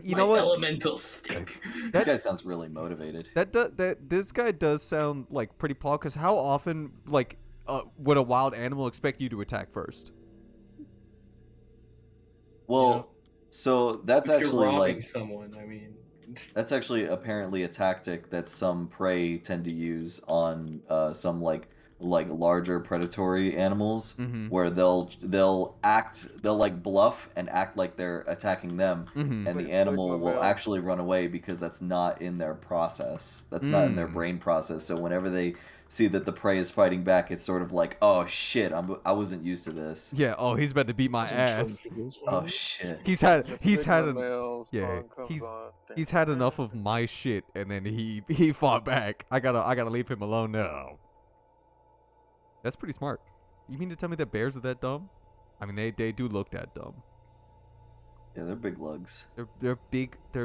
You know what? Elemental stick. This That guy sounds really motivated. that this guy does sound like pretty paw. Because how often would a wild animal expect you to attack first? Well, so that's If you're actually robbing someone, I mean, that's actually apparently a tactic that some prey tend to use on some larger predatory animals, Mm-hmm. where they'll like bluff and act like they're attacking them, Mm-hmm. and Like the a animal Sigma will male. actually run away because that's not in their process. That's not in their Mm. brain process. So whenever they see that the prey is fighting back, it's sort of like, oh shit, I wasn't used to this. Yeah. Oh, he's about to beat my ass. Oh shit. He's had The he's had Sigma an male yeah. song comes He's on. he's had enough of my shit, and then he fought back. I gotta leave him alone now. That's pretty smart. You mean to tell me that bears are that dumb? I mean, they do look that dumb. Yeah, they're big lugs. They're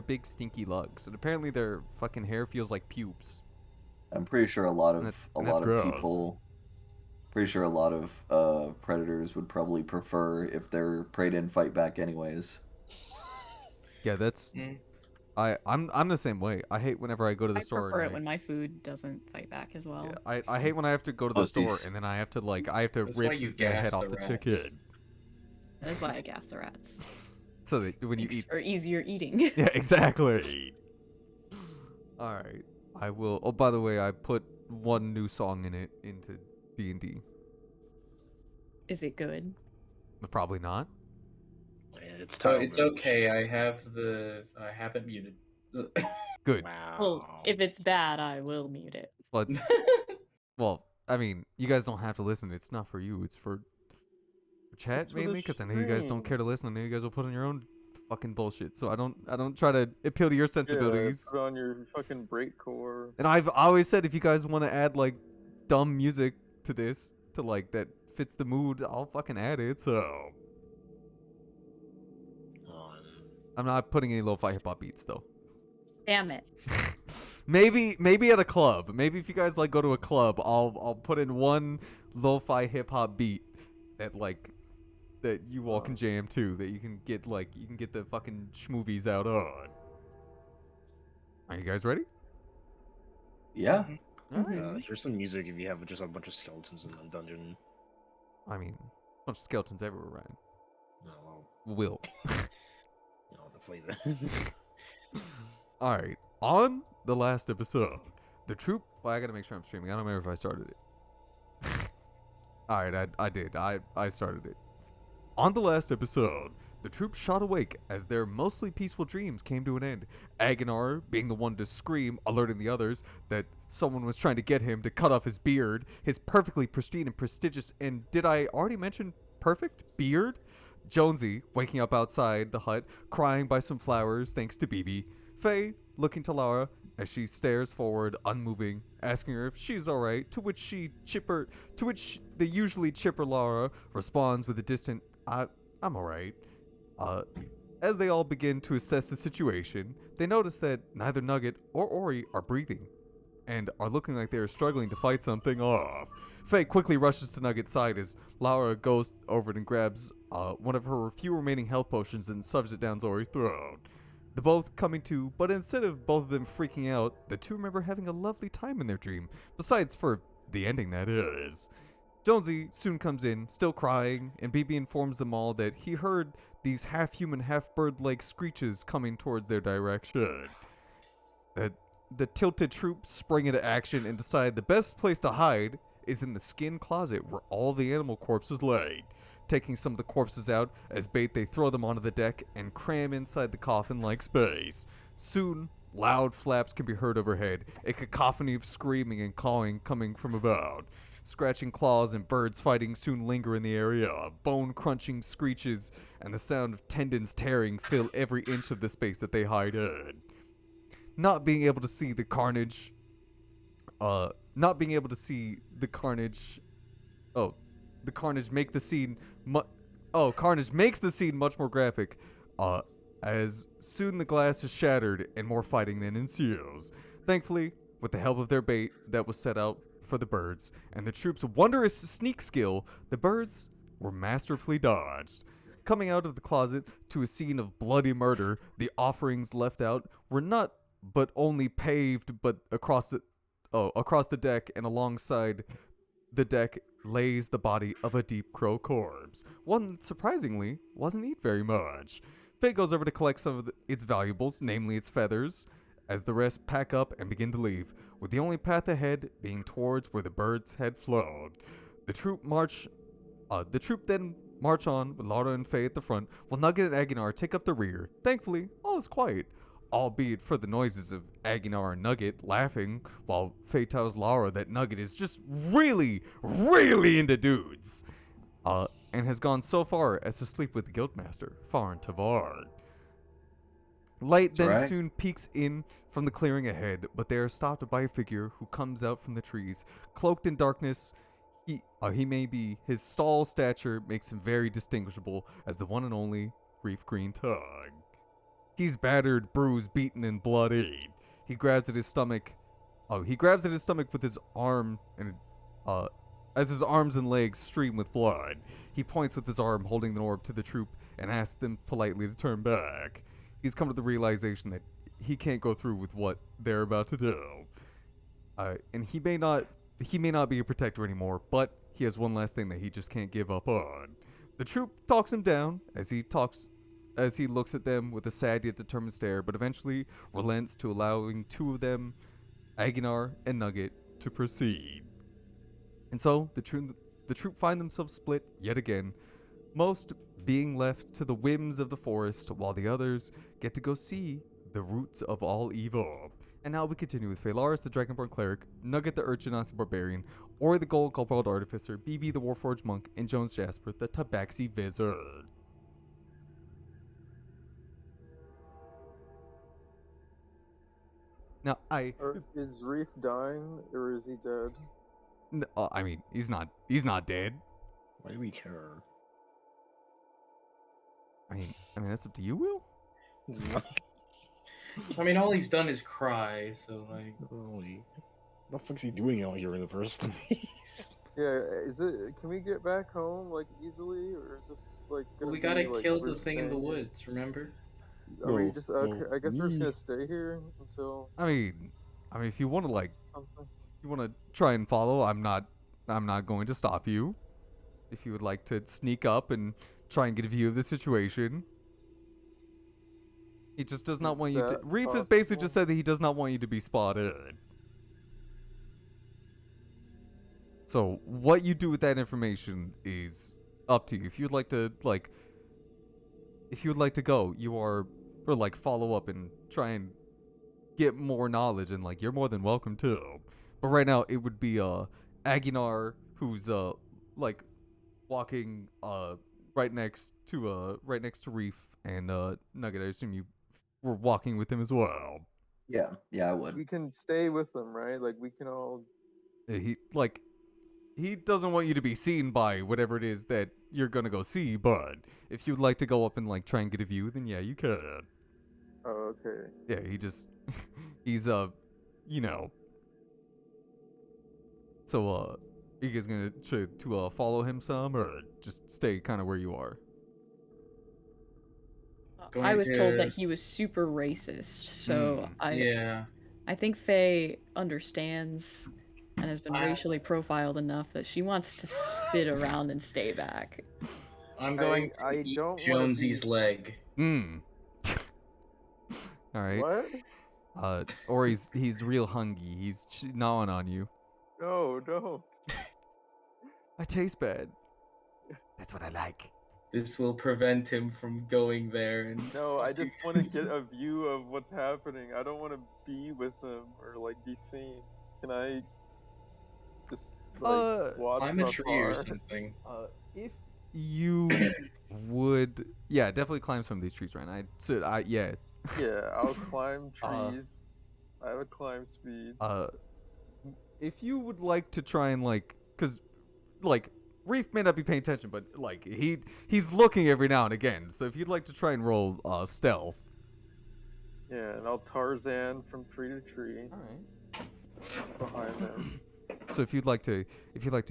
big stinky lugs, and apparently their fucking hair feels like pubes. I'm pretty sure a lot And of that's- a and that's lot of gross. people, pretty sure a lot of predators would probably prefer if their prey didn't fight back anyways. Yeah, that's mm, I'm the same way. I hate whenever I go to the I store. prefer and it when my food doesn't fight back as well. Yeah, I hate when I have to go to the store Pussies. and then I have to That's why rip you the head gas off the the rats. chicken. That is why I gas the rats. So that when you Makes eat. for easier eating. Yeah, exactly. All right, I will. Oh, by the way, I put one new song into D&D. Is it good? Probably not. It's so time. it's okay. I have it muted. Good. Wow. Well, if it's bad, I will mute it. Well, well, I mean, you guys don't have to listen. It's not for you. It's for chat It's for the mainly, because I know you guys don't stream. care to listen. I know you guys will put on your own fucking bullshit. So I don't try to appeal to your sensibilities. Yeah, put on your fucking breakcore. And I've always said if you guys want to add like dumb music to this, to like that fits the mood, I'll fucking add it. So I'm not putting any lo-fi hip hop beats though. Damn it. maybe at a club. Maybe if you guys like go to a club, I'll put in one lo-fi hip hop beat that you all can jam to, that you can get the fucking schmoovies out on. Are you guys ready? Yeah. Mhm. Here's some music if you have just a bunch of skeletons in the dungeon. I mean, a bunch of skeletons everywhere, Ryan. No, Will. you know, to play that. Alright, on the last episode, the troop. Well, I gotta make sure I'm streaming. I don't remember if I started it. Alright, I did. I started it. On the last episode, the troop shot awake as their mostly peaceful dreams came to an end. Agonar being the one to scream, alerting the others that someone was trying to get him to cut off his beard, his perfectly pristine and prestigious, and did I already mention perfect beard? Jonesy waking up outside the hut, crying by some flowers thanks to BB. Faye looking to Laura as she stares forward, unmoving, asking her if she's alright, to which the usually chipper Laura responds with a distant, I'm alright. As they all begin to assess the situation, they notice that neither Nugget or Ori are breathing, and are looking like they are struggling to fight something off. Faye quickly rushes to Nugget's side as Laura goes over and grabs one of her few remaining health potions and shoves it down Zori's throat. The both coming to, but instead of both of them freaking out, the two remember having a lovely time in their dream, besides for the ending, that is. Jonesy soon comes in, still crying, and BB informs them all that he heard these half-human, half-bird-like screeches coming towards their direction. The tilted troops spring into action and decide the best place to hide is in the skin closet where all the animal corpses lay. Taking some of the corpses out as bait, they throw them onto the deck and cram inside the coffin like space. Soon, loud flaps can be heard overhead, a cacophony of screaming and cawing coming from about. Scratching claws and birds fighting soon linger in the area. Bone-crunching screeches and the sound of tendons tearing fill every inch of the space that they hide in. Not being able to see the carnage... the carnage make the scene carnage makes the scene much more graphic, as soon the glass is shattered and more fighting then ensues. Thankfully, with the help of their bait that was set out for the birds and the troops' wondrous sneak skill, the birds were masterfully dodged. Coming out of the closet to a scene of bloody murder, the offerings left out were not but only paved, but across the deck and alongside the deck lays the body of a deep crow corpse, one that surprisingly wasn't eat very much. Faye goes over to collect some of its valuables, namely its feathers, as the rest pack up and begin to leave, with the only path ahead being towards where the birds had flown. The troop then march on with Lara and Faye at the front, while Nugget and Aguinar take up the rear. Thankfully, all is quiet, albeit for the noises of Aguinar and Nugget laughing, while Faye tells Lara that Nugget is just really, really into dudes, and has gone so far as to sleep with the Guildmaster, Farin Tavard. Light then right. soon peeks in from the clearing ahead, but they are stopped by a figure who comes out from the trees, cloaked in darkness. His tall stature makes him very distinguishable as the one and only Reef Green Tug. He's battered, bruised, beaten, and bloodied. He grabs at his stomach. He grabs at his stomach with his arm, and as his arms and legs stream with blood, he points with his arm, holding the orb to the troop, and asks them politely to turn back. He's come to the realization that he can't go through with what they're about to do, and he may not be a protector anymore, but he has one last thing that he just can't give up on. The troop talks him down as he looks at them with a sad yet determined stare, but eventually relents to allowing two of them, Aguinar and Nugget, to proceed. And so the troop find themselves split yet again, most being left to the whims of the forest, while the others get to go see the roots of all evil. And now we continue with Phalaris, the Dragonborn Cleric, Nugget, the Urchinasi Barbarian, Ori, the Gold Kobold Artificer, BB, the Warforged Monk, and Jones Jasper, the Tabaxi Wizard. Now, Is Reef dying or is he dead? I mean, he's not dead. Why do we care? I mean, that's up to you, Will. This is not I mean, all he's done is cry, so like. really. What the fuck's he doing out here in the first place? Yeah, can we get back home like easily, or is this like? We gonna gotta be, like, kill we're the thing in the staying here? woods, remember? Are we No, just? no, I guess we're just me. gonna stay here until I mean, if you want to something. try and follow, I'm not going to stop you. If you would like to sneak up and try and get a view of the situation. He just does not Is want you to. that Reef has basically possible? just said that he does not want you to be spotted. So what you do with that information is up to you. If you'd like to go, you are, or follow up and try and get more knowledge, and you're more than welcome to. But right now it would be Aguinar, who's walking right next to Reef, and Nugget. I assume you were walking with him as well. Yeah, I would. We can stay with them, right? Like we can all. He doesn't want you to be seen by whatever it is that you're gonna go see, but if you'd like to go up and try and get a view, then yeah, you could. Oh, okay. Yeah, he's you know. So are you guys gonna to follow him some, or just stay kind of where you are? Going I was told to- that he was super racist, so Yeah. I think Faye understands and has been I- racially profiled enough that she wants to sit around and stay back. I'm going to I eat don't wanna Jonesy's be- leg. All right. What? Or he's real hungry. He's gnawing on you. No. I taste bad. That's what I like. This will prevent him from going there and. No, I just want to get a view of what's happening. I don't want to be with them or be seen. Can I just watch Climb a from tree or afar? something. If you would, yeah, definitely climb some of these trees, right? Yeah. Yeah, I'll climb Uh, trees. I have a climb speed. If you would like to try and cause Reef may not be paying attention, but he's looking every now and again. So if you'd like to try and roll stealth. Yeah, and I'll Tarzan from tree to tree All right. behind them. So if you'd like to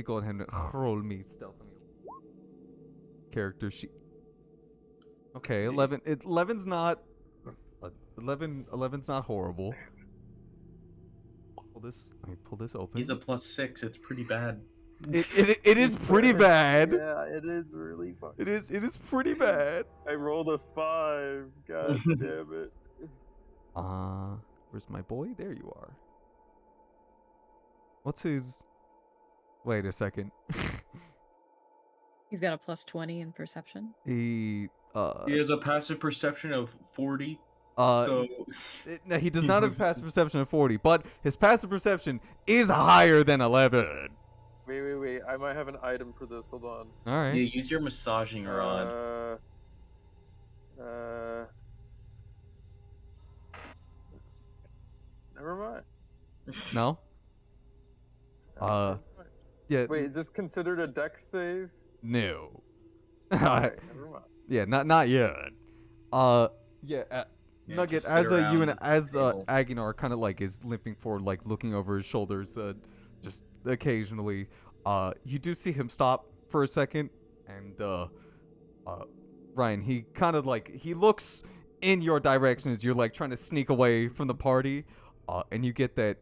go ahead and roll me stealth on your character sheet. Okay, 11. 11's not. 11's not horrible. Let me pull this open. He's a +6. It's pretty bad. It is pretty bad. Yeah, it is really fucking. It is pretty bad. I rolled a 5. God damn it. Where's my boy? There you are. What's his? Wait a second. He's got a +20 in perception. He has a passive perception of 40. no, he does not have a passive perception of 40, but his passive perception is higher than 11. Wait. I might have an item for this. Hold on. All right. Yeah, use your massaging rod. Never mind. No. Never mind. Yeah. Wait, is this considered a dex save? No. Okay, never mind. Yeah, not yet. Yeah. Yeah, Nugget, just sit as you around and as the table. Aguinar kind of like is limping forward, like looking over his shoulders, just occasionally, you do see him stop for a second, and Ryan, he kind of like he looks in your direction as you're like trying to sneak away from the party, and you get that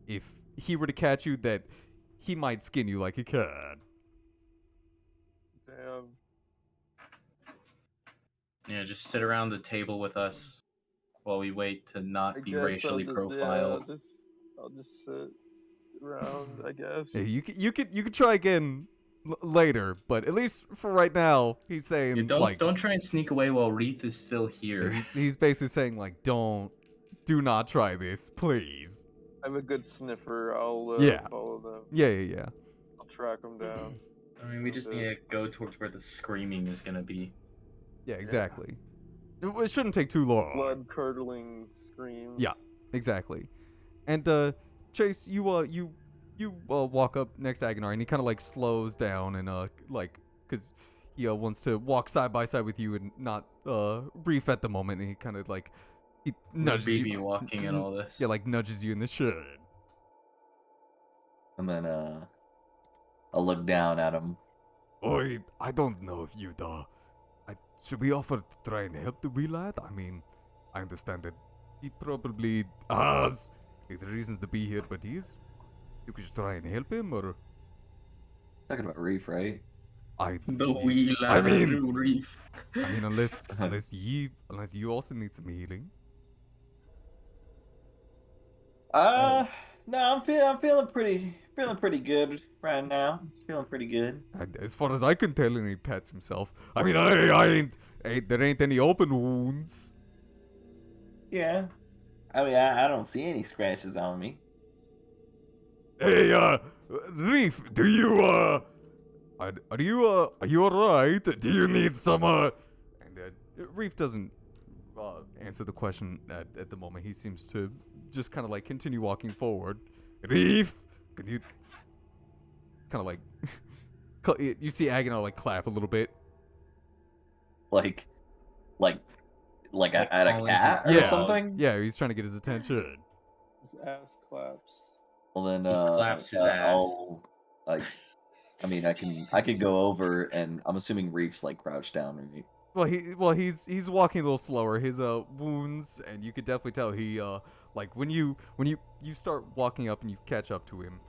if he were to catch you, that he might skin you like a cat. Damn. Yeah, just sit around the table with us while we wait to not I be guess racially I'll profiled. I'll just sit around, I guess. Hey, you could try again later, but at least for right now, he's saying Yeah, like don't try and sneak away while Wreath is still here. he's basically saying like do not try this, please. I'm a good sniffer. I'll Yeah. follow them. Yeah. I'll track them down. I mean, we just need to go towards where the screaming is gonna be. Yeah, exactly. It shouldn't take too long. Blood curdling screams. Yeah. Exactly. And Chase, you walk up next to Aguinar, and he kind of like slows down and like because he wants to walk side by side with you and not Reef at the moment, and he kind of like he nudges Baby you. walking and all this. Yeah, like nudges you in the shed. And then I'll look down at him. Oi, I don't know if you'd should we offer to try and help the wee lad? I mean, I understand that he probably has the reasons to be here, but you could just try and help him, or Talking about Reef, right? The wee I lad mean- Reef. unless you also need some healing. No, I'm feeling pretty good right now. Feeling pretty good. And as far as I can tell, and he pats himself. I mean, I ain't there ain't any open wounds. Yeah. I mean, I don't see any scratches on me. Hey, Reef, are you alright? Do you need some, And Reef doesn't, answer the question at the moment. He seems to just kind of, like, continue walking forward. Reef, can you, kind of, like, you see Aguinar, like, clap a little bit. Like at a calling cat his or Yeah. something. Yeah, he's trying to get his attention. His ass claps. Well then, He claps his ass. I'll like. I mean, I can go over, and I'm assuming Reef's like crouched down, right? Well, he's walking a little slower. His wounds, and you could definitely tell he like when you start walking up and you catch up to him,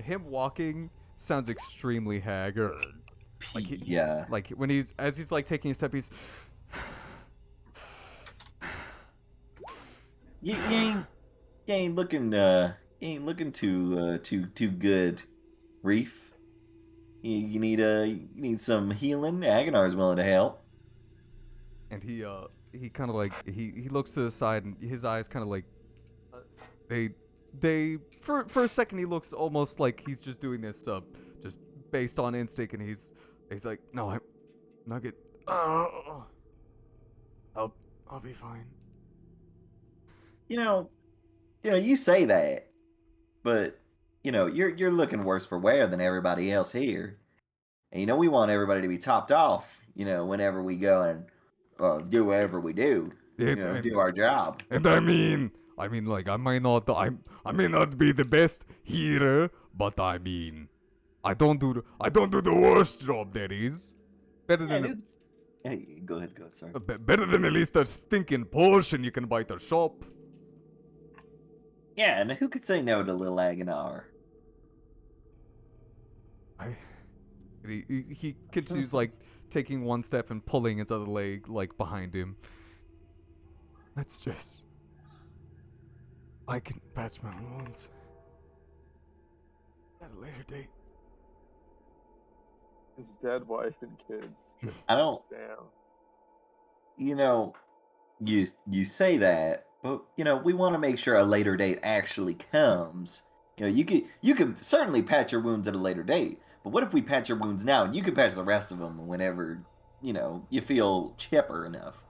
him walking sounds extremely haggard. Like he, Yeah. like when he's like taking a step, he's You ain't looking too good, Reef. You need some healing. Aguinar's willing to help. and he kind of like he looks to the side, and his eyes kind of like they for a second he looks almost like he's just doing this just based on instinct, and he's like, no, I'm Nugget, I'll be fine. You say that, but you're looking worse for wear than everybody else here. And we want everybody to be topped off. Whenever we go and do whatever we do, do our job. And I mean, like I may not be the best healer, but I mean, I don't do the worst job there is. better And than it's, hey, go ahead, sir. better than at least a stinking Porsche you can buy at the shop. Yeah, and who could say no to little Aguinar? He continues like taking one step and pulling his other leg like behind him. Let's just. I can patch my wounds at a later date. His dead wife and kids. Just I don't. damn. You know, you say that, but you know we want to make sure a later date actually comes. You know, you could certainly patch your wounds at a later date, but what if we patch your wounds now and you can patch the rest of them whenever you know you feel chipper enough?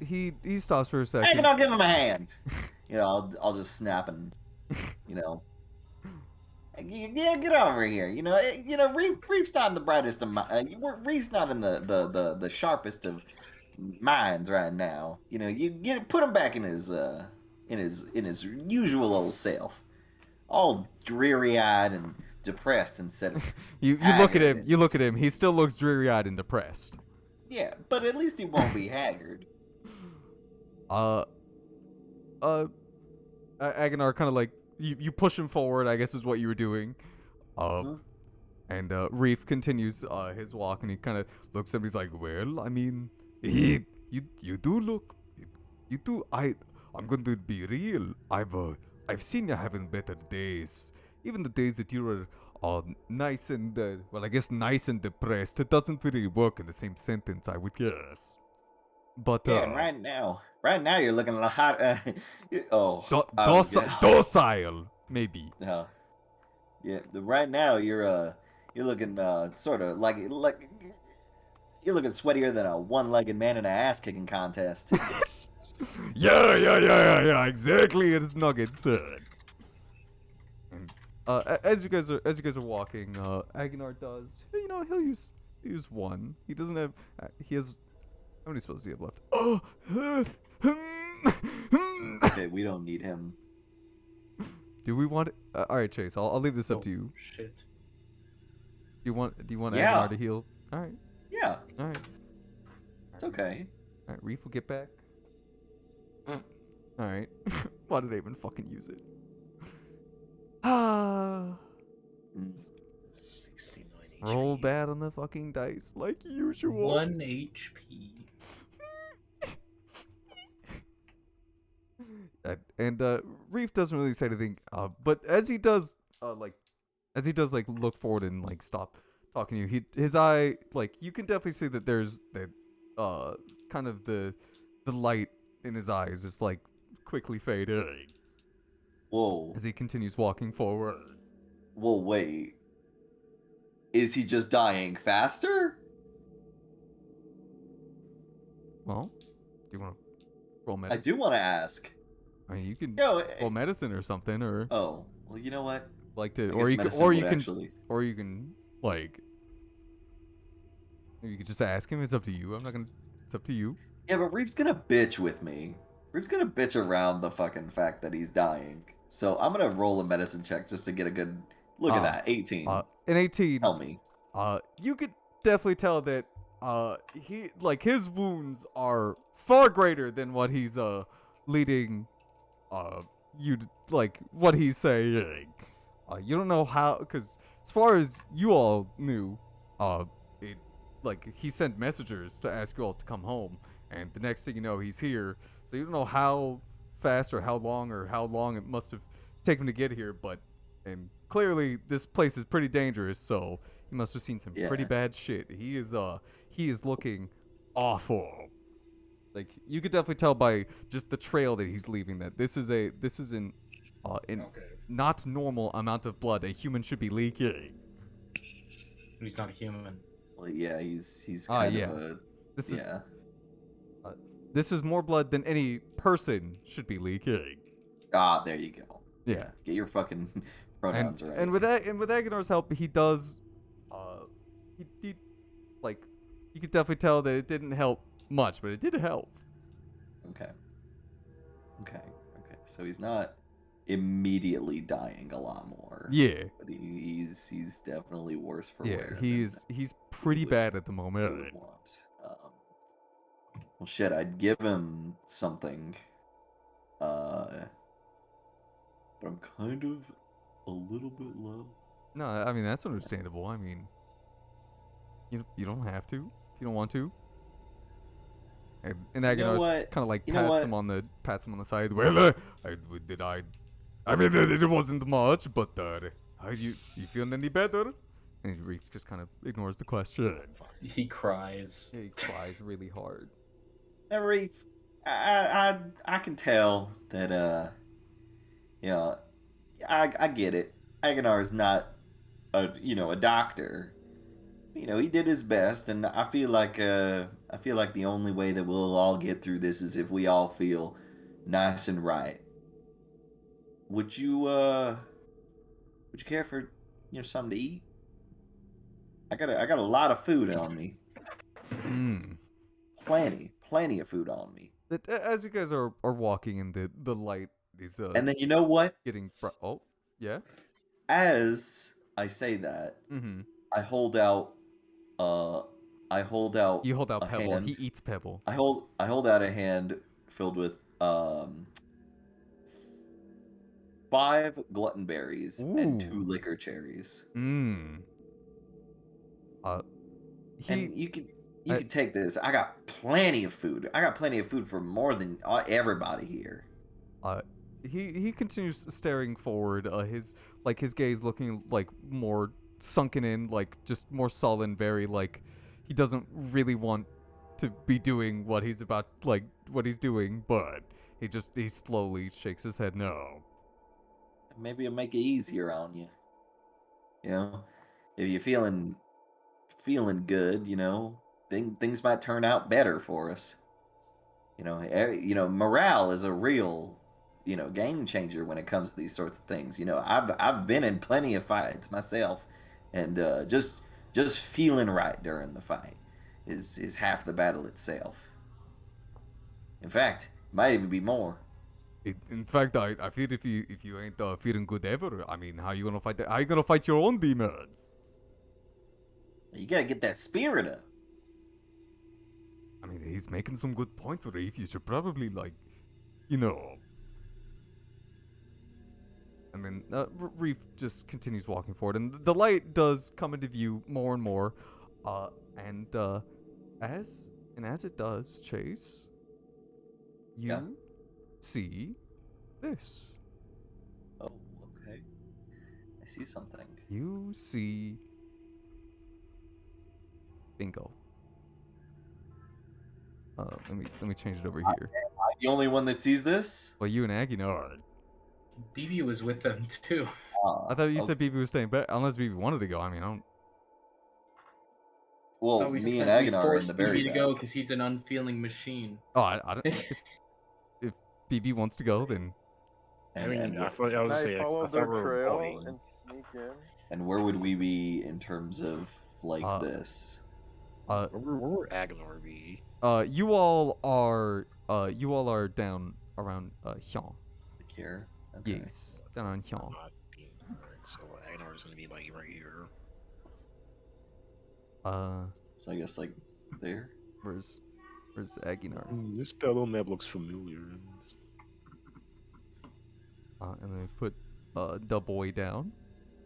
He stops for a I second. can I'll give him a hand. You know, I'll just snap and you know. Yeah, get over here. You know, Reef's not in the brightest of Reef's not in the sharpest of minds right now. You know, you put him back in his usual old self, all dreary eyed and depressed instead of You look at him. haggard You look and- at him. He still looks dreary eyed and depressed. Yeah, but at least he won't be haggard. Aguinar kind of like you push him forward, I guess is what you were doing. Mhm. And Reef continues his walk, and he kind of looks at him. He's like, "Well, I mean, you do look, you do. I'm going to be real. I've seen you having better days. Even the days that you were nice and well, I guess nice and depressed. It doesn't really work in the same sentence, I would guess. But Yeah, and right now you're looking a lot hot. Oh, I was gonna- docile, maybe. No. Yeah, right now you're looking sort of like you're looking sweatier than a one-legged man in an ass-kicking contest. Yeah, exactly as Nugget said. And as you guys are walking, Aguinar does, you know, he'll use one. He doesn't have he has how many spells does he have left? Okay, we don't need him. Do we want it? All right, Chase. I'll leave this up to you. Shit. Do you want Yeah. Aguinar to heal? All right. Yeah, All right. it's okay. All right, Reef will get back. All right. Why did I even fucking use it? Ah. Mm. 69 Roll HP. bad on the fucking dice like usual. 1 HP. And Reef doesn't really say anything. But as he does look forward and like stop talking to you, his eye, like, you can definitely see that there's that kind of the light in his eyes is like quickly fading Whoa, as he continues walking forward. whoa, wait. Is he just dying faster? Well, do you want to roll I medicine? do want to ask. I mean, you can Yo, roll medicine or something, or oh, well, you know what? like to, I or guess you can, medicine or would you can, actually. or you can like, you could just ask him. It's up to you. I'm not gonna. It's up to you. Yeah, but Reef's gonna bitch with me. Reef's gonna bitch around the fucking fact that he's dying. So I'm gonna roll a medicine check just to get a good look at that. 18. In 18, Tell me. you could definitely tell that he like his wounds are far greater than what he's leading you to, like what he's saying. You don't know how, because as far as you all knew, it like he sent messengers to ask you all to come home, and the next thing you know, he's here. So you don't know how fast or how long it must have taken to get here, but and clearly this place is pretty dangerous, so he must have seen some pretty Yeah. bad shit. He is looking awful. Like, you could definitely tell by just the trail that he's leaving that this is an Okay. not normal amount of blood a human should be leaking. He's not a human. Well, yeah, he's Ah, kind yeah. of a This is yeah. this is more blood than any person should be leaking. Ah, there you go. Yeah. Get your fucking pronouns right. And with Aguinar's help, he does he like, you could definitely tell that it didn't help much, but it did help. Okay. Okay. So he's not immediately dying a lot more. Yeah. But he's definitely worse for Yeah, wear. he's pretty would- bad at the than we moment. would want. Well, shit, I'd give him something. But I'm kind of a little bit low. No, I mean that's understandable. I mean, you don't have to if you don't want to. And You know Aguinar's what? kind of like You know pats him on the side. Well, I mean, it wasn't much, but how you feeling any better? And Reef just kind of ignores the question. He cries. He cries really hard. Now, Reef, I can tell that you know, I get it. Aguinar is not a doctor. You know, he did his best, and I feel like the only way that we'll all get through this is if we all feel nice and right. Would you care for something to eat? I got a lot of food on me. Hmm. Plenty of food on me. As you guys are walking and the light is And then you know what? getting oh yeah. As I say that, Mm-hmm. I hold out You hold out a Pebble. hand. He eats Pebble. I hold out a hand filled with 5 glutton berries and 2 Ooh. liquor cherries. Mmm. And you can I- take this. I got plenty of food. I got plenty of food for more than everybody here. He continues staring forward. His gaze looking like more sunken in, like just more sullen, very like he doesn't really want to be doing what he's doing, but he slowly shakes his head no. Maybe it'll make it easier on you. You know, if you're feeling good, things might turn out better for us. Morale is a real, game changer when it comes to these sorts of things. I've been in plenty of fights myself, and just feeling right during the fight is half the battle itself. In fact, it might even be more. In fact, I feel if you ain't feeling good ever, I mean, how you gonna fight how you gonna fight your own demons? You gotta get that spirit up. I mean, he's making some good points, Reef. You should probably And then Reef just continues walking forward, and the light does come into view more and more. As it does, Chase, you Yeah. see this. Oh, okay. I see something. You see bingo. Let me change it over here. I'm the only one that sees this? Well, you and Aguinar. BB was with them too. I thought you Okay. said BB was staying back, unless BB wanted to go. I mean, I don't. Well, Thought we me said and we Aguinar are in forced the very BB to back. go because he's an unfeeling machine. Oh, I don't. If BB wants to go, then I mean, And I thought I was Can I saying I follow thought their we were trail avoiding. and sneak in? And where would we be in terms of this? Where were Aguinar be? you all are down around Hyun. Like here? Okay. Yes, down on Hyun. Not being alright, so Aguinar's gonna be like right here. So I guess like there. Where's Aguinar? This spell map looks familiar. And then we put the boy down.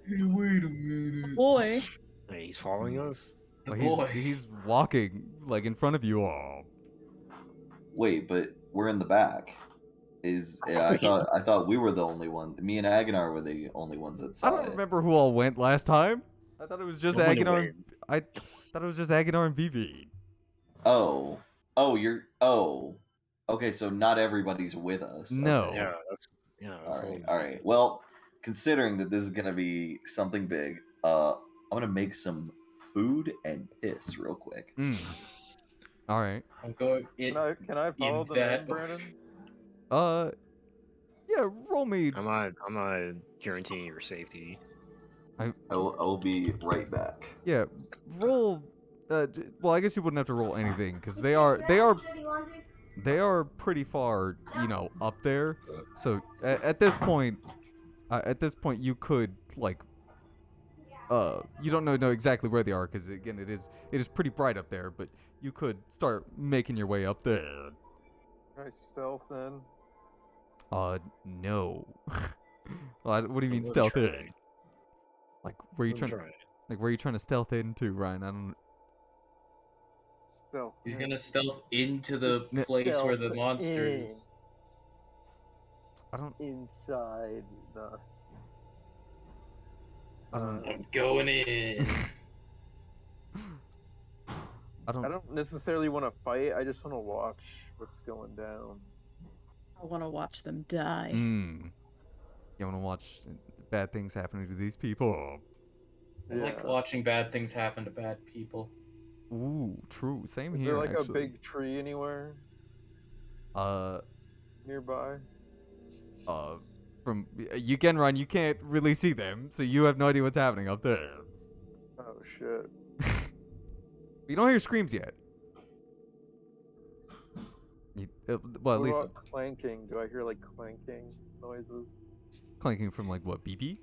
Hey, wait a minute. Boy. Hey, he's following us. The Well, boy. he's walking like in front of you all. Wait, but we're in the back. I thought we were the only one. Me and Aguinar were the only ones that saw I don't it. remember who all went last time. I thought it was just No one Aguinar. went. I thought it was just Aguinar and BB. Oh, okay. So not everybody's with us. No. Okay. Yeah, that's All right. Well, considering that this is gonna be something big, I'm gonna make some food and piss real quick. All right. I'm going. Can I follow in them that in, Brandon? Yeah. Roll me. I'm not guaranteeing your safety. I'll be right back. Yeah. Roll. Well, I guess you wouldn't have to roll anything because they are they are pretty far, up there. So at this point, you could like, you don't know exactly where they are because again, it is pretty bright up there. But you could start making your way up there. Can I stealth in? No. Well, what do you mean I'm gonna stealth try. in? Like, where you I'm gonna trying? try. Like, where you trying to stealth into, Ryan? I don't. Stealth. He's in. gonna stealth into the place where the Stealth monster in. is. I don't. Inside the. I don't. I'm going in. I don't. I don't necessarily want to fight. I just want to watch what's going down. I want to watch them die. You want to watch bad things happening to these people? I like watching bad things happen to bad people. Ooh, true. Same Is here. there like actually. a big tree anywhere nearby? From you can run. You can't really see them, so you have no idea what's happening up there. Oh shit. You don't hear screams yet. Well, at What least about clanking? Do I hear like clanking noises? clanking from like what, BB?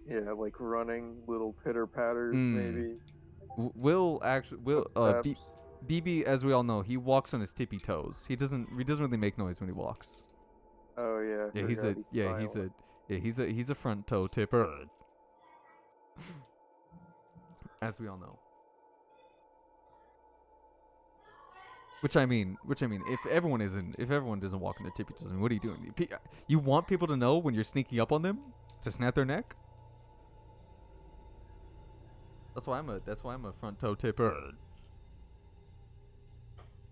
Yeah, like running little pitter patters, maybe. Will Footsteps. BB, as we all know, he walks on his tippy toes. He doesn't really make noise when he walks. Oh yeah. Yeah, he's a front toe tipper. As we all know. Which I mean, if everyone doesn't walk on their tippy toes, I mean, what are you doing? You want people to know when you're sneaking up on them to snap their neck? That's why I'm a front toe tipper.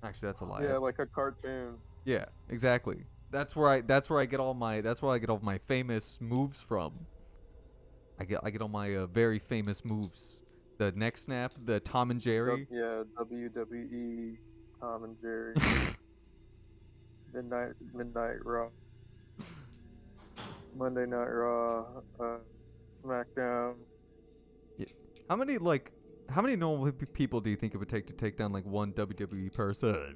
Actually, that's a lie. Yeah, like a cartoon. Yeah, exactly. That's where I get all my famous moves from. I get all my very famous moves. The neck snap, the Tom and Jerry. Yeah, WWE, Tom and Jerry, Midnight Raw, Monday Night Raw, SmackDown. How many normal people do you think it would take to take down like one WWE person?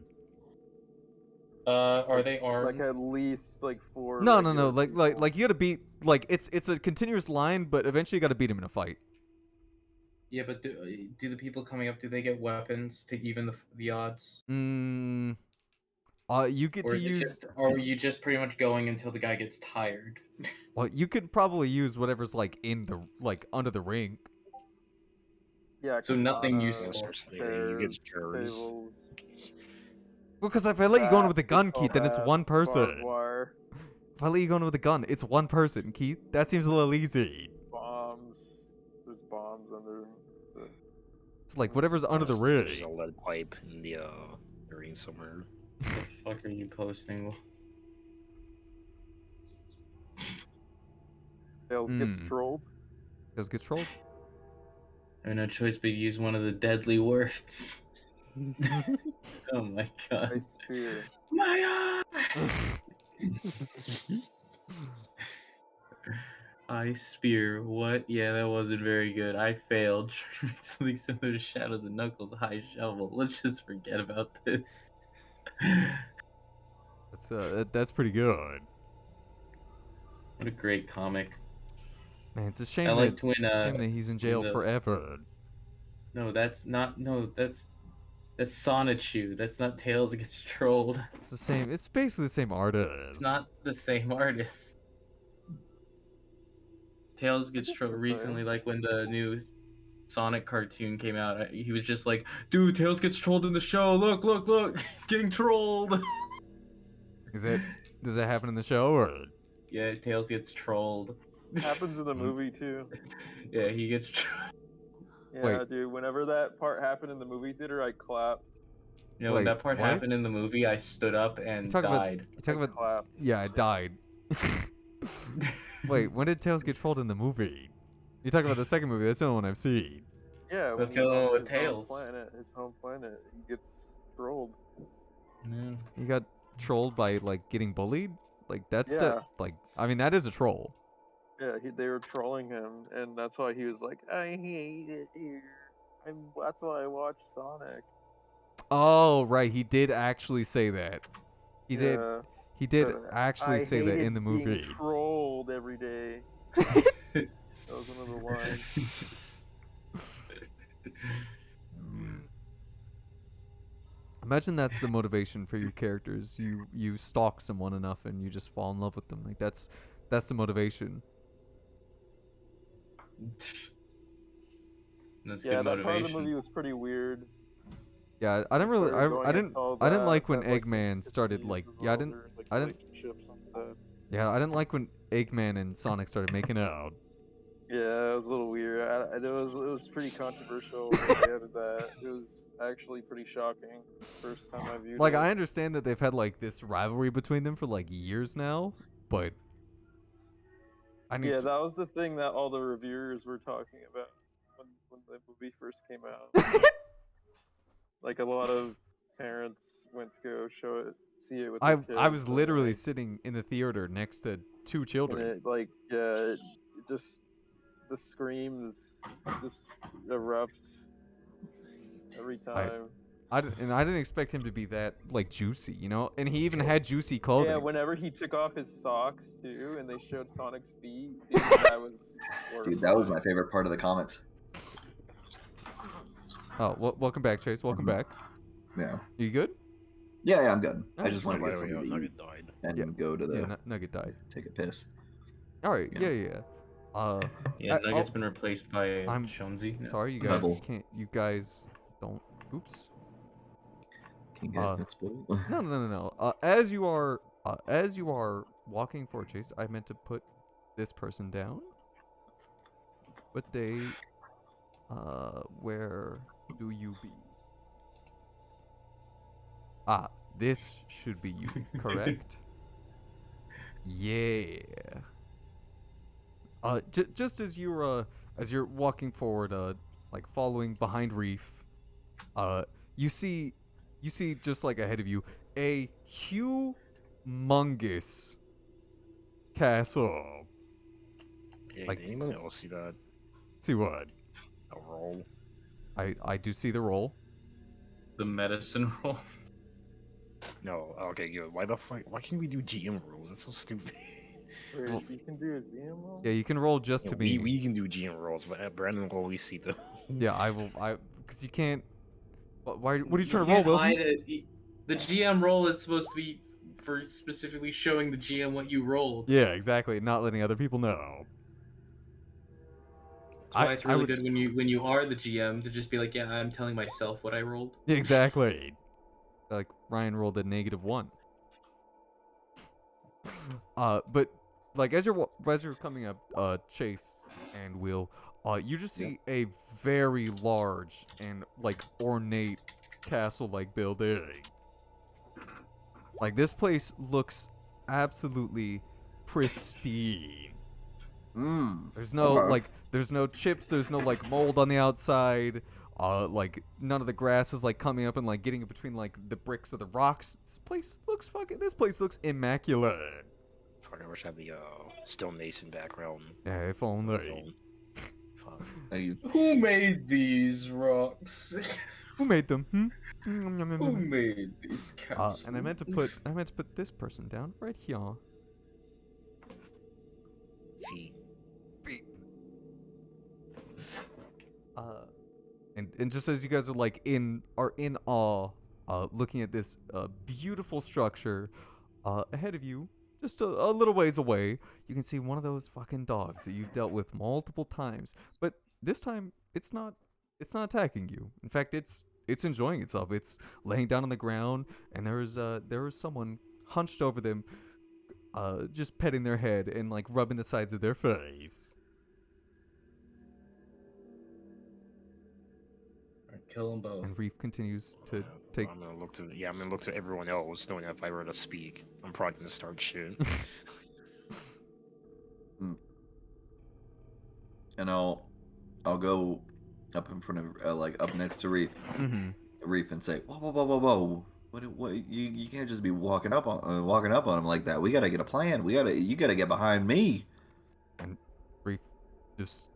Are they armed? Like at least like 4. No. regular people. Like you gotta beat, like it's a continuous line, but eventually you gotta beat him in a fight. Yeah, but do the people coming up, do they get weapons to even the odds? You get Or to is it use. just, or are you just pretty much going until the guy gets tired? Well, you could probably use whatever's like under the ring. Yeah, So nothing katanas, useful. You get chairs, chairs. tables, Because if I let you go in with a gun, baseball Keith, then it's bats, one barbed person. wire, If I let you go in with a gun, it's one person, Keith. That seems a little easy. bombs. There's bombs under the. It's like whatever's under the ring. There's a lead pipe in the ring somewhere. What the fuck are you posting? Tails gets trolled. Those gets trolled. I have no choice but to use one of the deadly words. Oh my god. Ice spear. My Ice spear. What? Yeah, that wasn't very good. I failed. Trying to make something similar to Shadows and Knuckles. High shovel. Let's just forget about this. That's pretty good. What a great comic. Man, it's a shame, I liked when, it's a shame that he's in jail the- forever. No, that's not. No, that's Sonichu. That's not Tails gets trolled. It's the same. It's basically the same artist. It's not the same artist. Tails gets It's trolled the recently, same. like when the new Sonic cartoon came out. He was just like, "Dude, Tails gets trolled in the show. Look, look, look! He's getting trolled." Does that happen in the show or? Yeah, Tails gets trolled. Happens in the movie too. Yeah, he gets trolled. Yeah, Wait. dude. Whenever that part happened in the movie theater, I clapped. You know, Wait, when that part what? happened in the movie, I stood up and talking about- died. You talking I about? clapped. Yeah, I died. Wait, when did Tails get trolled in the movie? You're talking about the second movie. That's the only one I've seen. Yeah, when That's he's the other on one with his home Tails. planet, his home planet, he gets trolled. Yeah. You got trolled by like getting bullied. Like that's Yeah. like I mean that is a troll. Yeah, they were trolling him, and that's why he was like, "I hate it here." That's why I watch Sonic. Oh, right. He did actually say that. He did. Yeah, He did said, actually "I say that hated in the being movie. trolled every day." That was one of the lines. Imagine that's the motivation for your characters. You stalk someone enough and you just fall in love with them. Like that's the motivation. That's Yeah, good that part of the motivation. movie was pretty weird. Yeah, I didn't They really. started going I into all I didn't that, like when that, like, Eggman started intricacies like. of Yeah, I all didn't. their, like, I didn't. relationships and stuff. Yeah, I didn't like when Eggman and Sonic started making out. Yeah, it was a little weird. It was pretty controversial when they added that. It was actually pretty shocking. First time I viewed Like it. I understand that they've had like this rivalry between them for like years now, but I need. Yeah, that was the thing that all the reviewers were talking about when the movie first came out. Like a lot of parents went to go see it with their kids. I was and, literally like, sitting in the theater next to two and children. it like yeah, it just the screams just erupt every time. I didn't expect him to be that like juicy, you know. And he even had juicy clothing. Yeah, whenever he took off his socks too, and they showed Sonic's feet, dude, that was Dude, that was horrifying. my favorite part of the comics. Oh, welcome back, Chase. Welcome back. Yeah. You good? Yeah, I'm good. I Alright. just wanted to By get the way, something to eat Nugget died. and Yeah. go to the Yeah, Nugget died. take a piss. All right. Yeah. Yeah. Yeah, I- Nugget's oh, been replaced by I'm Jonesy. No. Sorry, you guys Bubble. can't. You guys don't. Oops. Can you guys Uh, not spoil? No. As you are walking for Chase, I meant to put this person down. What day? Where do you be? Ah, this should be you, correct? Yeah. Just as you're walking forward, like following behind Reef, you see just like ahead of you a humongous castle. Yeah, Like- did anyone else see that? See what? A roll? I do see the roll. The medicine roll. No. Okay, good. Why the fuck? Why can't we do GM rolls? That's so stupid. Wait, Well- you can do a DM roll? Yeah, you can roll just to me. we can do GM rolls, but Brandon will always see them. Yeah, because you can't. Why? What are you trying to can't roll, Will? hide it. The GM roll is supposed to be for specifically showing the GM what you rolled. Yeah, exactly. Not letting other people know. That's why I- it's I really would- good when you are the GM to just be like, yeah, I'm telling myself what I rolled. Yeah, exactly. Like Ryan rolled a -1. But like as you're coming up, Chase and Will, you just see a very large and like ornate castle-like building. Like this place looks absolutely pristine. There's no Okay. there's no chips, there's no like mold on the outside. Like none of the grass is like coming up and like getting in between like the bricks or the rocks. This place looks immaculate. Fuck, I wish I had the stonemason background. Yeah, if only. Fuck. Who made these rocks? Who made them? Who made these castles? And I meant to put this person down right here. Feet. And just as you guys are like in awe, looking at this beautiful structure, ahead of you, just a little ways away, you can see one of those fucking dogs that you've dealt with multiple times. But this time, it's not attacking you. In fact, it's enjoying itself. It's laying down on the ground, and there is someone hunched over them, just petting their head and like rubbing the sides of their face. Kill them both. And Reef continues to take. I'm gonna look to everyone else, knowing that if I were to speak, I'm probably gonna start shit. And I'll go up in front of like up next to Reef, Reef, and say, whoa. What? You can't just be walking up on him like that. We gotta get a plan. You gotta get behind me. And Reef just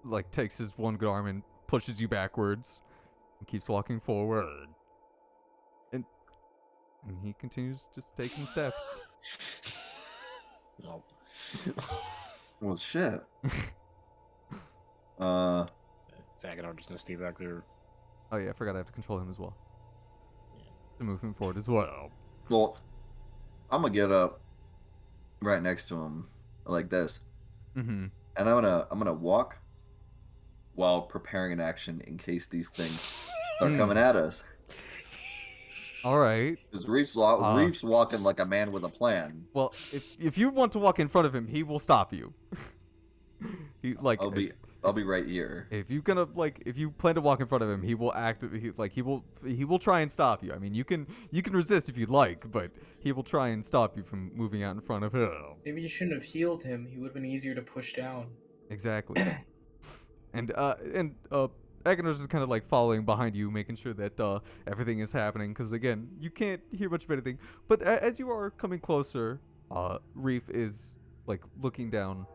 like takes his one good arm and pushes you backwards and keeps walking forward. And he continues just taking steps. No. Well, shit. Uh, Saginaw just gonna stay back there. Oh yeah, I forgot I have to control him as well. To move him forward as well. well, I'm gonna get up right next to him like this, Mm-hmm. and I'm gonna walk while preparing an action in case these things start coming at us. Alright. Because Reef's walking like a man with a plan. Well, if you want to walk in front of him, he will stop you. He like I'll be right here. if you gonna like if you plan to walk in front of him, he will he will try and stop you. I mean, you can resist if you'd like, but he will try and stop you from moving out in front of him. Maybe you shouldn't have healed him. He would have been easier to push down. Exactly. and Agonos is kind of like following behind you, making sure that everything is happening. Because again, you can't hear much of anything. But as you are coming closer, Reef is like looking down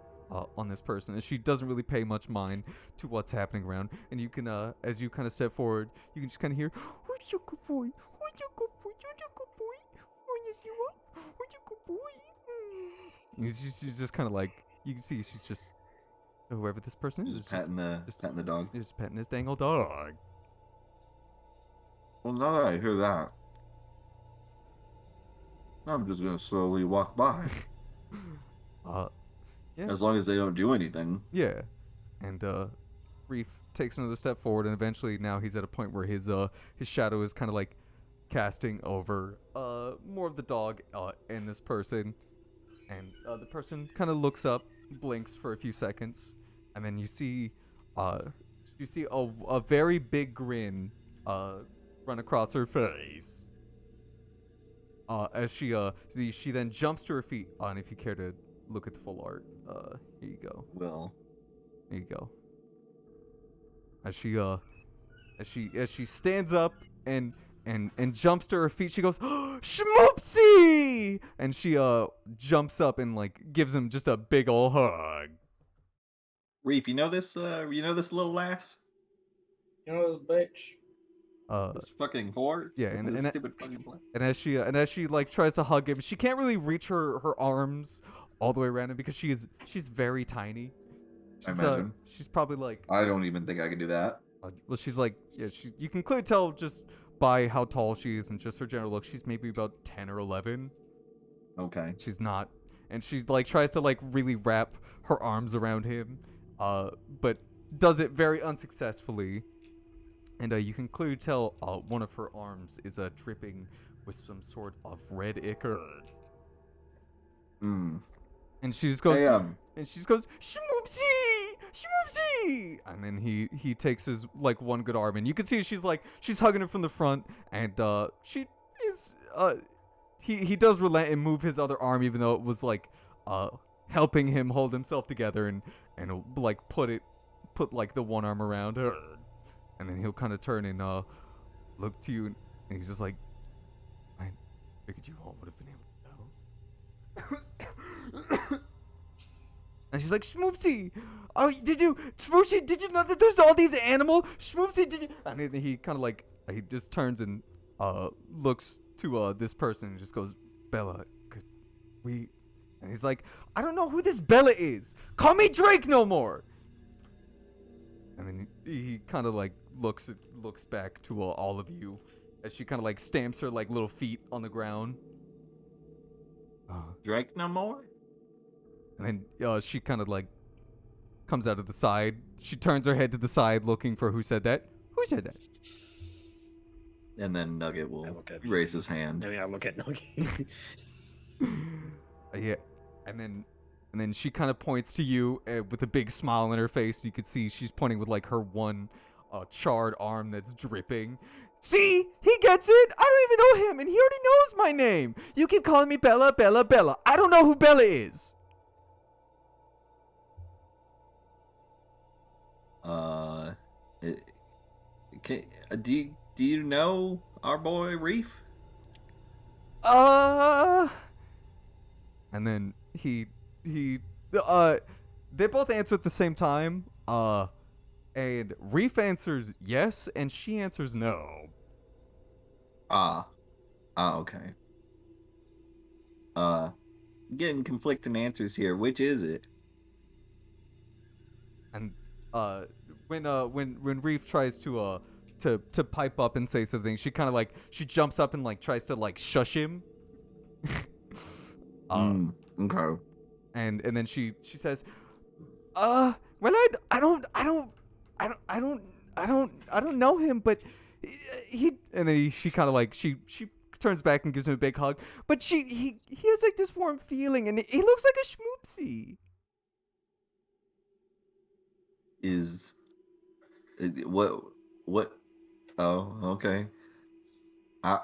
on this person, and she doesn't really pay much mind to what's happening around. And you can, as you kind of step forward, you can just kind of hear, "Who's your good boy? Who's your good boy? You're your good boy. Oh yes, you are. Who's your good boy?" She's just kind of like, you can see she's just whoever this person is. Just patting the dog. Just petting this dang old dog. Well, now that I hear that, I'm just gonna slowly walk by. Yeah. As long as they don't do anything. Yeah. And Reef takes another step forward, and eventually now he's at a point where his shadow is kind of like casting over more of the dog and this person. And the person kind of looks up, blinks for a few seconds, and then you see a very big grin run across her face. As she then jumps to her feet, and if you care to look at the full art, here you go. Well, There you go. As she stands up and jumps to her feet, she goes, "Schmoopsie!" And she jumps up and like gives him just a big ol' hug. Reef, you know this little lass? You know, bitch. This fucking whore? Yeah, and this and, stupid fucking plan. and as she like tries to hug him, she can't really reach her arms all the way around him because she's very tiny. She's, imagine. She's probably like, I don't even think I could do that. well, she's like, yeah, you can clearly tell just by how tall she is and just her general look. She's maybe about 10 or 11. Okay. She's not, and she's like tries to like really wrap her arms around him, but does it very unsuccessfully. And you can clearly tell one of her arms is dripping with some sort of red ichor. Hmm. And she just goes, Hey, "Schmoopsie, schmoopsie!" And then he takes his like one good arm, and you can see she's hugging him from the front, and she is he does relent and move his other arm, even though it was like helping him hold himself together, and like put like the one arm around her, and then he'll kind of turn and look to you, and he's just like, "I figured you all would have been able to tell." And she's like, "Schmoopsie, oh, Schmoopsie, did you know that there's all these animals? Schmoopsie, did you?" And then he kind of like, he just turns and looks to this person and just goes, "Bella, could we?" And he's like, "I don't know who this Bella is. Call me Drake no more." And then he kind of like looks back to all of you as she kind of like stamps her like little feet on the ground. Drake no more? And then she kind of like comes out of the side. She turns her head to the side looking for who said that. Who said that? And then Nugget will I look at raise his hand. Yeah, look at Nugget. Yeah. And then she kind of points to you with a big smile on her face. You could see she's pointing with like her one charred arm that's dripping. "See? He gets it. I don't even know him, and he already knows my name. You keep calling me Bella, Bella, Bella. I don't know who Bella is." Do you know our boy Reef? And then they both answer at the same time. And Reef answers yes, and she answers no. Oh, okay. Getting conflicting answers here. Which is it? And when Reef tries to pipe up and say something, she kind of like she jumps up and like tries to like shush him. Okay. And then she says, well, I don't know him, but he and then she kind of like she turns back and gives him a big hug, but he has like this warm feeling, and he looks like a schmoopsy. Is what? Oh, okay. I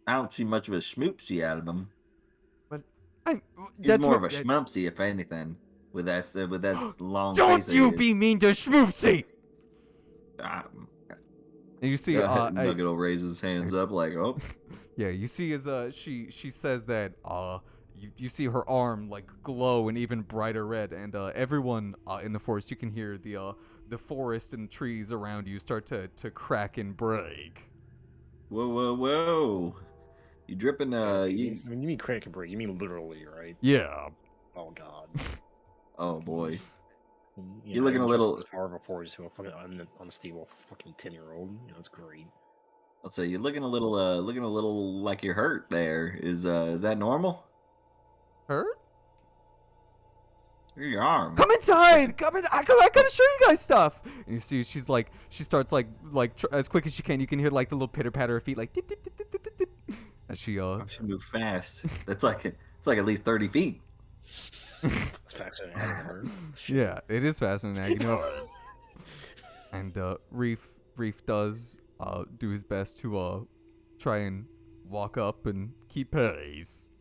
don't see much of a schmoopsy out of him. But He's that's more what, of a schmumpsy, if anything. With that long don't face. of you his. be mean to schmoopsy. Ah, And you see, Nugget will raise his hands up like, oh. yeah, you see as she says that you see her arm like glow an even brighter red, and everyone in the forest, you can hear the forest and trees around you start to crack and break. Whoa. You dripping, When you mean crack and break, you mean literally, right? Yeah. Oh god. Oh boy. You're looking a little- As power before just a fucking unstable fucking 10-year-old. That's great. I'll say you're looking a little like you're hurt there. Is that normal? Hurt? Your arm. Come inside. Come in. I gotta show you guys stuff. And you see, she starts like as quick as she can. You can hear like the little pitter patter of feet, like dip dip dip dip dip dip. As she I should move fast. It's like at least 30 feet. It's faster than I heard. Yeah, it is fascinating. I know. And Reef does do his best to try and walk up and keep pace.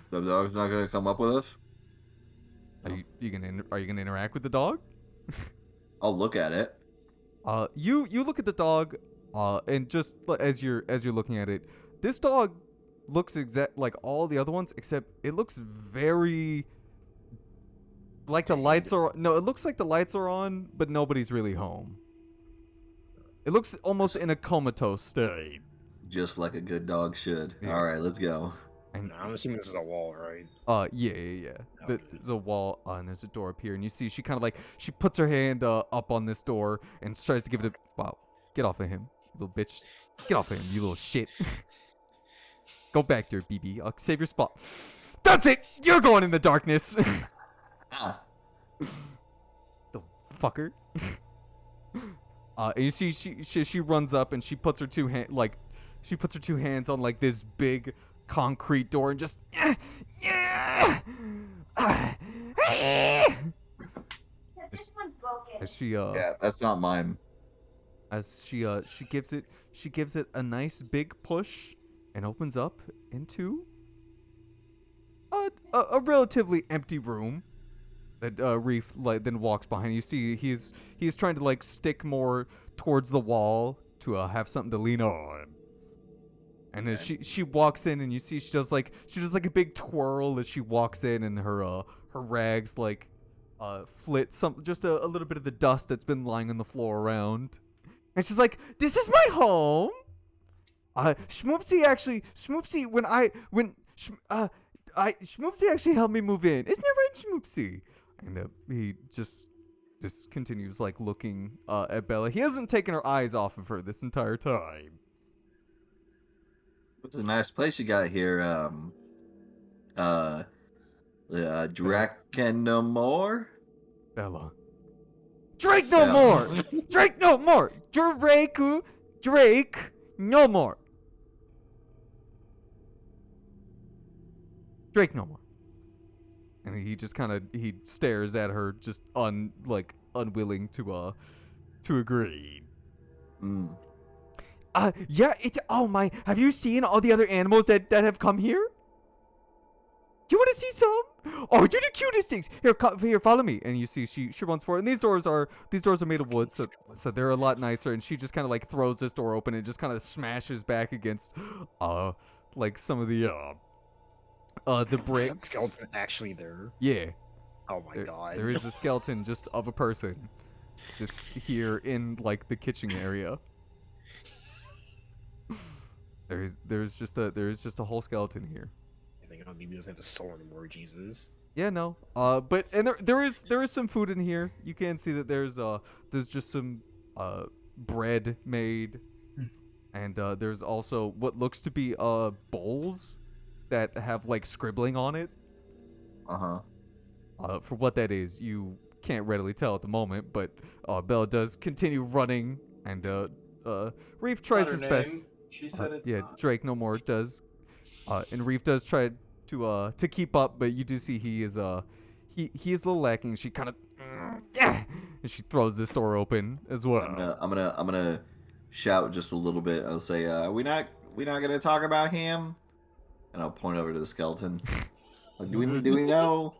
The dog's not gonna come up with us. Are you gonna interact with the dog? I'll look at it. You look at the dog, and just as you're looking at it, this dog looks exact like all the other ones, except it looks very like the lights are. No, it looks like the lights are on, but nobody's really home. It looks almost in a comatose state. Just like a good dog should. Yeah. All right, let's go. And I'm assuming this is a wall, right? yeah. Okay. There's a wall, and there's a door up here, and you see she kind of like she puts her hand up on this door and tries to give it a wow. Get off of him, you little bitch. Get off of him, you little shit. Go back there, BB. I'll save your spot. That's it. You're going in the darkness. Ah, The fucker. And you see she runs up and she puts her two hands on like this big concrete door and just This one's broken. as she yeah, that's not mine. as she gives it a nice big push and opens up into a relatively empty room that Reef like then walks behind. You see he's trying to like stick more towards the wall to have something to lean on. And as she walks in, and you see she does like a big twirl as she walks in, and her rags like flit just a little bit of the dust that's been lying on the floor around. And she's like, "This is my home." Schmoopsy actually helped me move in. Isn't that right, Schmoopsy? And he just continues like looking at Bella. He hasn't taken her eyes off of her this entire time. It's a nice place you got here. Drakenmore? Bella. Drake no more! Drake no more! Drake no more! Drake no more. And he just he stares at her, just unwilling to agree. Mm. Yeah, it's oh my! Have you seen all the other animals that have come here? Do you want to see some? Oh, you're the cutest things. Here, follow me. And you see, she runs forward. And these doors are made of wood, so they're a lot nicer. And she just kind of like throws this door open and just kind of smashes back against, like some of the bricks. That skeleton actually there. Yeah. Oh my god. There is a skeleton just of a person, just here in like the kitchen area. There's just a whole skeleton here. I think maybe he doesn't have to soul anymore. Jesus. Yeah, no. But and there is some food in here. You can see that there's just some bread made, and there's also what looks to be bowls that have like scribbling on it. For what that is, you can't readily tell at the moment, but Bella does continue running, and Reef tries his best. She said it's Yeah, not. Drake no more does, and Reef does try to keep up, but you do see he is he is a little lacking. She kind of and she throws this door open as well. I'm gonna shout just a little bit. I'll say, we not gonna talk about him, and I'll point over to the skeleton. Like, do we know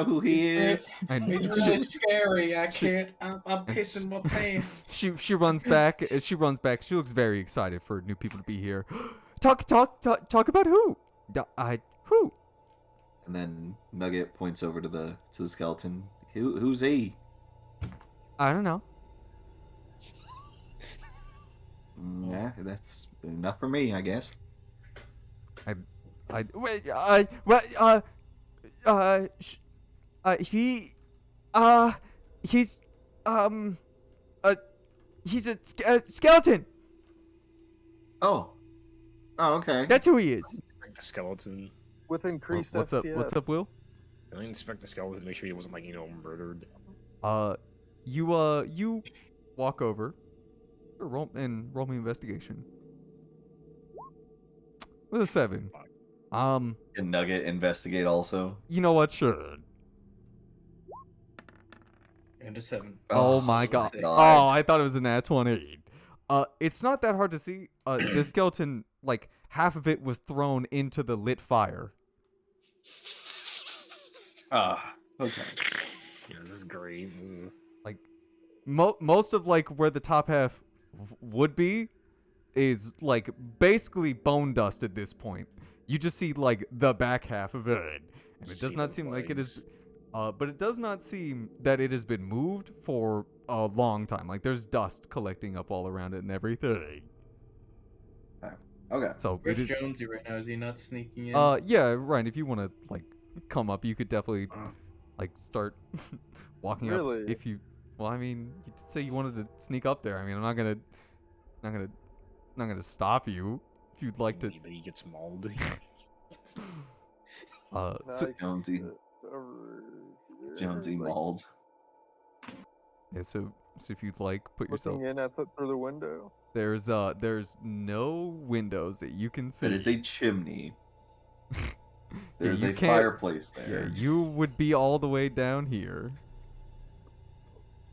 who he is? And He's really scary. I can't. I'm pissing my pants. she runs back. She runs back. She looks very excited for new people to be here. Talk about who? Who? And then Nugget points over to the skeleton. Who's he? I don't know. Yeah, that's enough for me, I guess. He's a skeleton. Oh, okay. That's who he is. Inspect the skeleton. With increased What's up? FPS. What's up, Will? I inspect the skeleton to make sure he wasn't like murdered. You walk over. Roll me investigation. With a 7. Can Nugget investigate also? You know what? Sure. And a 7. Oh my god. six. Oh, I thought it was an nat 20. It's not that hard to see. The skeleton, like half of it was thrown into the lit fire. Okay. Yeah, this is great. Like most of like where the top half would be is like basically bone dust at this point. You just see like the back half of it, and it does not seem like it is. But it does not seem that it has been moved for a long time. Like there's dust collecting up all around it and everything. Okay. So Where's it is, Jonesy right now? Is he not sneaking in? yeah, Ryan. If you want to like come up, you could definitely like start walking up. Really? If you, well, I mean, you did say you wanted to sneak up there. I mean, I'm not gonna stop you if you'd like to. He gets mauled. So Nice. Jonesy. Over Jonesy there, like, mauled. yeah, so if you'd like, put yourself. Looking in at through the window. There's no windows that you can see. It is a chimney. There's you a can't- fireplace Yeah, there. you would be all the way down here.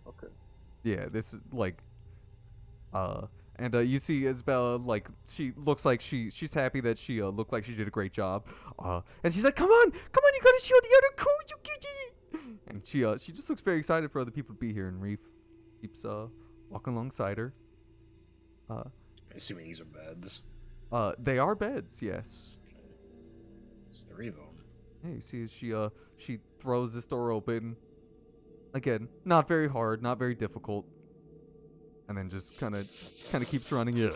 Okay. Yeah, this is like, and you see Isabella, like she looks like she's happy that she looked like she did a great job. And she's like, come on, you gotta show the other code, you cutie. And she just looks very excited for other people to be here. And Reef keeps walking alongside her. Assuming these are beds. They are beds, yes. There's 3 of them. Yeah, you see, as she throws this door open. Again, not very hard, not very difficult, and then just kind of keeps running in.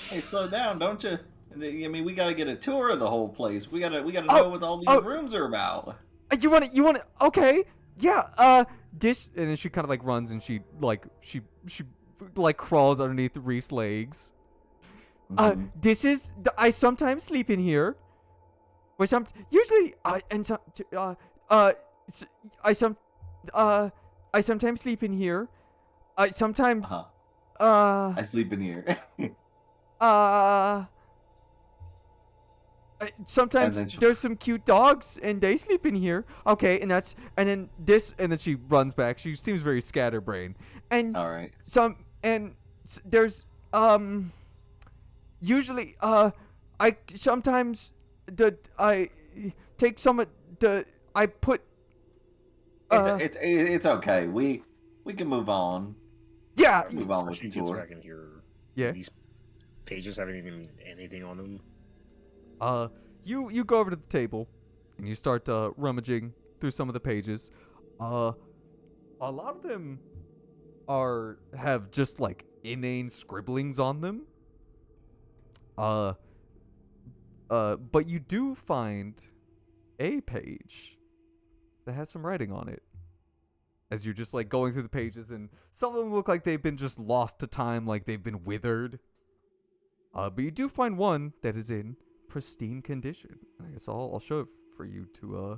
Hey, slow down, don't you? I mean, we gotta get a tour of the whole place. We gotta Oh, know what all these rooms are about. You want to? Okay, yeah. This, and then she kind of like runs and she like crawls underneath Reef's legs. Mhm. This is. I sometimes sleep in here. But usually I sometimes sleep in here. I sometimes I sleep in here. sometimes And then there's some cute dogs and they sleep in here. Okay, and then she runs back. She seems very scatterbrained. And All right. there's usually I sometimes I take some of the I put It's okay. We can move on. yeah Move on with She the gets tour. back in here. Yeah. These pages have anything on them? You go over to the table and you start rummaging through some of the pages. A lot of them have just like inane scribblings on them. But you do find a page that has some writing on it. As you're just like going through the pages, and some of them look like they've been just lost to time, like they've been withered. But you do find one that is in pristine condition. I guess I'll show it for you to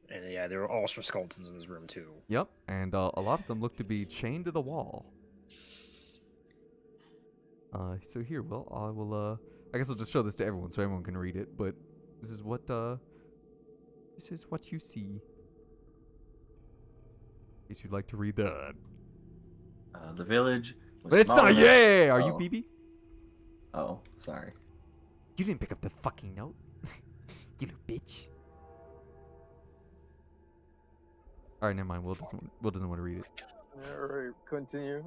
And yeah, there are also skeletons in this room too. Yep, and a lot of them look to be chained to the wall. So here, well, I will, I guess I'll just show this to everyone so everyone can read it, but this is what you see. If you'd like to read that. The village was But it's small not, enough- yeah! Are you Oh. BB? Oh, sorry. You didn't pick up the fucking note. You little bitch. Alright, never mind. Will doesn't want to read it. Alright, continue.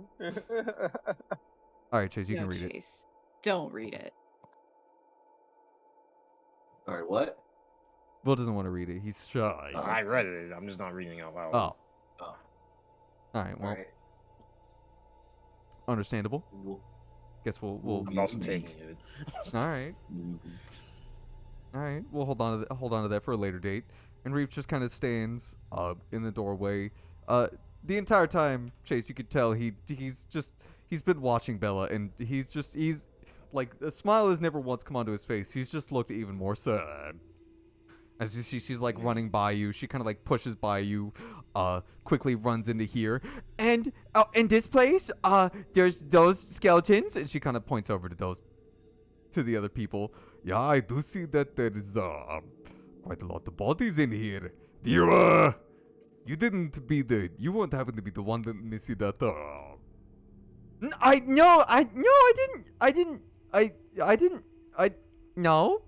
Alright, Chase, you No, can read it. Chase, don't read it. Alright, what? Will doesn't want to read it. He's shy. I read it. I'm just not reading out loud. Oh. Oh. Alright, well, Alright. understandable. Cool. Guess we'll I'm also taking it. Alright. Mhm. Alright, we'll hold on to that for a later date. And Reef just kind of stands in the doorway. The entire time, Chase, you could tell he's been watching Bella, and he's like, the smile has never once come onto his face. He's just looked even more sad. As you see, she's like running by you. She kind of like pushes by you, quickly runs into here. And in this place, there's those skeletons, and she kind of points over to the other people. Yeah, I do see that there is quite a lot of bodies in here. You won't happen to be the one that missed that. No.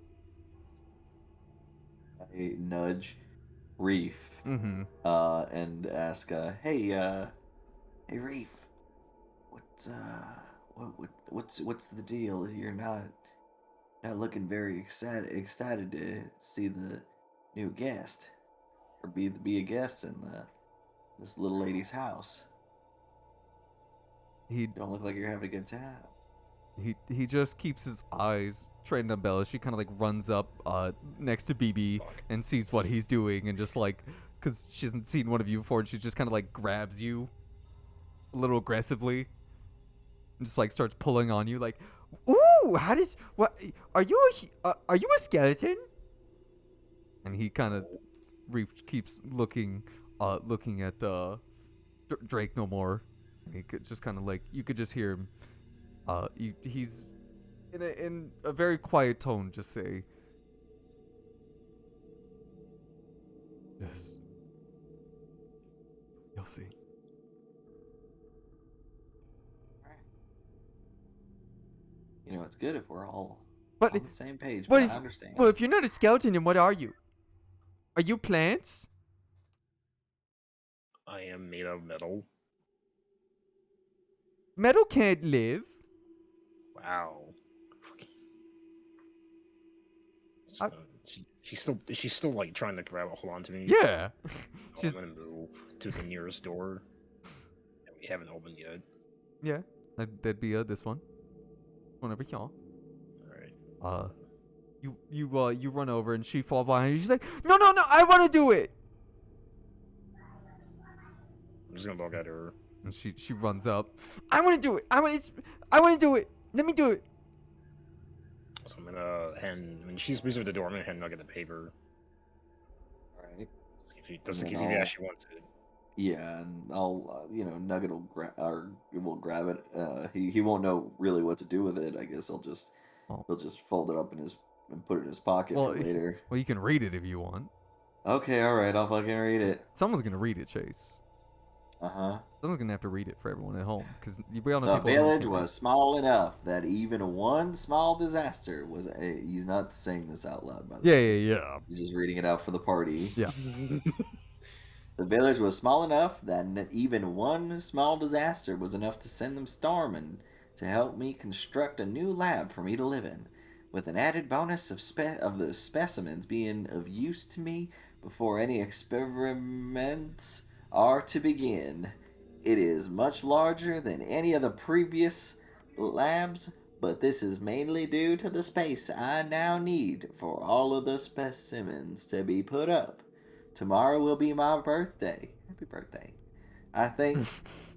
I nudge Reef Mm-hmm. and ask, hey Reef, what's the deal? You're not looking very excited to see the new guest, or be a guest in this little lady's house. He Don't look like you're having a good time. He just keeps his eyes trained on Bella. She kind of like runs up next to BB and sees what he's doing, and just like, because she hasn't seen one of you before, and she just kind of like grabs you a little aggressively and just like starts pulling on you like, ooh, what are you a skeleton? And he kind of keeps looking at Drake no more. And he could just kind of like, you could just hear him. He's in a very quiet tone just say, yes, you'll see. You know, it's good if we're all But on the same page. but But if- I understand. well, if you're not a skeleton, then what are you? Are you plants? I am made of metal. Metal can't live. Wow. I- She's still like trying to hold on to me. Yeah. I'm She's gonna move to the nearest door that we haven't opened yet. yeah. That'd be this one. One over here. Alright. You run over and she falls behind you. She's like, no, I want to do it. I'm just gonna look at her. And she runs up. I want to do it. I want to do it. Let me do it. So I'm gonna hand when she's moves over the door, I'm gonna hand Nugget the paper. Alright. Just in And case then he I'll- actually wants it. Yeah, and I'll, Nugget will grab it. He won't know really what to do with it. I guess Oh. he'll just fold it up and put it in his pocket Well, for later. Well, you can read it if you want. Okay, all right, I'll fucking read it. Someone's gonna read it, Chase. Uh-huh. Someone's gonna have to read it for everyone at home, because we all know The people at home village can't read. was small enough that even one small disaster was. He's not saying this out loud, by the way. Yeah. He's just reading it out for the party. Yeah. The village was small enough that even one small disaster was enough to send them storming to help me construct a new lab for me to live in, with an added bonus of the specimens being of use to me before any experiments are to begin. It is much larger than any of the previous labs, but this is mainly due to the space I now need for all of the specimens to be put up. Tomorrow will be my birthday. Happy birthday. I think He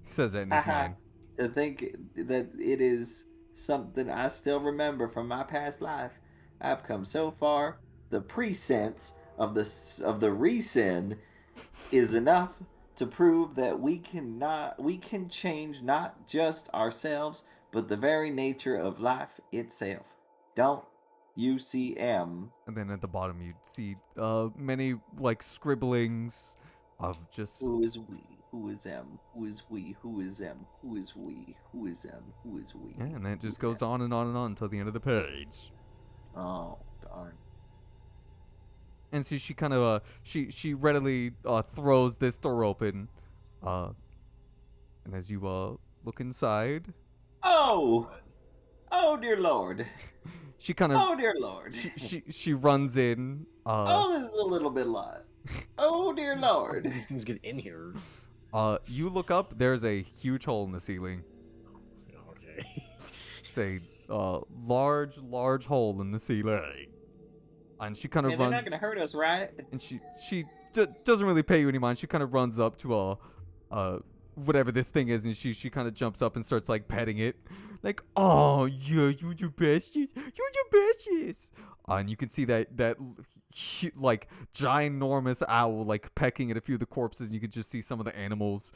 says that in his mind. to think that it is something I still remember from my past life. I've come so far. The presense of the resend is enough to prove that we can change not just ourselves, but the very nature of life itself. Don't UCM. And then at the bottom you see many like scribblings of just Who is we? Who is them? Who is we? Who is them? Who is we? Who is them? Who is we? yeah, and that just Who's goes them? on and on and on until the end of the page. Oh darn. And so she kind of she readily throws this door open, and as you look inside, Oh, oh dear lord. she kind of Oh dear lord. she runs in. Oh, this is a little bit lot. Oh dear How lord. did these things get in here? You look up. There's a huge hole in the ceiling. Okay. It's a large hole in the ceiling. And she kind of Man, they're runs. not gonna hurt us, right? And she doesn't really pay you any mind. She kind of runs up to whatever this thing is, and she kind of jumps up and starts like petting it, like, oh yeah, you're the bestest, you're the bestest. And you can see that like ginormous owl like pecking at a few of the corpses, and you can just see some of the animals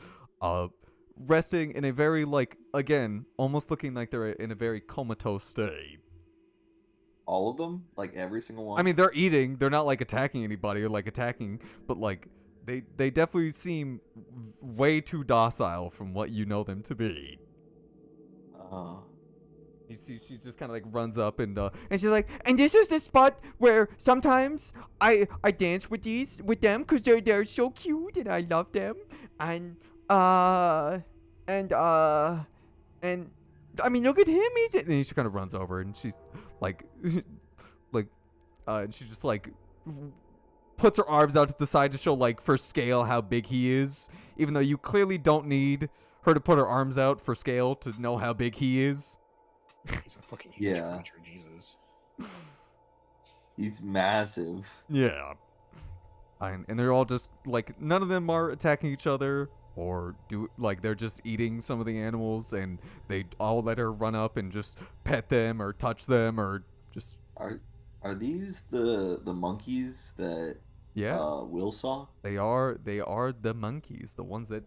resting in a very like, again, almost looking like they're in a very comatose state. All of them? Like every single one? I mean, they're eating. They're not like attacking anybody or like attacking, but like they definitely seem way too docile from what you know them to be. You see, she just kind of like runs up and she's like, and this is the spot where sometimes I dance with them because they're so cute and I love them and I mean, look at him, he's it. And she kind of runs over and she's like, and she just like puts her arms out to the side to show like for scale how big he is, even though you clearly don't need her to put her arms out for scale to know how big he is. He's a fucking huge Yeah. creature, Jesus. He's massive. Yeah. And they're all just like, none of them are attacking each other or do like, they're just eating some of the animals, and they all let her run up and just pet them or touch them or just Are these the monkeys that Will saw? They are the monkeys, the ones that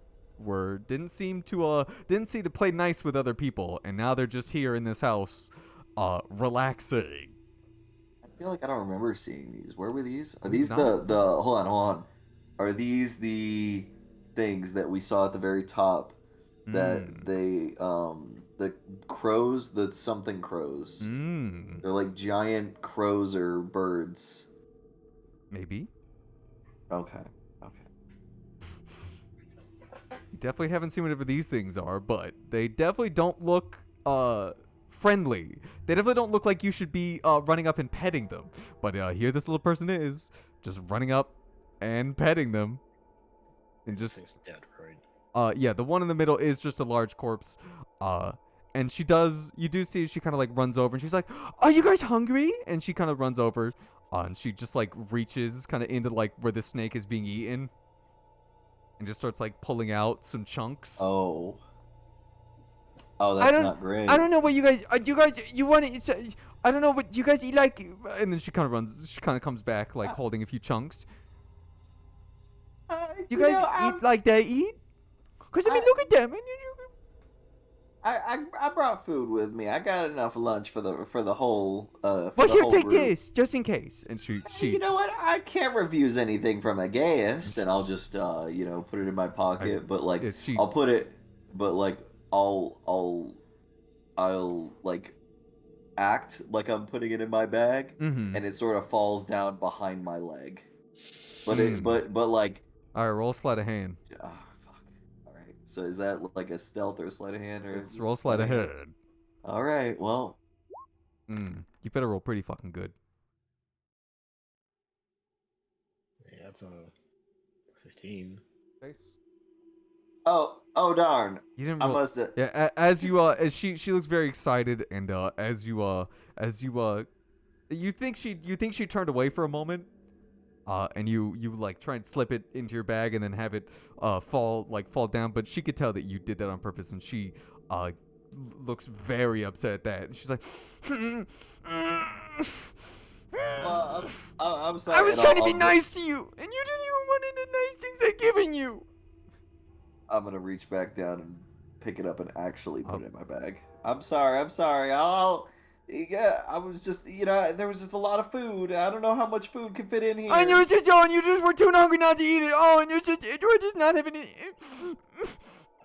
didn't seem to play nice with other people, and now they're just here in this house relaxing. I feel like I don't remember seeing these. Where were these? Are Ooh, these not- the hold on. Are these the things that we saw at the very top that the crows, the something crows? They're like giant crows or birds. Maybe. Okay. You definitely haven't seen whatever these things are, but they definitely don't look friendly. They definitely don't look like you should be running up and petting them. But here this little person is just running up and petting them. And just This thing's dead, right? yeah, the one in the middle is just a large corpse. And you do see she kind of like runs over and she's like, "Are you guys hungry?" And she kind of runs over and she just like reaches kind of into like where the snake is being eaten and just starts like pulling out some chunks. Oh, that's not great. I don't know what you guys you want to I don't know what you guys eat like. And then she kind of comes back like holding a few chunks. You guys eat like they eat? Because I mean, look at them. I brought food with me. I got enough lunch for the whole. Well, the here, whole take group. this just in case. And she You know what? I can't refuse anything from a guest, and I'll just put it in my pocket. But like, yeah, she- I'll put it. But like, I'll like act like I'm putting it in my bag, Mhm. and it sort of falls down behind my leg. But Mm. but like. All right, roll sleight of hand. Oh fuck! All right. So is that like a stealth or a sleight of hand or? It's just roll sleight of hand. All right. Well. You better roll pretty fucking good. Yeah, that's a 15. Oh darn! You didn't. I Roll. must have. Yeah. As you as she looks very excited, and you think she turned away for a moment. And you like try and slip it into your bag and then have it fall down, but she could tell that you did that on purpose, and she looks very upset at that. And she's like, I'm sorry. I was and trying to be I'll- nice to you, and you didn't even want any of the nice things I've given you. I'm gonna reach back down and pick it up and actually put Oh. it in my bag. I'm sorry. Yeah, I was just, there was just a lot of food. I don't know how much food can fit in here. And you just were too hungry not to eat it. Oh, and you were just not having it.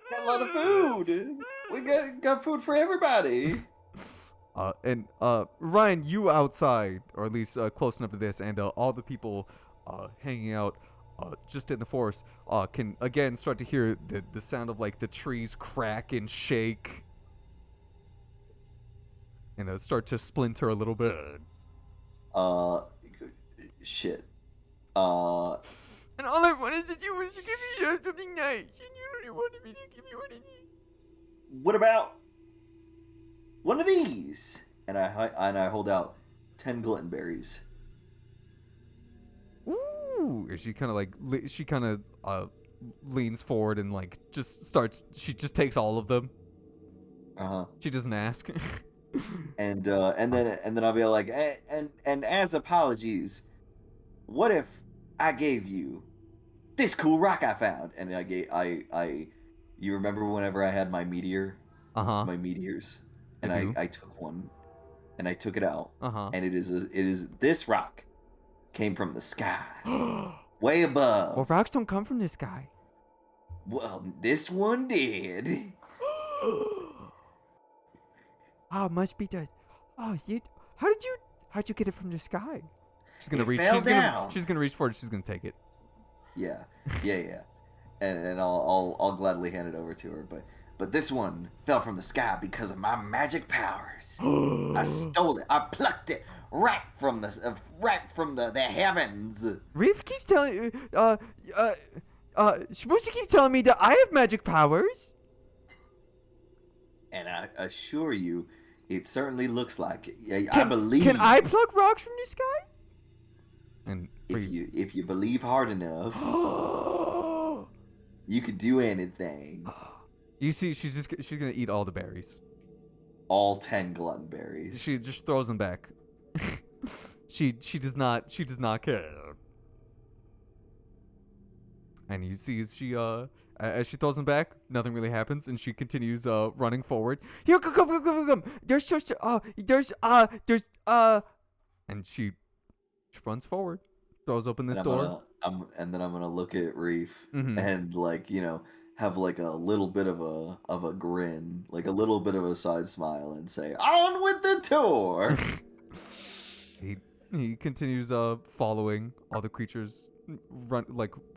Got a lot of food. We got food for everybody. And Ryan, you outside, or at least close enough to this, and all the people hanging out just in the forest can again start to hear the sound of like the trees crack and shake, and start to splinter a little bit. Shit. And all I wanted to do was to give you something nice, and you don't want me to give you anything. What about one of these? And I hold out 10 gluten berries. Ooh! And she kind of leans forward and like just starts. She just takes all of them. She doesn't ask. And then I'll be like, and as apologies, what if I gave you this cool rock I found? And you remember whenever I had my meteor, my meteors, and I do. I took one, and I took it out, Uh-huh. and it is this rock came from the sky, way above. Well, rocks don't come from this guy. Well, this one did. Oh, must be the. Oh, how'd you get it from the sky? She's gonna It reach. fell She's down. gonna reach forward. She's gonna take it. Yeah. And I'll gladly hand it over to her. But this one fell from the sky because of my magic powers. I stole it. I plucked it right from the heavens. Reef keeps telling. Shmushi keeps telling me that I have magic powers. And I assure you, it certainly looks like it. I believe. Can I pluck rocks from the sky? And if you believe hard enough, you could do anything. You see, she's gonna eat all the berries. All 10 glutton berries. She just throws them back. she does not care. And you see as she throws them back, nothing really happens, and she continues running forward. Here, come. And she runs forward, throws open this door. And then I'm gonna look at Reef Mhm. and have like a little bit of a grin, like a little bit of a side smile, and say, "On with the tour." He continues following all the creatures,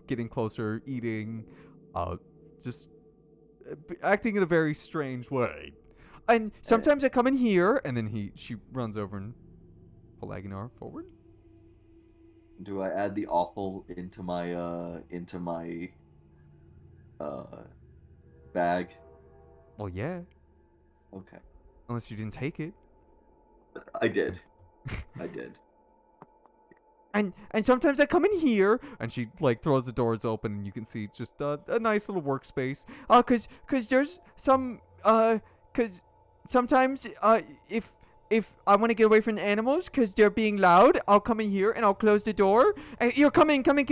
getting closer, eating, just acting in a very strange way. And sometimes I come in here, and then she runs over and pull Aguinar forward. Do I add the awful into my bag? Well, yeah. Okay. Unless you didn't take it. I did. I did. And sometimes I come in here, and she like throws the doors open, and you can see just a nice little workspace. Cause there's some cause sometimes if I want to get away from the animals, cause they're being loud, I'll come in here and I'll close the door. And you're coming. Come in.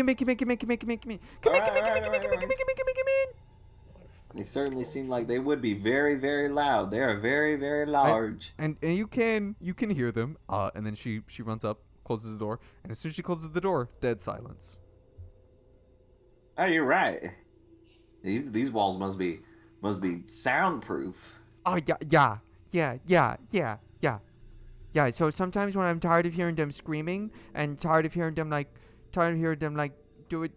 They certainly seem like they would be very, very loud. They are very, very large. And you can hear them. And then she runs up, closes the door, and as soon as she closes the door, dead silence. Oh, you're right. These walls must be soundproof. Oh yeah. So sometimes when I'm tired of hearing them screaming and tired of hearing them do it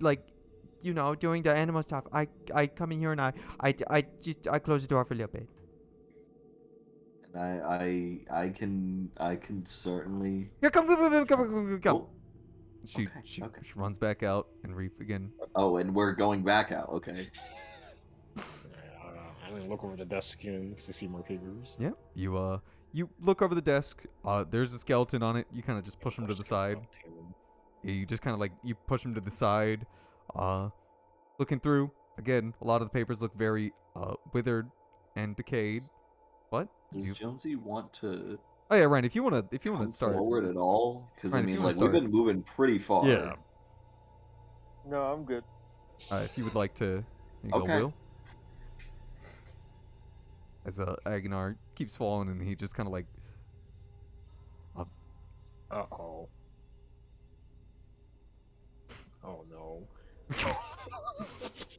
doing the animal stuff, I come in here and I close the door for a little bit. And I can certainly. Here, come. Oh, She okay. runs back out, and Reef again. Oh, and we're going back out. Okay. look over the desk and to see more papers. Yeah. You look over the desk. There's a skeleton on it. You kind of just push him to the side. Yeah, you just kind of like you push him to the side. Looking through again. A lot of the papers look very withered and decayed. What? Does Jonesy want to Oh yeah, Ryan. If you wanna come start. forward at all? Because I Ryan, if you mean, wanna like we've start. been moving pretty far. Yeah. No, I'm good. If you would like to. Here you go, Okay. Will. As Aguinar keeps falling and he just kind of like. Uh-oh. Oh, no.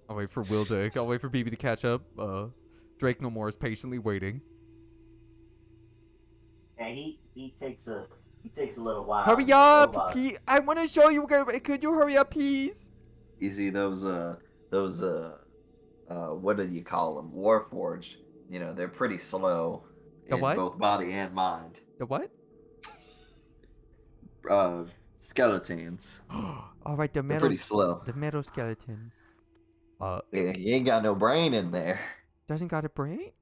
I'll wait for Will to. I'll wait for BB to catch up. Drake No More is patiently waiting. And he takes a little while. Hurry up! I want to show you. Could you hurry up, please? You see those what do you call them? Warforged. You know, they're pretty slow The in what? both body and mind. The what? Skeletons. All right, the They're metal. pretty slow. The metal skeleton. Yeah, he ain't got no brain in there. Doesn't got a brain.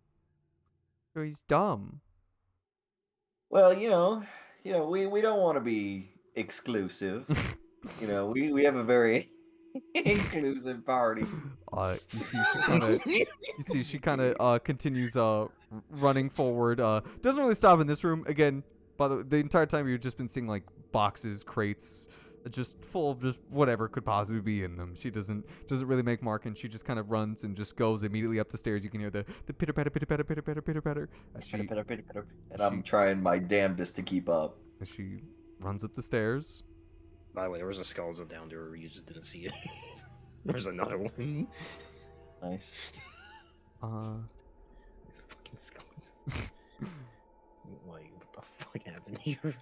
So he's dumb. Well, you know, we don't want to be exclusive. You know, we have a very inclusive party. You see, she kind of continues running forward. Doesn't really stop in this room again. By the entire time you've just been seeing like boxes, crates, just full of just whatever could possibly be in them. She doesn't really make mark, and she just kind of runs and just goes immediately up the stairs. You can hear the pitter patter, pitter patter, pitter patter, pitter patter. And I'm trying my damnedest to keep up. As she runs up the stairs. By the way, there was a skeleton down there. You just didn't see it. There's another one. Nice. These fucking skeletons. It's like, what the fuck happened here?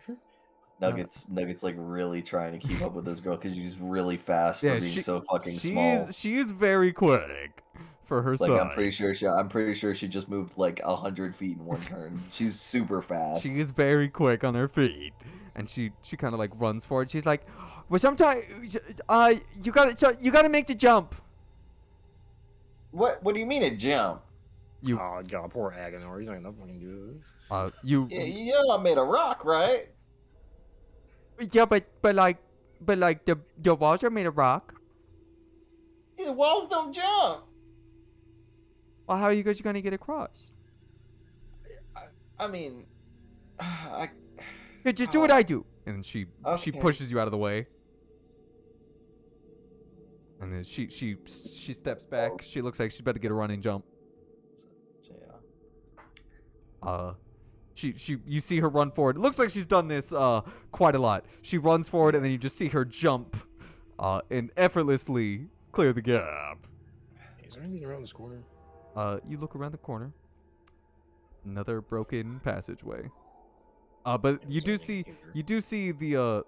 Nuggets like really trying to keep up with this girl because she's really fast for being so fucking small. She is very quick for her Like size. I'm pretty sure she just moved like 100 feet in one turn. She's super fast. She is very quick on her feet, and she kind of like runs forward. She's like, "Well, sometimes you gotta make the jump." What do you mean a jump? Oh god, poor Aguinar. He's not gonna fucking do this. You know I made a rock, right? Yeah, but like the walls are made of rock. Yeah, the walls don't jump. Well, how are you guys gonna get across? I mean, Here, just do what I do. And she Okay. pushes you out of the way. And then she steps back. She looks like she's about to get a running jump. You see her run forward. It looks like she's done this quite a lot. She runs forward, and then you just see her jump and effortlessly clear the gap. Is there anything around this corner? You look around the corner. Another broken passageway. But you do see the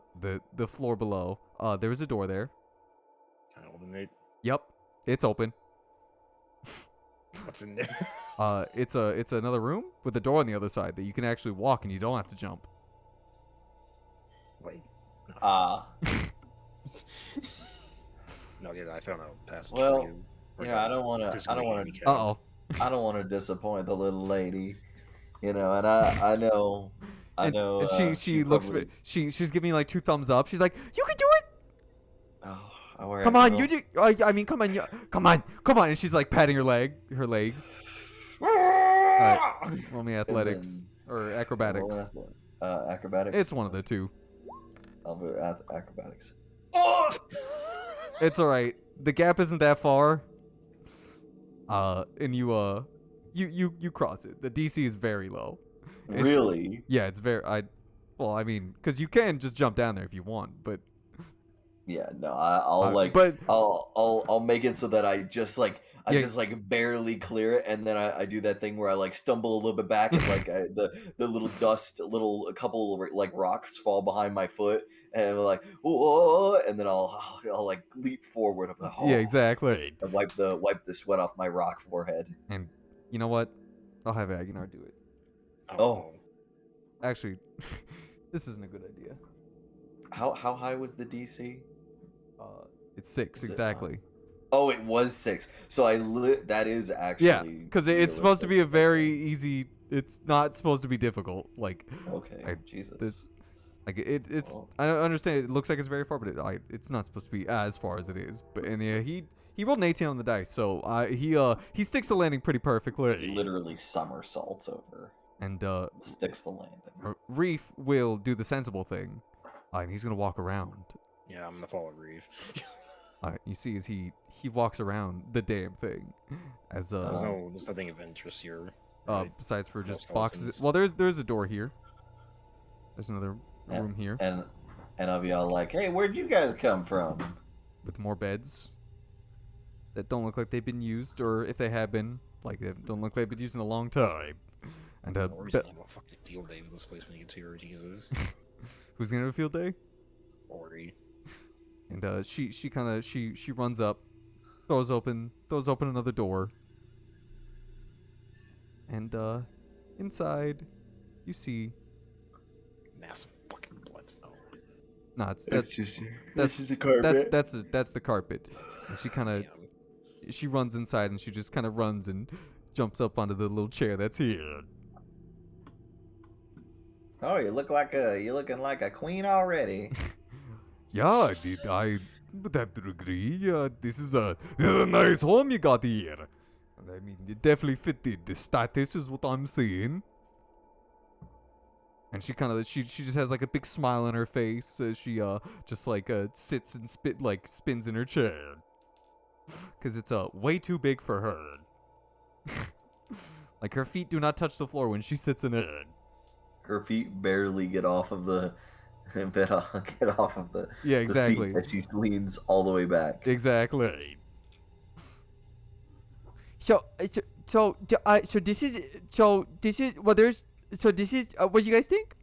floor below. There is a door there. Can I open it? Yep, it's open. What's in there? It's another room with a door on the other side that you can actually walk and you don't have to jump. Wait. No, yeah, I found a passage. Well, for you. you know, I don't want to. Uh-oh. I don't want to disappoint the little lady. You know, and I know. And she looks. probably- She's giving you like 2 thumbs up. She's like, "You can do it! Oh, Come on, you do. I mean, come on, come on!" And she's like patting her legs. Alright, roll me athletics or acrobatics. Acrobatics. It's one of the two. I'll do acrobatics. It's all right. The gap isn't that far. And you cross it. The DC is very low. Really? Yeah, it's very. Well, I mean, because you can just jump down there if you want, but. Yeah, no, I'll like, but- I'll make it so that I just like, Yeah. just like barely clear it, and then I do that thing where I like stumble a little bit back, and like the little dust, a couple like rocks fall behind my foot, and I'm like, whoa, and then I'll like leap forward. I'm like, oh, Yeah, exactly. and wipe the sweat off my rock forehead. And you know what? I'll have Aguinar do it. Oh. Actually, this isn't a good idea. How high was the DC? It's 6 Was it exactly. Oh, it was 6. So that is actually. Yeah, because it's supposed to be a very easy. It's not supposed to be difficult. Like, Okay. Jesus. this, like it's. Well. I understand. It looks like it's very far, but it's not supposed to be as far as it is. But and yeah, he rolled an 18 on the dice, so he sticks the landing pretty perfectly. Literally somersaults over. And Sticks the landing. Reef will do the sensible thing, and he's gonna walk around. Yeah, I'm gonna follow Reeve. You see, as he walks around the damn thing, as There's nothing of interest here. right? besides for No just boxes. skeletons. Well, there's a door here. There's another Yeah, room here And I'll be all like, "Hey, where'd you guys come from?" with more beds that don't look like they've been used, or if they have been, like they don't look like they've been used in a long time. And Or he's gonna have a fucking field day with this place when he gets here, Jesus. who's gonna have a field day? Ori. And she kind of she runs up, throws open another door, and inside you see Massive fucking blood snow. no, it's That's that's just a carpet. that's the carpet. And she kind of Damn. she runs inside and she just kind of runs and jumps up onto the little chair that's here. Oh, you're looking like a queen already. Yeah, I would have to agree. This is a nice home you got here. I mean, you definitely fit the status, is what I'm saying. And she kind of she just has like a big smile on her face as she just like sits and spins in her chair, cause it's way too big for her. Like her feet do not touch the floor when she sits in it. Her feet barely get off of the get off of the Yeah, the exactly. seat as she leans all the way back. Exactly. So this is what do you guys think?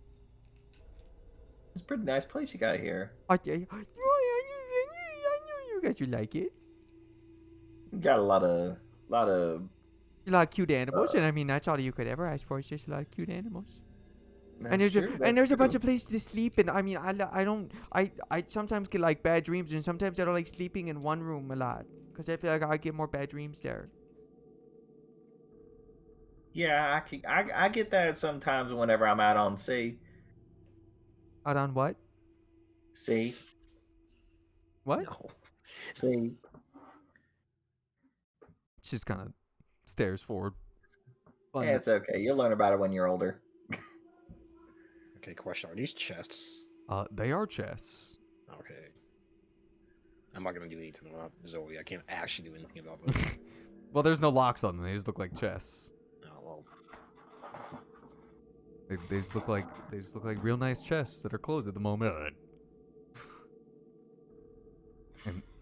It's a pretty nice place you got here. Okay. I knew you guys would like it. You got a lot of A lot of cute animals, and I mean that's all you could ever ask for is just a lot of cute animals. And there's a bunch of places to sleep, and I mean I sometimes get like bad dreams, and sometimes I don't like sleeping in one room a lot because I feel like I get more bad dreams there. Yeah, I get that sometimes whenever I'm out on sea. Out on what? Sea. What? No. Sea. She just kind of stares forward. Yeah, it's okay. You'll learn about it when you're older. Okay, question. Are these chests? They are chests. Okay. I'm not gonna do anything about Zoe. I can't actually do anything about them. Well, there's no locks on them. They just look like chests. Oh, well. They just look like real nice chests that are closed at the moment.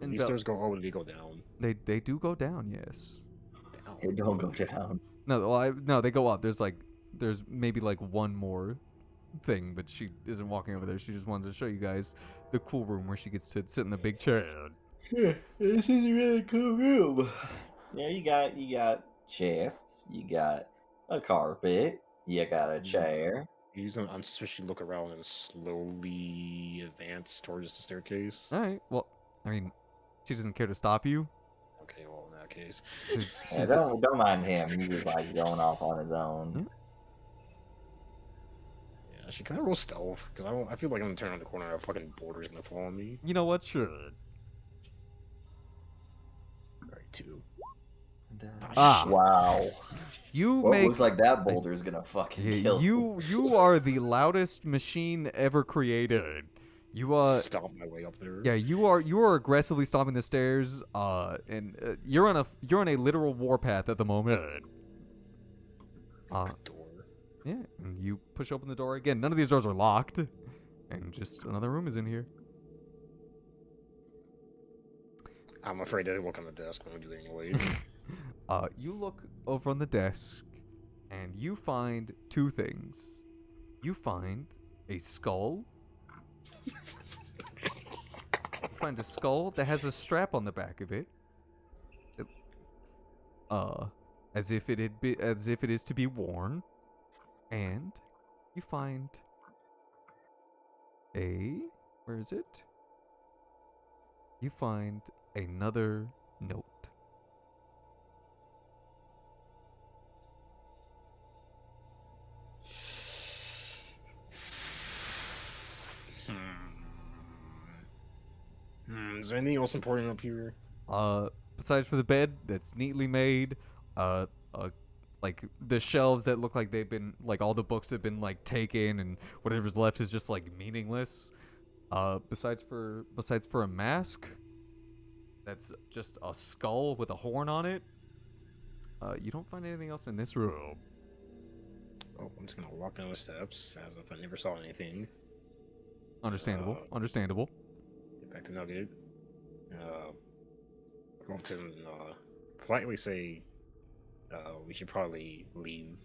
And These stairs go. Oh, they go down. they do go down, yes. Down. It don't go down. No, well, no, they go up. There's maybe like one more thing, but she isn't walking over there. She just wanted to show you guys the cool room where she gets to sit in the big chair. Yeah, this is a really cool room. Yeah, you got chests, you got a carpet, you got a chair. I'm especially look around and slowly advance towards the staircase. All right. Well, I mean, she doesn't care to stop you. Okay, well in that case, Yeah, don't mind him. He's just like going off on his own. yeah. Actually, can I roll stealth? Because I feel like I'm gonna turn on the corner and a fucking boulder's gonna fall on me. You know what? Sure. Alright, 2. Ah. Wow. You Well, it make looks like that boulder's gonna fucking kill him. you are the loudest machine ever created. You Stomp my way up there. yeah, you are aggressively stomping the stairs. And you're on a literal warpath at the moment. Fucking door. Yeah, and you push open the door again. None of these doors are locked, and just another room is in here. I'm afraid to look on the desk when I do it anyway. You look over on the desk, and you find two things. You find a skull. You find a skull that has a strap on the back of it. As if it is to be worn. And you find where is it? You find another note. Is there anything else important up here? Besides for the bed that's neatly made, uh, like the shelves that look like they've been like all the books have been like taken and whatever's left is just like meaningless. Besides for a mask, that's just a skull with a horn on it. You don't find anything else in this room. Oh, I'm just gonna walk down the steps as if I never saw anything. Understandable. Understandable. Get back to Nugget. Go up to him and politely say, we should probably leave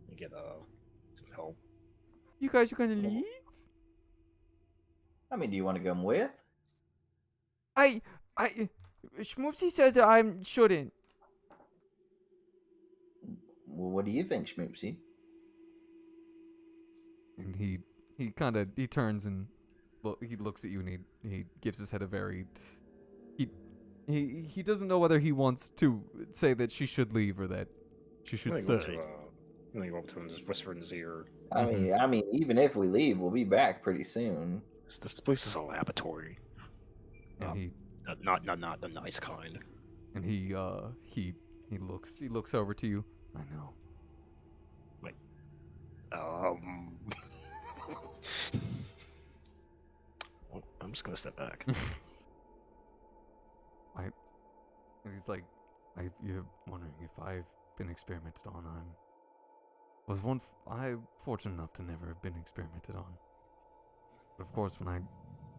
and get some help. You guys are gonna leave? I mean, do you want to come with? Schmoopsy says that I shouldn't. Well, what do you think, Schmoopsy? And he turns and he looks at you and he gives his head a very he doesn't know whether he wants to say that she should leave or that she should I'm stay. gonna go up to him and just whisper in his ear. I mean, even if we leave, we'll be back pretty soon. This place is a laboratory. And he Not the nice kind. and he looks over to you. I know. Well, I'm just gonna step back. And he's like, you're wondering if I've been experimented on. I'm fortunate enough to never have been experimented on. But of course, when I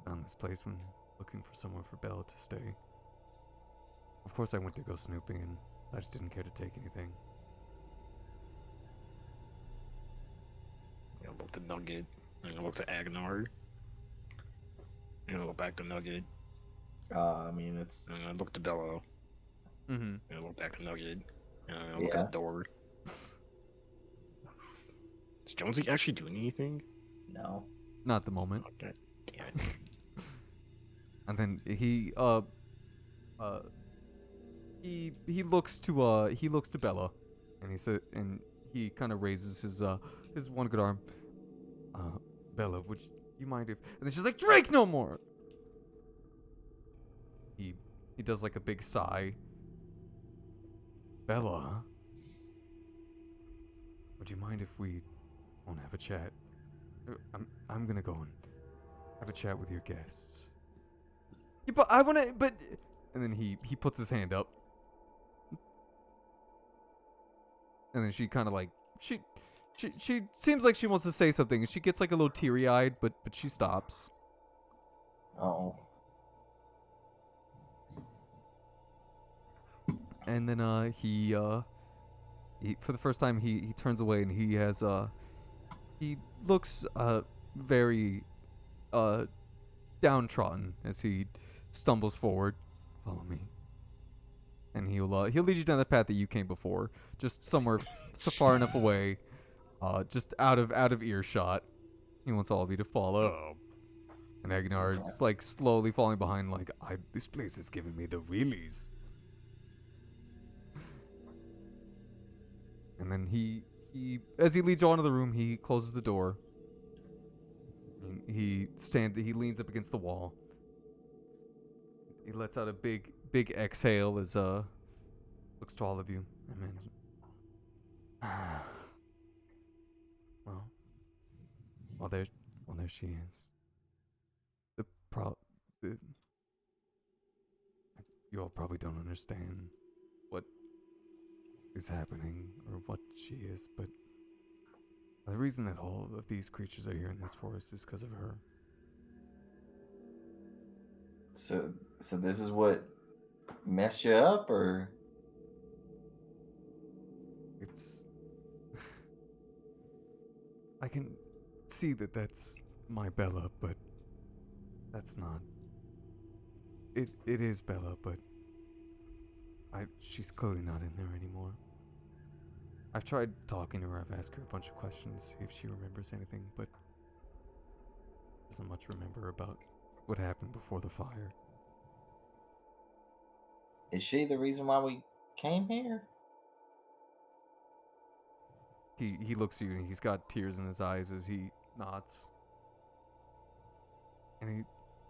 found this place, when looking for somewhere for Bella to stay, of course I went to go snooping, and I just didn't care to take anything. I looked at Nugget, and I looked at Agnar, and I looked back to Nugget, I mean, it's and I looked at Bella, Mm-hmm. and I looked back to Nugget, and I looked at the door. Is Jonesy actually doing anything? no. Not at the moment. Oh, God damn it. And then he looks to Bella, and he kind of raises his one good arm. Bella, would you mind if? And then she's like, drink no more. He does like a big sigh. Bella, would you mind if we won't have a chat? I'm gonna go and have a chat with your guests. Yeah, but I wanna, but, and then he puts his hand up, and then she kind of like she seems like she wants to say something, and she gets like a little teary-eyed, but she stops. Oh. And then he for the first time he turns away, and he looks very downtrodden as he stumbles forward. Follow me. And he'll lead you down the path that you came before, just somewhere so far enough away, just out of earshot. He wants all of you to follow. And Agnar is like slowly falling behind, like, this place is giving me the wheelies. And then he as he leads you onto the room, he closes the door. He leans up against the wall. He lets out a big exhale as looks to all of you. And then well there she is. You all probably don't understand what is happening or what she is, but the reason that all of these creatures are here in this forest is because of her. So this is what messed you up, or? It's I can see that that's my Bella, but that's not. It is Bella, but she's clearly not in there anymore. I've tried talking to her. I've asked her a bunch of questions, see if she remembers anything, but doesn't much remember about what happened before the fire. Is she the reason why we came here? He looks at you and he's got tears in his eyes as he nods. And he,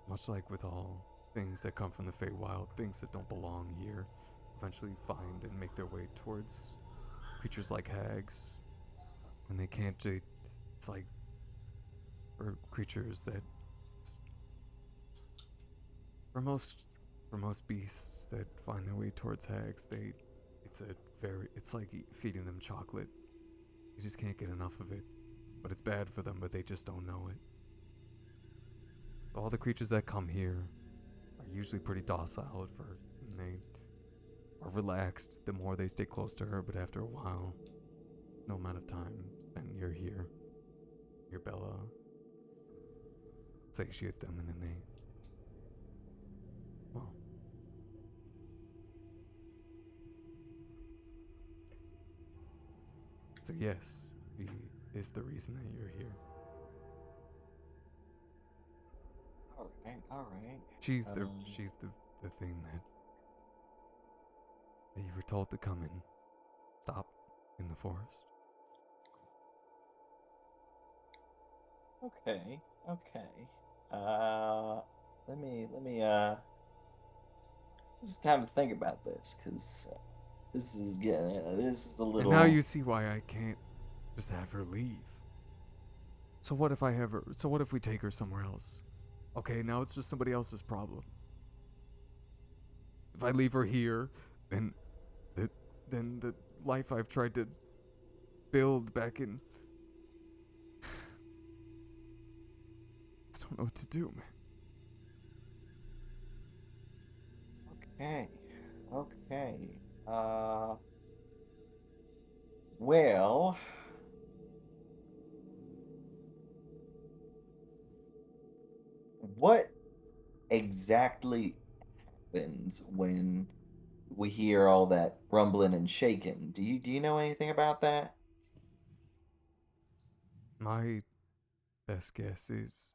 much like with all things that come from the Feywild, things that don't belong here, eventually find and make their way towards creatures like hags. And they can't, it's like, for creatures that, for most beasts that find their way towards hags, it's like feeding them chocolate. You just can't get enough of it. But it's bad for them, but they just don't know it. All the creatures that come here are usually pretty docile at first, and they are relaxed the more they stay close to her, but after a while, no amount of time spent you're here, your Bella satiate them, and then they, well, so yes, she is the reason that you're here. All right. She's the thing that you were told to come and stop in the forest. Okay. Let me just time to think about this, cause this is a little. And now you see why I can't just have her leave. So what if I have her? So what if we take her somewhere else? Okay, now it's just somebody else's problem. If I leave her here, then the life I've tried to build back in. I don't know what to do, man. Okay. Well, what exactly happens when we hear all that rumbling and shaking? Do you know anything about that? My best guess is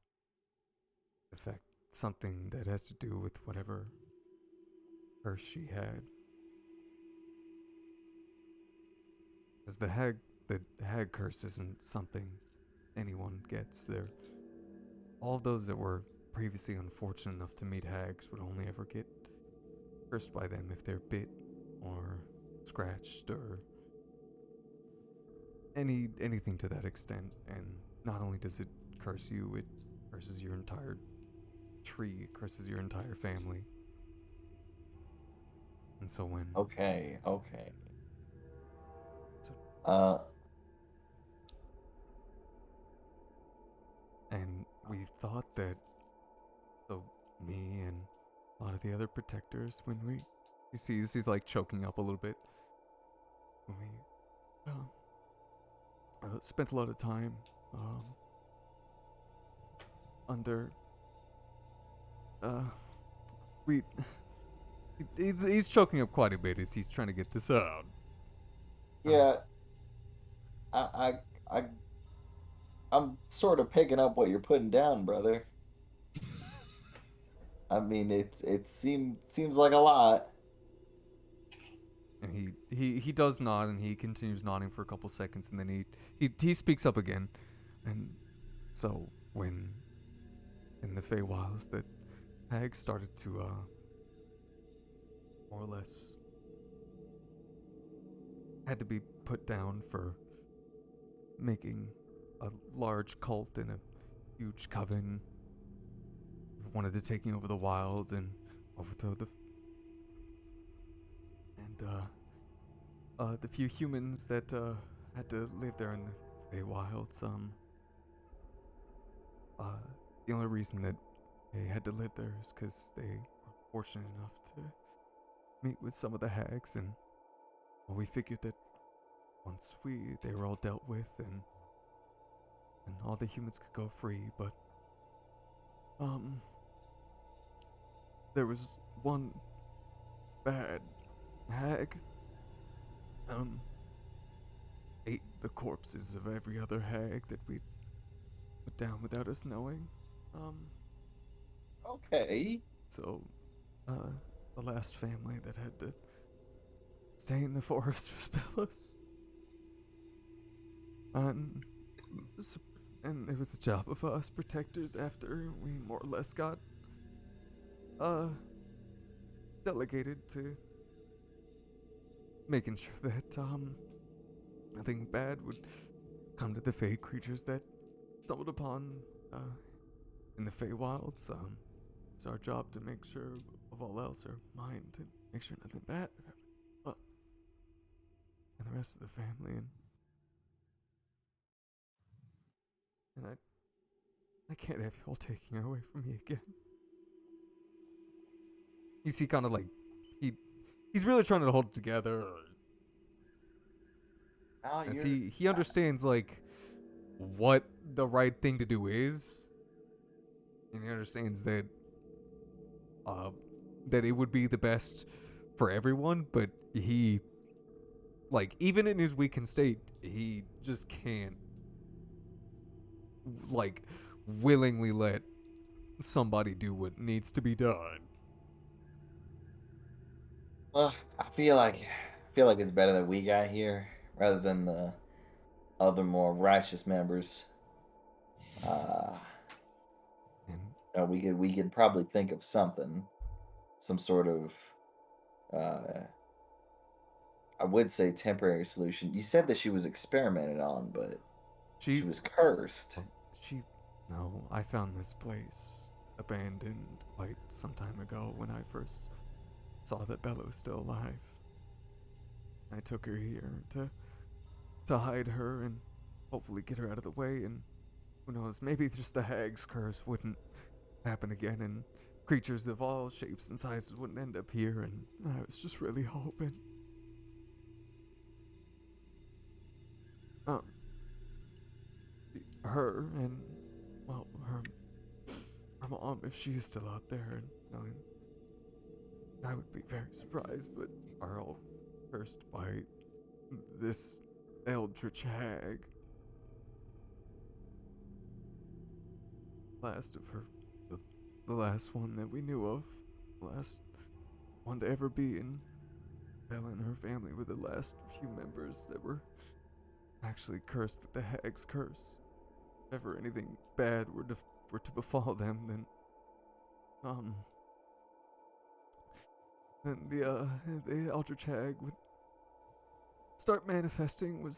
the fact something that has to do with whatever curse she had. Because the hag curse isn't something anyone gets. All of those that were previously unfortunate enough to meet hags would only ever get cursed by them if they're bit or scratched or anything to that extent. And not only does it curse you, it curses your entire tree, it curses your entire family. And so when Okay. and we thought that, so me and a lot of the other protectors, when he sees he's like choking up a little bit, when we spent a lot of time under he's choking up quite a bit as he's trying to get this out. Yeah. I'm sort of picking up what you're putting down, brother. I mean, it seems like a lot. And he does nod, and he continues nodding for a couple seconds, and then he speaks up again. And so when in the Feywilds that hags started to more or less had to be put down for making a large cult and a huge coven, wanted to taking over the wilds and overthrow the few humans that had to live there in the Feywilds. The only reason that they had to live there is because they were fortunate enough to meet with some of the hags, and we figured that once they were all dealt with and all the humans could go free, but there was one bad hag ate the corpses of every other hag that we put down without us knowing. Okay. So the last family that had to stay in the forest for Spellos. And, and it was a job of us protectors after we more or less got delegated to making sure that nothing bad would come to the Fey creatures that stumbled upon in the Feywilds. It's our job to make sure, of all else, our mind to make sure nothing bad and the rest of the family and I can't have you all taking her away from me again. You see, kind of like he's really trying to hold it together. As he understands like what the right thing to do is, and he understands that that it would be the best for everyone, but he, like, even in his weakened state, he just can't like willingly let somebody do what needs to be done. Well, I feel like it's better that we got here rather than the other more righteous members. We could probably think of something, some sort of, I would say temporary solution. You said that she was experimented on, but she was cursed. No, I found this place abandoned quite some time ago when I first saw that Bella was still alive. I took her here to hide her and hopefully get her out of the way, and who knows, maybe just the hag's curse wouldn't happen again and creatures of all shapes and sizes wouldn't end up here, and I was just really hoping. Her and, well, her mom, if she's still out there, and I would be very surprised, but are all cursed by this eldritch hag. Last of her, the last one that we knew of, the last one to ever be in. Bella and her family were the last few members that were actually cursed with the hag's curse. If ever anything bad were to befall them, then the eldritch hag would start manifesting.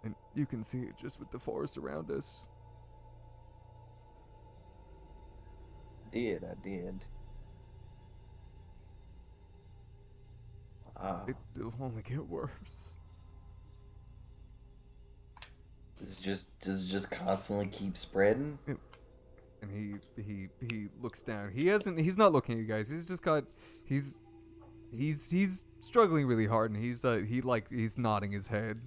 And you can see it just with the forest around us. I did. It'll only get worse. Does it just constantly keep spreading? And he looks down. He's not looking at you guys. He's just got he's struggling really hard, and he's nodding his head.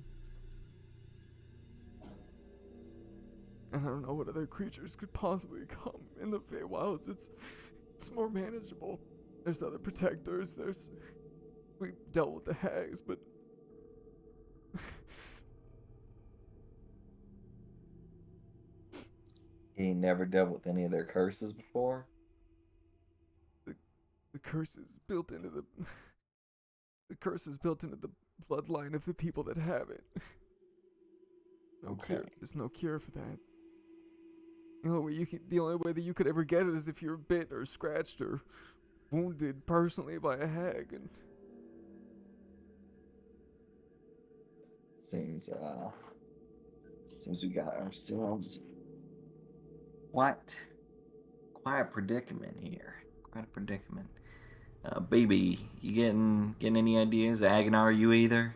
And I don't know what other creatures could possibly come in the Feywilds. It's more manageable. There's other protectors. We dealt with the hags, but He never dealt with any of their curses before. The curse is built into the bloodline of the people that have it. Cure. There's no cure for that. The only way that you could ever get it is if you're bit or scratched or wounded personally by a hag. And seems we got ourselves quite a predicament here. Quite a predicament. BB, you getting any ideas? Agnar, you either?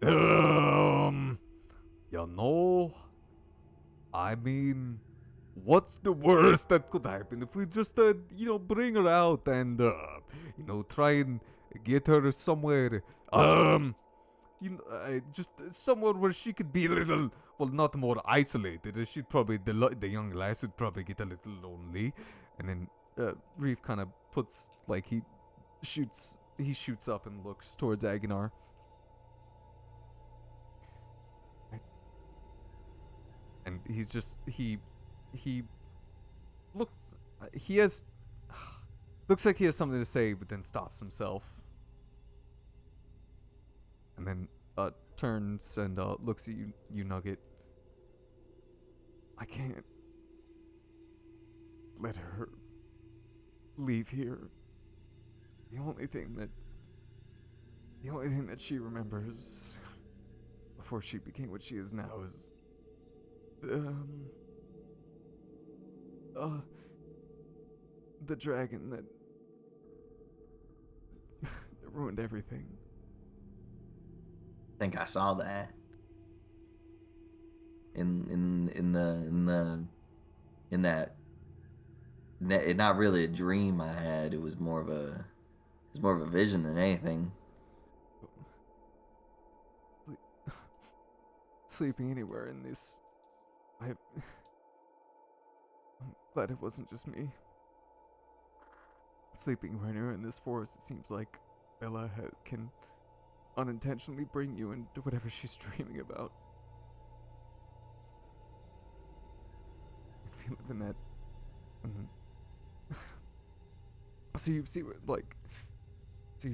I mean, what's the worst that could happen if we just, bring her out and, try and get her somewhere, just somewhere where she could be a little, well, not more isolated. She'd probably, the young lass would probably get a little lonely. And then, Reef kind of puts, like, he shoots up and looks towards Agnar. And he's just, he looks He has. Looks like he has something to say, but then stops himself. And then turns and looks at you, Nugget. I can't let her leave here. The only thing that she remembers before she became what she is now is the dragon that that ruined everything. I think I saw that in that not really a dream I had. It was more of a vision than anything. Sleeping anywhere in this, I'm glad it wasn't just me. Sleeping anywhere in this forest, it seems like Bella can unintentionally bring you into whatever she's dreaming about. If you live in that. So you've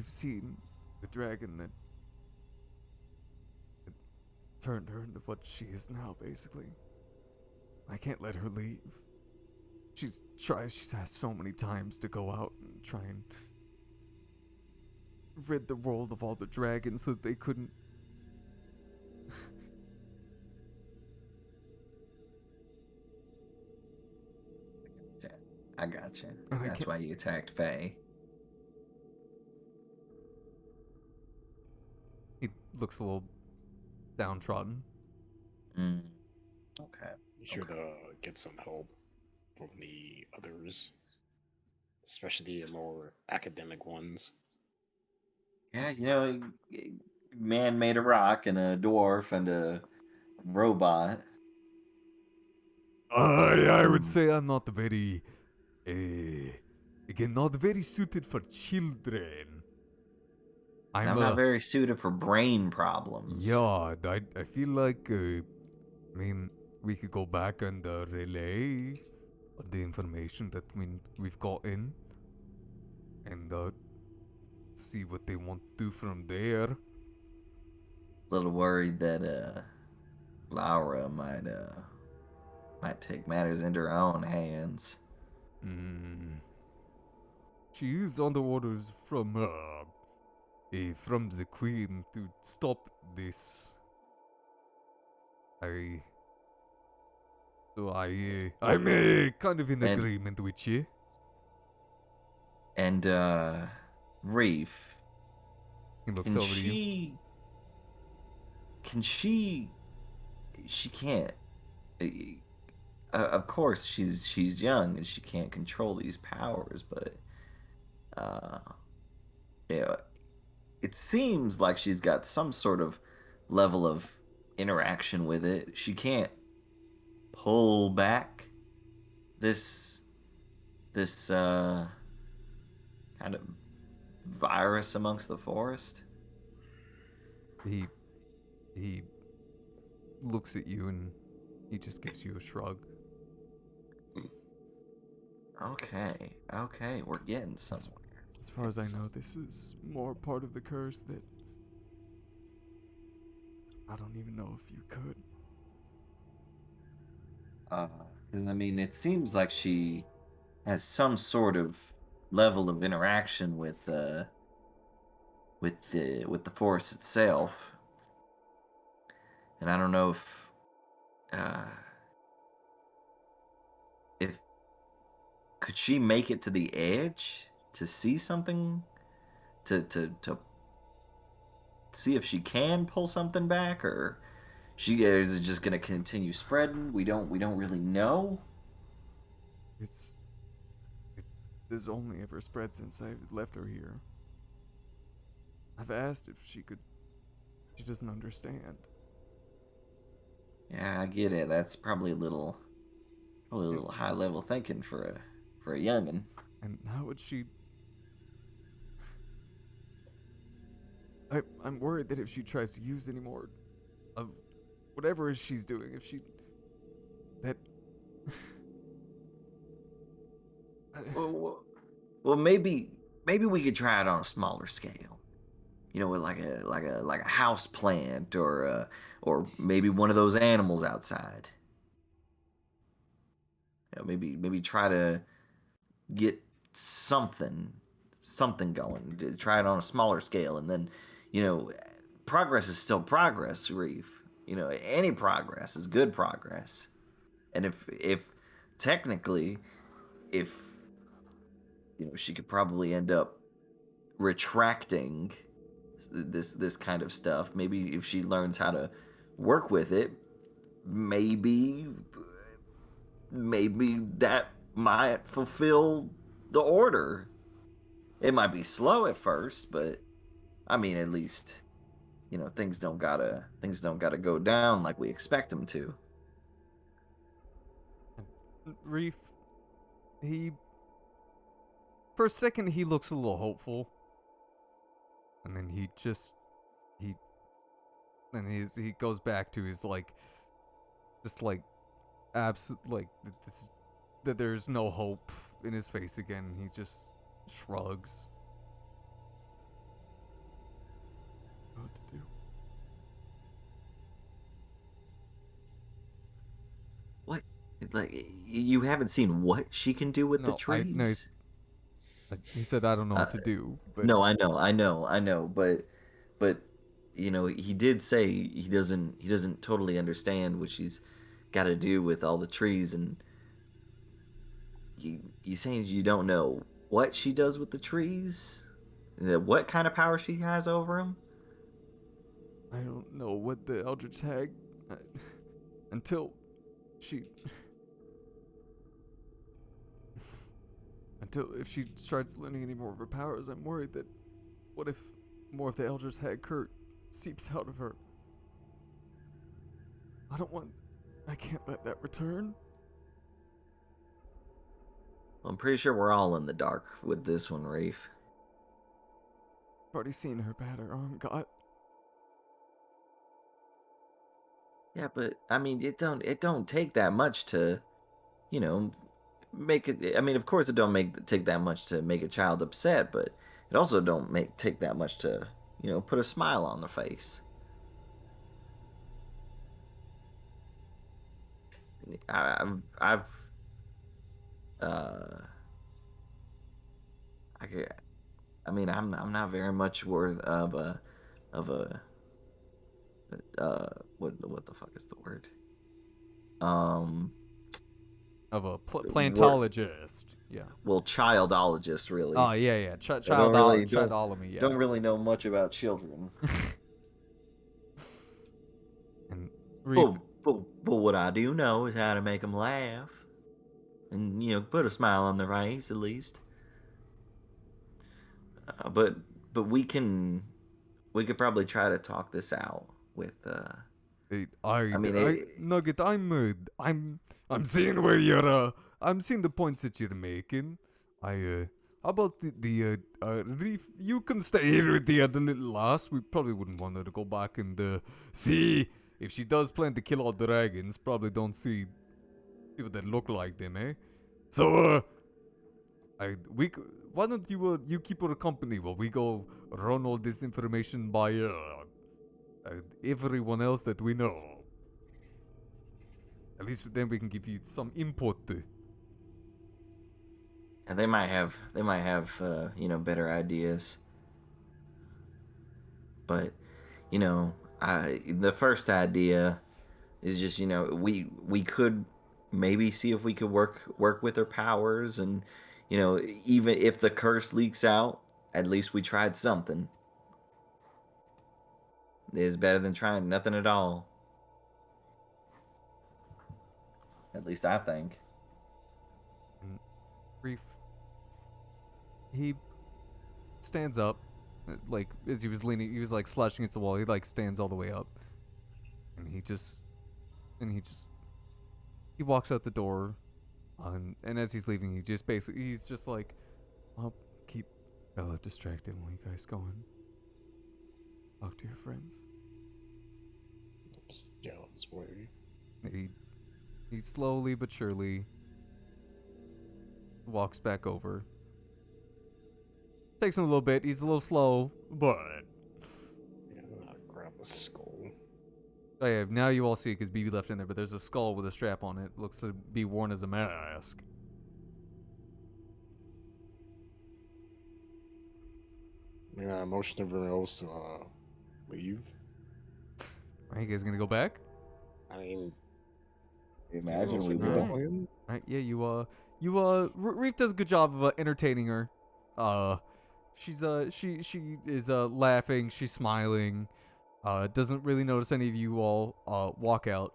seen the dragon that turned her into what she is now, basically. I can't let her leave. She's asked so many times to go out and try and rid the world of all the dragons so that they couldn't. I gotcha. And That's why you attacked Faye. He looks a little downtrodden. Okay. You should get some help from the others, especially the more academic ones. Yeah, man made a rock and a dwarf and a robot. I would say I'm not very, again, not very suited for children. I'm not very suited for brain problems. Yeah, I feel like, we could go back and relay the information that we've gotten and see what they want to do from there. A little worried that Laura might take matters into her own hands. She is under orders from the queen to stop this. I'm kind of in agreement with you. And Reef, He looks over to you. she can't. Of course, she's young and she can't control these powers, but it seems like she's got some sort of level of interaction with it. She can't pull back this kind of virus amongst the forest. He looks at you and he just gives you a shrug. Okay, we're getting somewhere. As far as I know, this is more part of the curse that I don't even know if you could. Because it seems like she has some sort of level of interaction with the forest itself, and I don't know if could she make it to the edge to see something, to see if she can pull something back, or is it just gonna continue spreading? We don't really know. It has only ever spread since I left her here. I've asked if she could. She doesn't understand. Yeah, I get it. That's probably a little high level thinking for a youngin'. And how would she? I'm worried that if she tries to use any more of whatever it is she's doing, Well, maybe we could try it on a smaller scale. With like a house plant or maybe one of those animals outside. Maybe try to get something going. Try it on a smaller scale, and then, you know, progress is still progress, Reef. Any progress is good progress. And if technically, if she could probably end up retracting this kind of stuff. Maybe if she learns how to work with it, maybe that might fulfill the order. It might be slow at first, but I mean, at least things don't gotta go down like we expect them to. Reef, for a second he looks a little hopeful, and then he goes back to his that there's no hope in his face again. He just shrugs. What to do? What? Like, you haven't seen what she can do with the trees? He said, I don't know what to do. But No, I know, but he did say he doesn't totally understand what she's got to do with all the trees, and you saying you don't know what she does with the trees, what kind of power she has over them. I don't know what the Eldritch Hag until if she starts learning any more of her powers, I'm worried that what if more of the Eldritch Hag Kurt seeps out of her? I can't let that return. I'm pretty sure we're all in the dark with this one, Reef. I've already seen her batter arm got. Yeah, but I mean, it don't take that much to, make it. I mean, of course, it don't take that much to make a child upset, but it also don't take that much to, put a smile on their face. I've I mean, I'm not very much worth of a what the fuck is the word? Of a plantologist. Yeah. Well, childologist, really. Oh, yeah. Childolomy, yeah. Don't really know much about children. And but what I do know is how to make them laugh, and put a smile on their face at least. But we could probably try to talk this out with. Nugget, I'm seeing I'm seeing the points that you're making. How about the Reef? You can stay here with the other little lass. We probably wouldn't want her to go back and see if she does plan to kill all dragons. Probably don't see people that look like them, eh? So why don't you keep her company while we go run all this information by everyone else that we know. At least then we can give you some input. And they might have better ideas. But the first idea is just we could maybe see if we could work with her powers, and even if the curse leaks out, at least we tried something. It's better than trying nothing at all. At least I think. Reef, he stands up, like as he was leaning, he was like slouching against the wall. He like stands all the way up, and he walks out the door, and as he's leaving, he's just like, I'll keep Bella distracted while you guys go and talk to your friends. Jones way. He slowly but surely walks back over. Takes him a little bit. He's a little slow, but Yeah, I'll grab the skull. oh yeah, now you all see it because BB left in there. But there's a skull with a strap on it. Looks to be worn as a mask. Yeah, motion to everyone else to leave. All right, you guys gonna go back? I mean, Imagine we would. will. All right, yeah, Reef does a good job of entertaining her. She is laughing, she's smiling. Doesn't really notice any of you all walk out.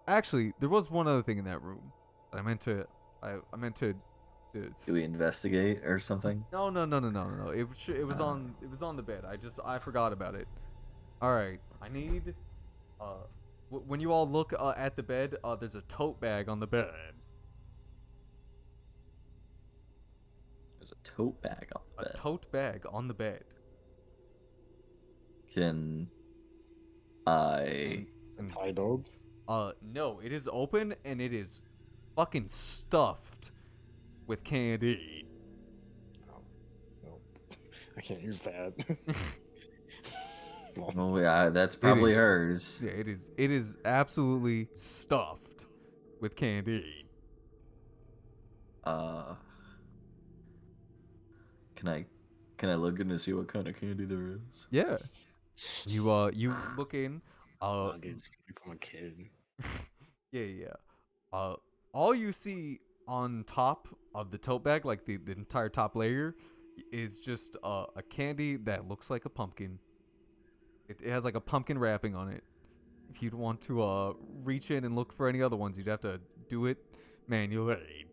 Actually, there was one other thing in that room that I meant to Do we investigate or something? No. It was on the bed. I forgot about it. All right, I need when you all look at the bed, there's a tote bag on the bed. There's a tote bag on the A bed. tote bag on the bed. Can I? And, Tie dog. no, it is open and it is fucking stuffed with candy. Oh, no, I can't use that. Well, Oh yeah, that's probably is. hers. Yeah, it is. It is absolutely stuffed with candy. Can I look in to see what kind of candy there is? Yeah. You look in. nuggets from a kid. Yeah. All you see on top of the tote bag, like the entire top layer, is just a candy that looks like a pumpkin. It has like a pumpkin wrapping on it. If you'd want to reach in and look for any other ones, you'd have to do it manually.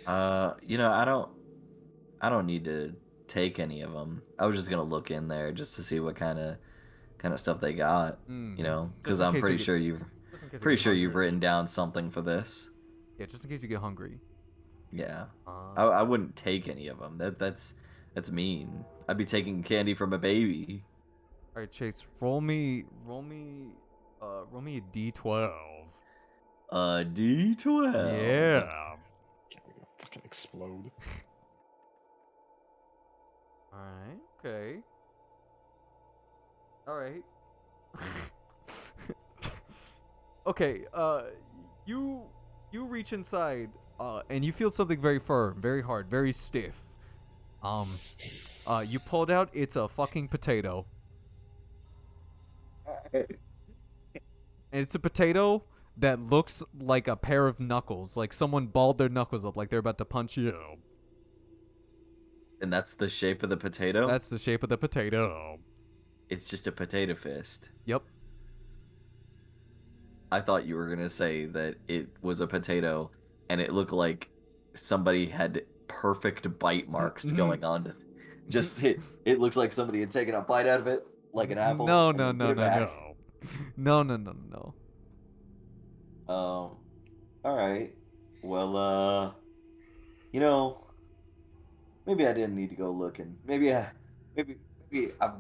I don't need to take any of them. I was just gonna look in there just to see what kind of stuff they got. You know, because I'm pretty sure you've written down something for this. Yeah, just in case you get hungry. Yeah, I wouldn't take any of them. That's mean. I'd be taking candy from a baby. All right, Chase, roll me a D12. A D12. Yeah. Can't we fucking explode? All right. Okay. All right. Okay. You reach inside, and you feel something very firm, very hard, very stiff. You pulled out. It's a fucking potato. And it's a potato that looks like a pair of knuckles, like someone balled their knuckles up, like they're about to punch you. And that's the shape of the potato? That's the shape of the potato. It's just a potato fist. Yep. I thought you were going to say that it was a potato and it looked like somebody had perfect bite marks going on. It looks like somebody had taken a bite out of it, like an apple. No. and then put it back. No. All right. Well, maybe I didn't need to go looking. Maybe I'm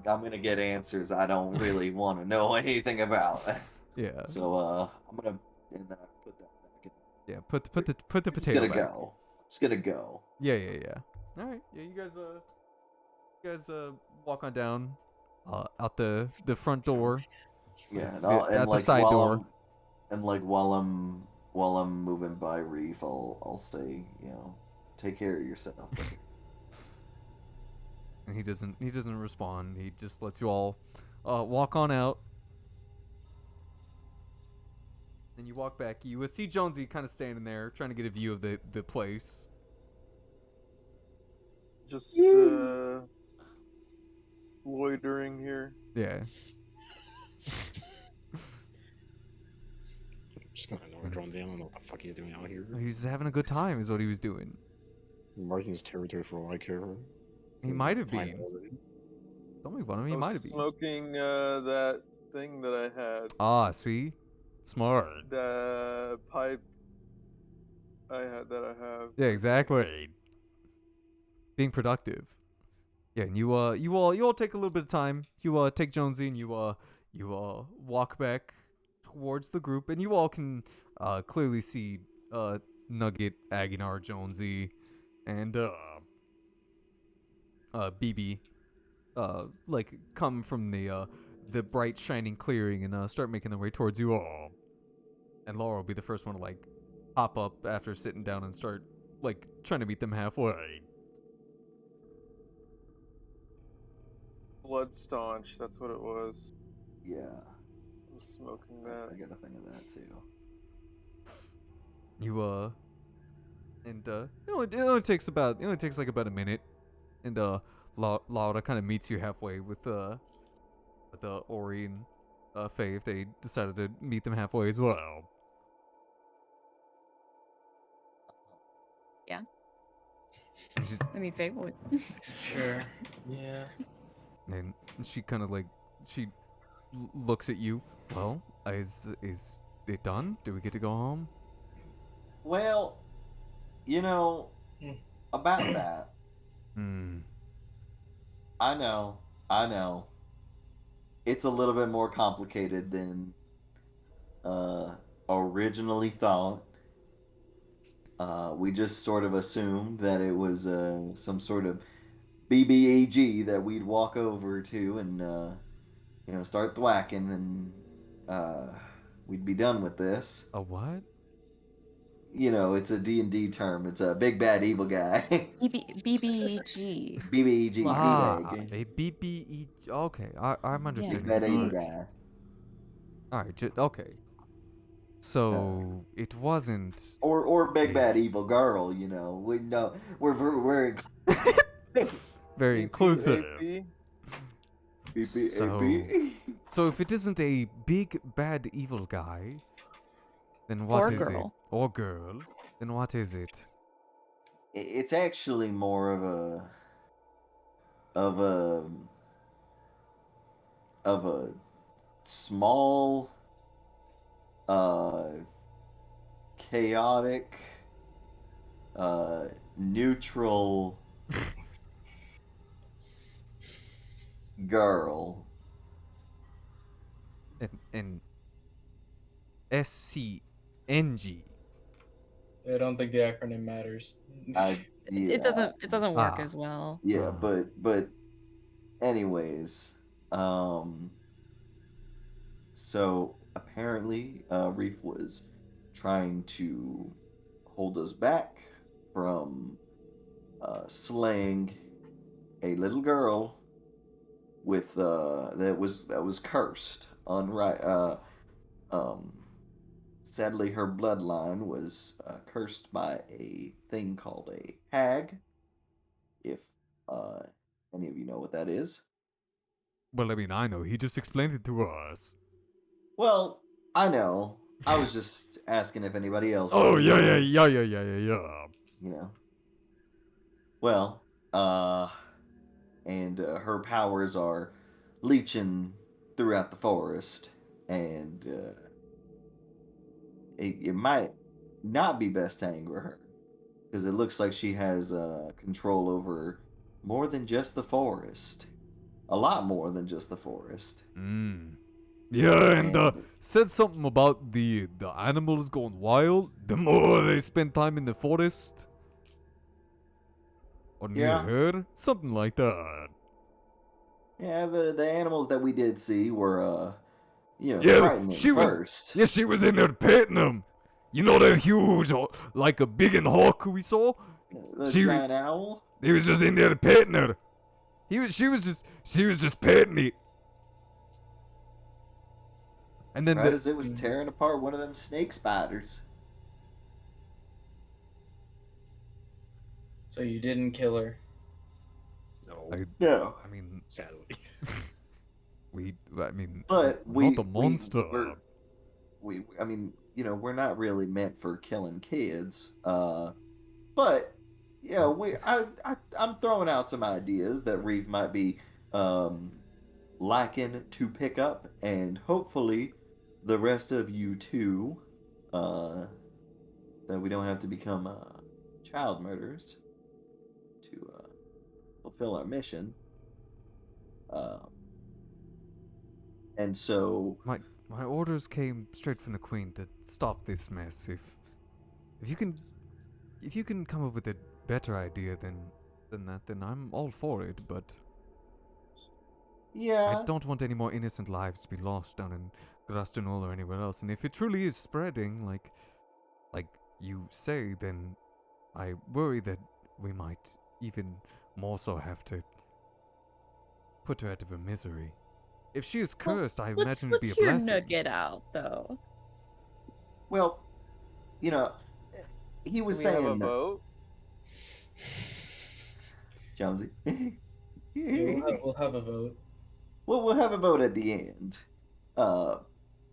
gonna get answers I don't really want to know anything about. Yeah. So I'm gonna put that back in. Yeah. Put the potato Just gonna back. go. Just gonna go. Yeah. All right. Yeah. You guys walk on down, out the front door. Yeah, and, At the side door. While I'm moving by Reef, I'll say, take care of yourself. And he doesn't respond. He just lets you all walk on out. And you walk back. You see Jonesy kind of standing there, trying to get a view of the place. Just loitering here. Yeah. Just gonna ignore Jonesy. I don't know what the fuck he's doing out here. He was having a good time, is what he was doing. Marking his territory for all I care. He might have been. Don't make fun of him. He I might was have been. smoking that thing that I had. Ah, see? Smart. The pipe I have. Yeah, exactly. Being productive. Yeah, and you all take a little bit of time. You take Jonesy and you walk back towards the group, and you all can clearly see Nugget, Aguinar, Jonesy, and BB, like come from the bright shining clearing and start making their way towards you all. And Laura will be the first one to like hop up after sitting down and start like trying to meet them halfway. Blood staunch, that's what it was. Yeah. I'm smoking that. I got a thing of that too. You it only takes like about a minute, and Laura kind of meets you halfway with Ori and Faye if they decided to meet them halfway as well. Yeah. And she's, I mean, Faye would. Sure. Yeah. and she kind of like she looks at you. Well, is it done? Do we get to go home? Well, you know, Hmm. about that, Hmm. I know. It's a little bit more complicated than originally thought. We just sort of assumed that it was some sort of BBAG that we'd walk over to and start thwacking, and we'd be done with this. A what? It's a D&D term. It's a big bad evil guy. BBG. BBEG, Ah, BBAG. a BBE. Okay, I'm Big understanding. bad evil Alright. guy. Alright, okay. So it wasn't. Or big Yeah. bad evil girl, We know we're Very inclusive. BBAP? BBAB. So if it isn't a big bad evil guy, then what Or is girl. it? Or girl? Then what is it? It's actually more of a small chaotic neutral girl. And SCNG. I don't think the acronym matters. Yeah, It doesn't work Ah. as well. yeah, but anyways, so apparently Reef was trying to hold us back from slaying a little girl with that was cursed. Sadly, her bloodline was cursed by a thing called a hag. If any of you know what that is. Well, I mean, I know. He just explained it to us. Well, I know. I was just asking if anybody else. Oh, knew. yeah. You know. Well, and her powers are leeching throughout the forest, and it might not be best to anger her, because it looks like she has control over more than just the forest. A lot more than just the forest. Yeah, and said something about the animals going wild the more they spend time in the forest. Or near Yeah. her. Something like that. Yeah, the animals that we did see were, Yeah, frightening she was- first. Yeah, she was in there petting them. You know that huge, like a big and hawk we saw? The she- giant owl. He was just in there petting her. She was just petting it. And then Right as it was tearing apart one of them snake spiders. So you didn't kill her. No, No. I mean, sadly. But not the monster. We're not really meant for killing kids. But yeah, I'm throwing out some ideas that Reeve might be liking to pick up, and hopefully the rest of you too, that we don't have to become child murderers to fulfill our mission. And so my orders came straight from the Queen to stop this mess. If you can if you can come up with a better idea than that, then I'm all for it. But Yeah. I don't want any more innocent lives to be lost down in Grastunul or anywhere else. And if it truly is spreading, like you say, then I worry that we might even more so have to put her out of her misery. If she is Well, cursed, I let's imagine it'd be let's a hear blessing. Nugget out though. Well, you know, he was Can we have a saying, vote? Jonesy. Yeah, we'll have a vote. Well, we'll have a vote at the end.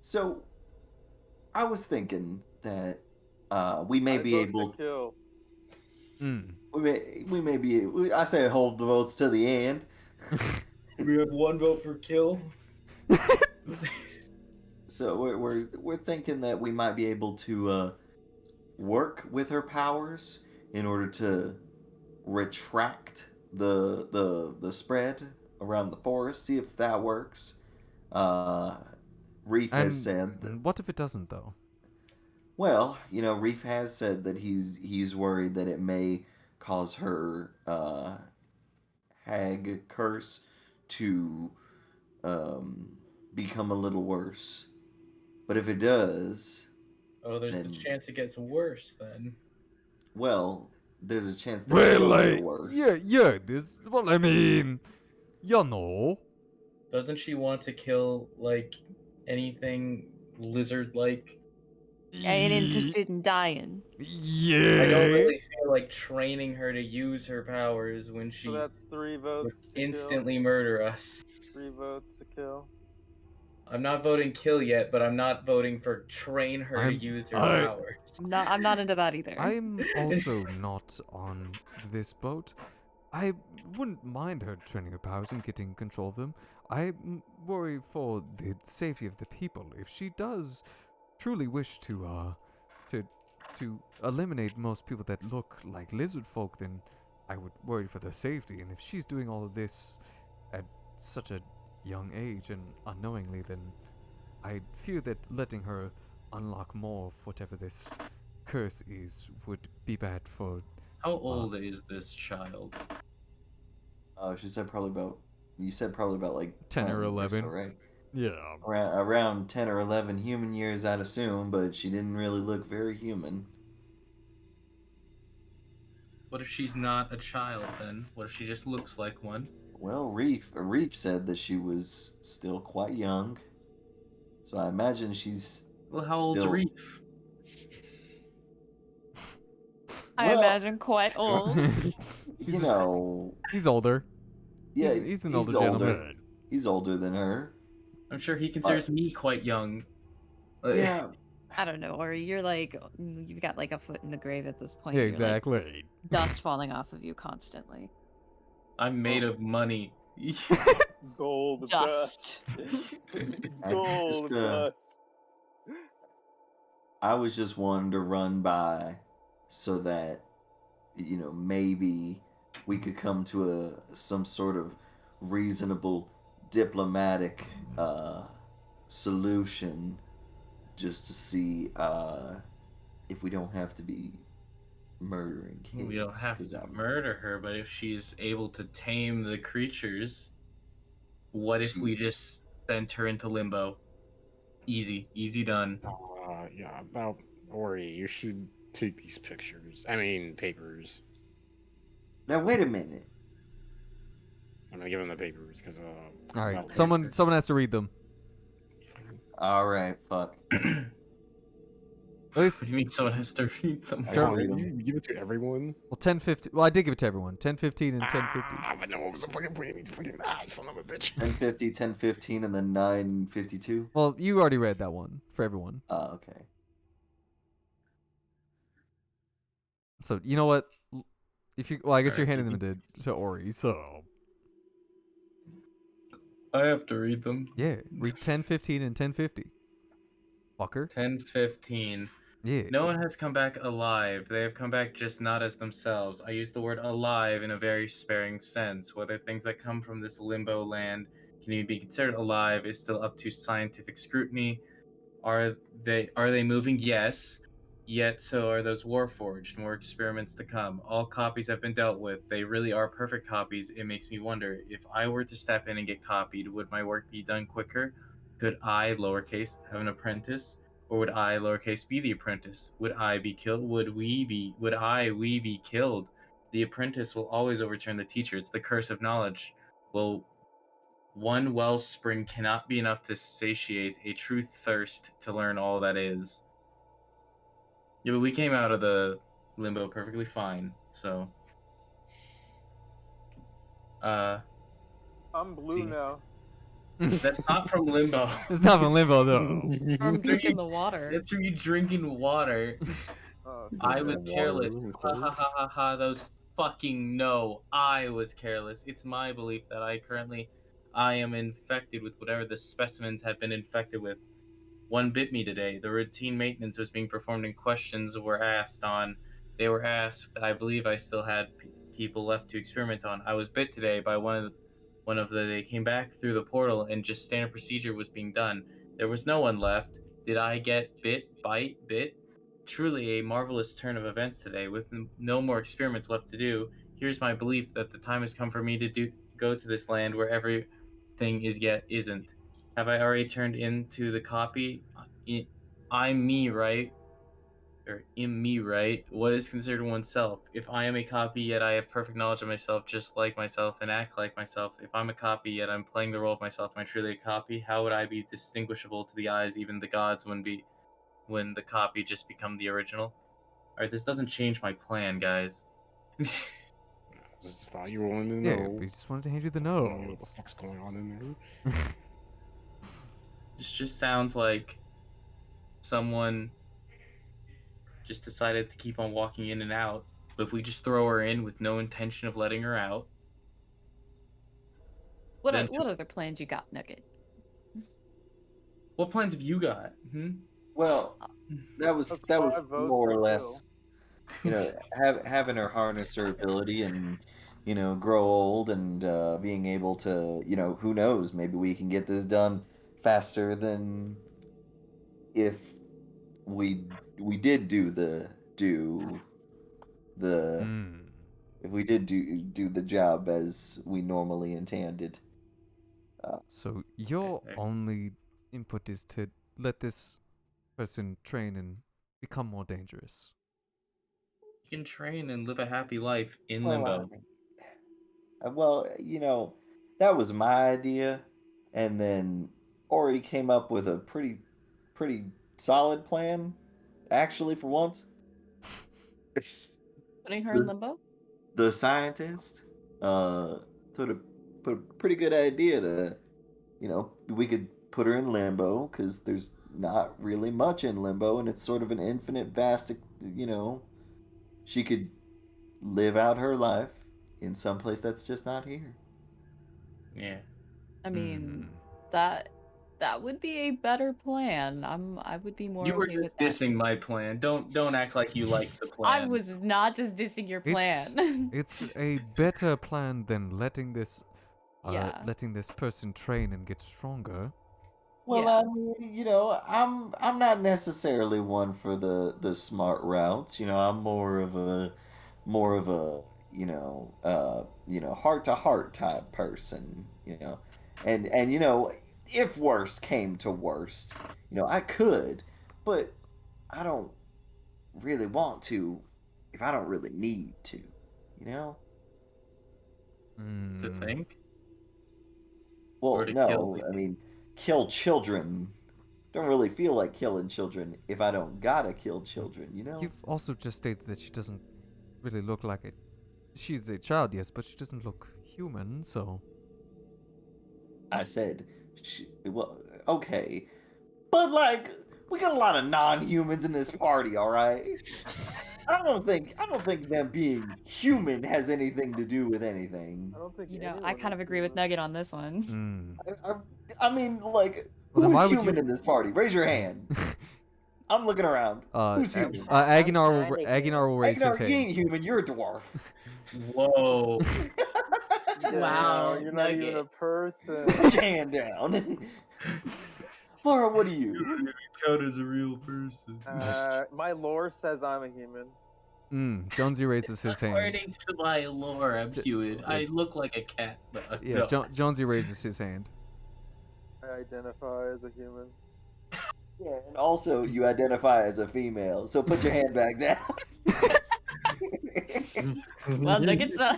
So I was thinking that we may I be vote to able. kill. We may be. I say hold the votes to the end. We have one vote for kill. So we're thinking that we might be able to work with her powers in order to retract the spread around the forest. See if that works. Reef has said that, What if it doesn't, though? well, Reef has said that he's worried that it may cause her hag curse to become a little worse. But if it does, Oh, there's the then, chance it gets worse then. well, there's a chance that Well, it'll like, get worse. yeah, this. Well, I mean, you know. Doesn't she want to kill like anything lizard-like? I ain't interested in dying. Yeah. I don't really feel like training her to use her powers when she So that's 3 would votes to instantly murder us. kill. 3 votes to kill. I'm not voting kill yet, but I'm not voting for train her to use her powers. I'm not into that either. I'm also not on this boat. I wouldn't mind her training her powers and getting control of them. I worry for the safety of the people. If she does truly wish to eliminate most people that look like lizard folk, then I would worry for their safety. And if she's doing all of this at such a young age and unknowingly, then I fear that letting her unlock more of whatever this curse is would be bad for. How old is this child? She said probably about. You said probably about like 10 or so, 11. right? Yeah. Around 10 or 11 human years, I'd assume, but she didn't really look very human. What if she's not a child then? What if she just looks like one? Well, Reef said that she was still quite young, so I imagine she's. Well, how old's still... Reef? I imagine quite old. You know. He's older. Yeah, he's an older gentleman. He's older than her. I'm sure he considers me quite young. Yeah. I don't know, or you're like you've got like a foot in the grave at this point. Yeah, You're, like, exactly. dust falling off of you constantly. I'm made of money. Gold Dust. Gold dust. I was just wanting to run by so that, maybe we could come to some sort of reasonable diplomatic solution, just to see if we don't have to be murdering kids. We don't have to murder her, but if she's able to tame the creatures, what if we just sent her into limbo? Easy done. Yeah, about Ori, you should take these pictures. I mean, papers. Now wait a minute. I'm gonna give him the papers because All right, someone has to read them. All right, fuck. At least You mean someone has to read them? You give it to everyone. Well, 10:50. Well, I did give it to everyone. 10:15 and 10:50. But no, what was the fucking point? Fucking son of a bitch. 10:50, 10:15, and then 9:52. Well, you already read that one for everyone. Oh, okay. So you know what? If you, well, I guess you're Alright, handing them to Ori. So I have to read them. yeah, read 10:15 and 10:50. Fucker. 10:15. Yeah. No one has come back alive. They have come back just not as themselves. I use the word alive in a very sparing sense. Whether things that come from this limbo land can even be considered alive is still up to scientific scrutiny. Are they moving? Yes. Yet so are those Warforged. More experiments to come. All copies have been dealt with. They really are perfect copies. It makes me wonder, if I were to step in and get copied, would my work be done quicker? Could I, lowercase, have an apprentice? Or would I, lowercase, be the apprentice? Would I be killed? Would we be killed? The apprentice will always overturn the teacher. It's the curse of knowledge. Well, one wellspring cannot be enough to satiate a true thirst to learn all that is. Yeah, but we came out of the limbo perfectly fine, so. I'm blue See. now. That's not from limbo. It's not from limbo though. From drinking the water. That's from you drinking water. I was Water careless. ruined Ha ha clothes. ha ha ha. Those fucking no. I was careless. It's my belief that I am infected with whatever the specimens had been infected with. One bit me today. The routine maintenance was being performed and questions were asked on. They were asked. I believe I still had people left to experiment on. I was bit today by one of the. They came back through the portal and just standard procedure was being done. There was no one left. Did I get bit, bite, bit? Truly a marvelous turn of events today. With no more experiments left to do, here's my belief that the time has come for me to go to this land where everything is yet isn't. Have I already turned into the copy? I'm me, right? Or in me, right? What is considered oneself? If I am a copy, yet I have perfect knowledge of myself, just like myself, and act like myself. If I'm a copy, yet I'm playing the role of myself, am I truly a copy? How would I be distinguishable to the eyes, even the gods, when the copy just become the original? Alright, this doesn't change my plan, guys. Just thought you were wanting to Yeah, know. we just wanted to hand you the I don't know what the notes. fuck's going on in there. This just sounds like someone just decided to keep on walking in and out. But if we just throw her in with no intention of letting her out, What Then what other plans you got, Nugget? what plans have you got? Well, that was That's 5 votes more or for less, having her harness her ability and grow old and being able to, who knows, maybe we can get this done faster than if we did do the Mm. if we did do the job as we normally intended. So your Okay. only input is to let this person train and become more dangerous. You can train and live a happy life in Well, limbo. that was my idea, and then Ori came up with a pretty solid plan, actually, for once. It's Putting her in limbo? the scientist put a pretty good idea to, we could put her in limbo because there's not really much in limbo, and it's sort of an infinite vast, she could live out her life in some place that's just not here. Yeah. I mean, Mm. that would be a better plan. I would be more You were okay just with that. dissing my plan. Don't act like you like the I plan. was not just dissing your plan. It's a better plan than letting this Yeah. letting this person train and get stronger. Well, Yeah. I mean, I'm not necessarily one for the smart routes. I'm more of a heart to heart type person. And if worst came to worst, I could, but I don't really want to if I don't really need to. To Mm. think? Well, Or to kill no, I people. mean, kill children. Don't really feel like killing children if I don't gotta kill children, You've also just stated that she doesn't really look like it. She's a child, yes, but she doesn't look human, so. I said, well, okay. But, like, we got a lot of non-humans in this party, all right? I don't think them being human has anything to do with anything. I don't think I anyone kind of is agree with human. Nugget on this one. Mm. I mean, like, Well, then who why is would human you- in this party? Raise your hand. I'm looking around. Who's human? Aguinar will raise his Agnar, you hand. ain't human. You're a dwarf. Whoa. Yeah, Wow, no, you're not even a Nugget. person. Put your hand down. Laura, what are you? Count as a real person. My lore says I'm a human. Jonesy raises his hand. According to my lore, I'm human. I look like a cat. Yeah, No. Jonesy raises his hand. I identify as a human. Yeah, and also you identify as a female, so put your hand back down. Well, Nugget's on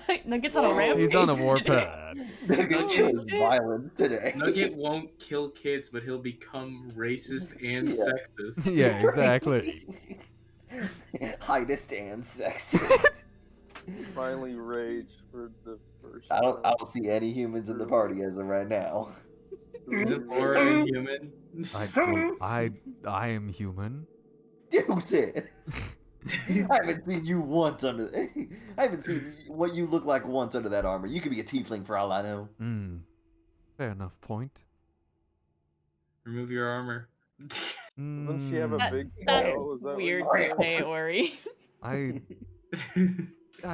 a rampage. He's on a today. warpath. Nugget chose shit. violence today. Nugget won't kill kids, but he'll become racist and Yeah. sexist. Yeah, exactly. Heightest and sexist. Finally rage for the first I don't time. see any humans in the party as of right now. Isn't Laura inhuman? I am human. You said. I haven't seen you once under. I haven't seen what you look like once under that armor. You could be a tiefling for all I know. Fair enough point. Remove your armor. Doesn't she have a That- big That's tail? Is that weird what to say, Ori. I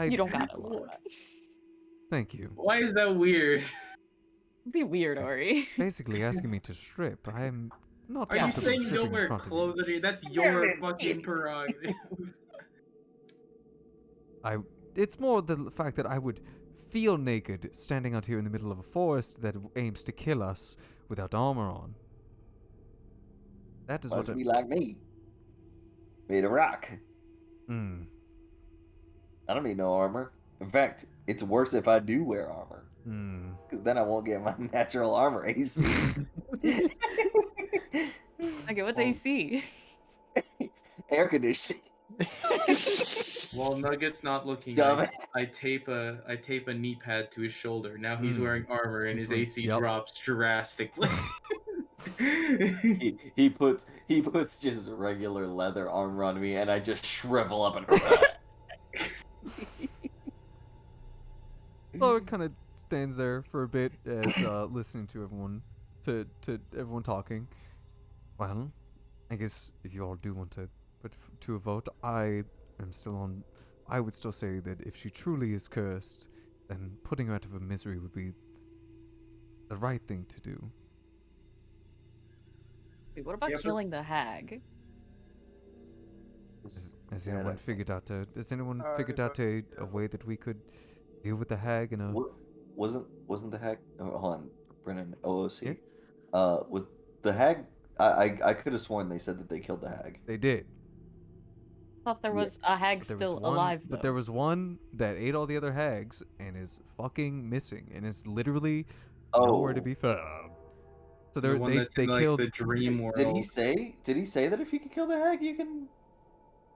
You don't got it, Laura. Thank you. Why is that weird? It'd be weird, Ori. Basically asking me to strip. I am not Are you comfortable saying you stripping don't in wear front of you. clothes under you? That's your fucking prerogative. It's more the fact that I would feel naked standing out here in the middle of a forest that aims to kill us without armor on. That is Why what don't I... you be like me? Made of rock. Mm. I don't need no armor. In fact, it's worse if I do wear armor. Mm. Because then I won't get my natural armor AC. Okay, what's AC? Air conditioning. While Nugget's not looking, Dumb. I tape a knee pad to his shoulder. Now he's Mm. wearing armor and He's his wearing- AC yep. drops drastically. He puts just regular leather armor on me, and I just shrivel up and. Laura kind of stands there for a bit as listening to everyone everyone talking. Well, I guess if you all do want to put to a vote, I would still say that if she truly is cursed, then putting her out of her misery would be the right thing to do. Wait, what about Yeah, but- killing the hag? Has anyone figured out a way that we could deal with the hag in a... Wasn't the hag? Oh, hold on, Brennan. OOC. Yeah? Was the hag? I could have sworn they said that they killed the hag. They did. I thought there was a hag But there was still one- alive, though. But there was one that ate all the other hags and is fucking missing and is literally nowhere to Oh. be found. So The one that's they in, like, killed... the dream world. Did he say? Did he say that if you can kill the hag, you can?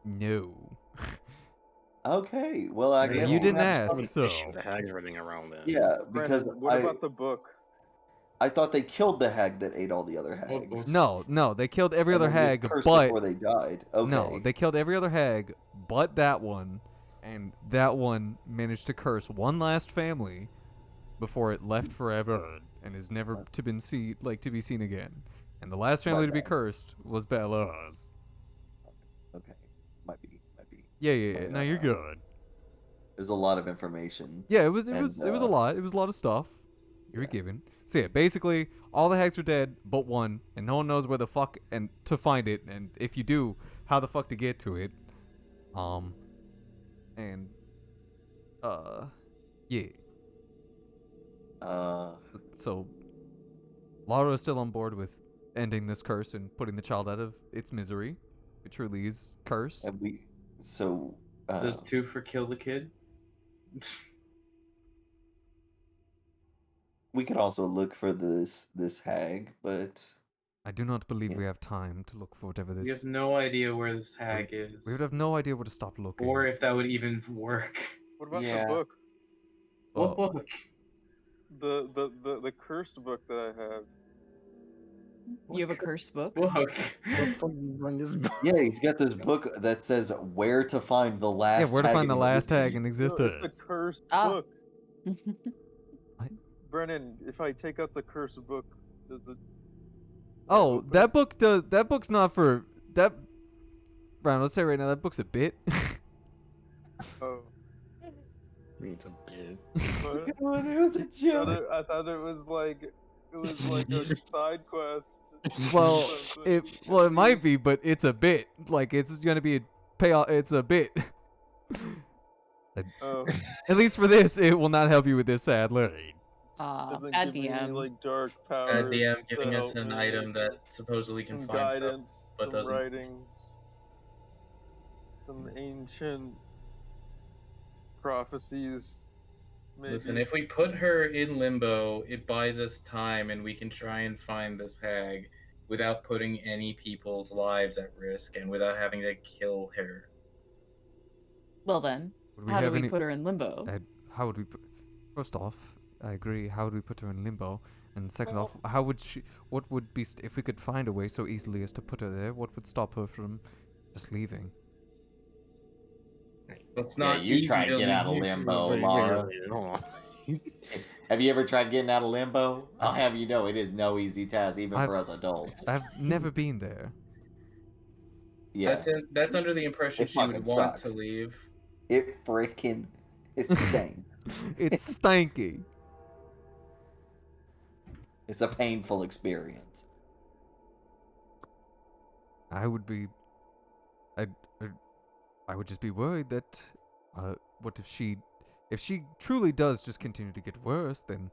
No. Okay. Well, I Yeah, guess you we'll didn't have to- ask, so... The hag's running around there. Yeah, because Brennan, what about the book? I thought they killed the hag that ate all the other What book? hags. No, they killed every And other then was hag, cursed but... before they died. Okay. No, they killed every other hag but that one, and that one managed to curse one last family before it left forever and is never to be seen again. And the last family to be bad. cursed was Bella's. Okay. Might be. Yeah. No, you're Uh, good. There's a lot of information. Yeah, it was a and, lot. It was a lot of stuff you were given. So yeah, basically all the hags are dead but one, and no one knows where the fuck and to find it, and if you do, how the fuck to get to it. And yeah. So Laura is still on board with ending this curse and putting the child out of its misery. It truly is cursed. And we. So. There's 2 for kill the kid. We could also look for this hag, but I do not believe Yeah. we have time to look for whatever this. We have no idea where this hag is, We would have no idea where to stop looking. or if that would even work. What about Yeah. the book? Oh, What book? The cursed book that I have. You have a cursed book? Book. Bring this book. yeah, he's got this book that says where to find the last. yeah, where to hag find the in last hag existence. in No, existence. it's a cursed Ah. book. What? Brennan, if I take out the cursed book, does it? Oh, open? that book does. That book's not for that. Brian, let's say right now that book's a bit. Oh, It's a bit. It's a what? good one. It was a joke. I thought it was like it was like a side quest. Well, Something. it might be, but it's a bit. Like it's gonna be a payoff. It's a bit. Oh, At least for this, it will not help you with this sadly. doesn't Bad give me any DM. like dark Bad powers. DM to giving us help an me, item that supposedly can some find stuff, guidance, but some doesn't. writings, some ancient prophecies. Maybe. Listen, if we put her in limbo, it buys us time and we can try and find this hag without putting any people's lives at risk and without having to kill her. Well then, Would we how do have we any? put her in limbo? How would we put? First off, I agree. How would we put her in limbo? And second off, how would she? What would be if we could find a way so easily as to put her there? What would stop her from just leaving? It's Yeah, not you easy try to get out of leave. limbo, Wait, Laura. hold on. Have you ever tried getting out of limbo? I'll have you know it is no easy task, even I've- for us adults. I've never been there. Yeah, That's under the impression It she would fucking want sucks. to leave. it freaking it stinks. It's stanky. It's a painful experience. I would be. I would just be worried that. What if she truly does just continue to get worse? Then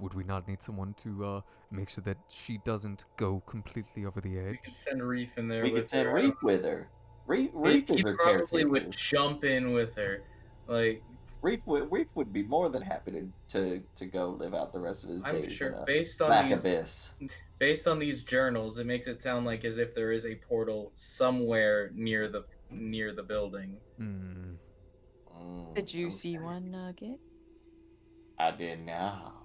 would we not need someone to make sure that she doesn't go completely over the We edge? could send Reef in there We with could send her. Reef with her. Reef is He her probably caretaker. would jump in with her. Like, Reef would be more than happy to go live out the rest of his I'm days in sure a based on black these abyss. based on these journals, it makes it sound like as if there is a portal somewhere near the building. Hmm. Did you see Okay. one, Nugget? I did not.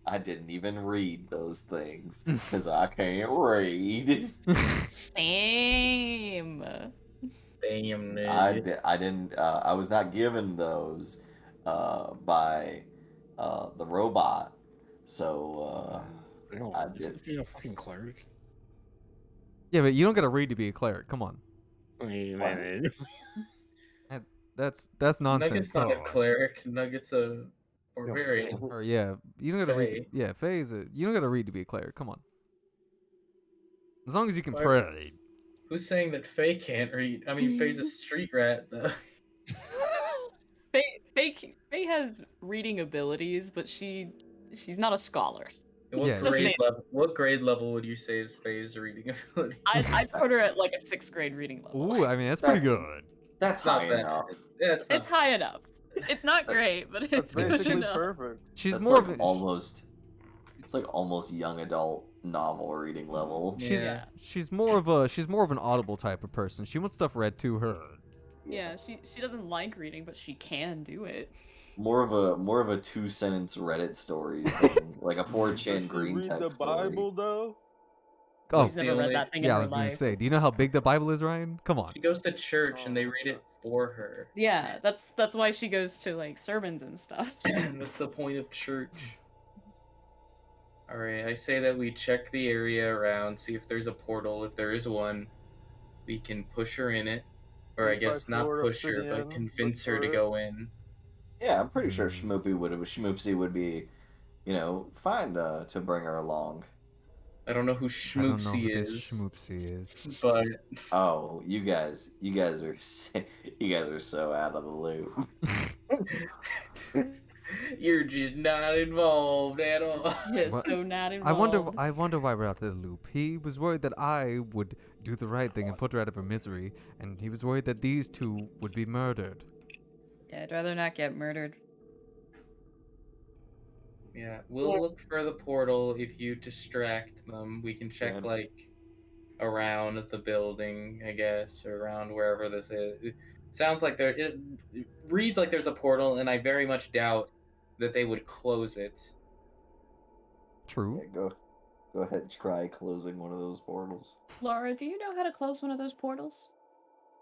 I didn't even read those things because I can't read. Same. Damn, I nigga. didn't. I was not given those by the robot. So I did. You're a fucking cleric. Yeah, but you don't gotta read to be a cleric. Come on. I mean, What? man, That's nonsense. Nugget's not a talk. cleric. Nugget's a barbarian. Or yeah, you don't gotta read. Fae. Yeah, Fae is a. You don't gotta read to be a cleric. Come on. As long as you can Why- pray. Who's saying that Faye can't read? I mean, Faye's a street rat, though. Faye has reading abilities, but she's not a scholar. What Yeah, grade she- level? What grade level would you say is Faye's reading ability? I'd put her at like a 6th grade reading level. Ooh, I mean that's pretty That's- good. That's Not high bad. enough. Yeah, it's not It's high enough. It's not great, but That's it's good basically enough. perfect. She's That's more like of a. almost. It's like almost young adult novel reading level. She's Yeah. she's more of an audible type of person. She wants stuff read to her. Yeah, she doesn't like reading, but she can do it. More of a 2-sentence Reddit story thing, like a 4chan Does she green read type the story. Bible though? Oh, She's the never only- read that thing yeah, I in her was gonna life. say. Do you know how big the Bible is, Ryan? Come on. She goes to church and they read it for her. Yeah, that's why she goes to like sermons and stuff. That's the point of church. Alright, I say that we check the area around, see if there's a portal. If there is one, we can push her in it. Or I By guess not Florida push her, Obsidian, but convince her to Victoria. go in. Yeah, I'm pretty sure Hmm. Schmoopsy would be, fine to bring her along. I don't know who I don't know Schmoopsy who is, this Schmoopsy is. but Oh, you guys are so out of the loop. you're just not involved at all. Yeah, What? so not I involved. wonder why we're out of the loop. He was worried that I would do the right thing and put her out of her misery, and he was worried that these two would be murdered. Yeah, I'd rather not get murdered. Yeah, we'll look for the portal if you distract them. We can check Good. like around the building, I guess, or around wherever this is. It sounds like it reads like there's a portal, and I very much doubt that they would close it. True. Yeah, go ahead, try closing one of those portals. Laura, do you know how to close one of those portals?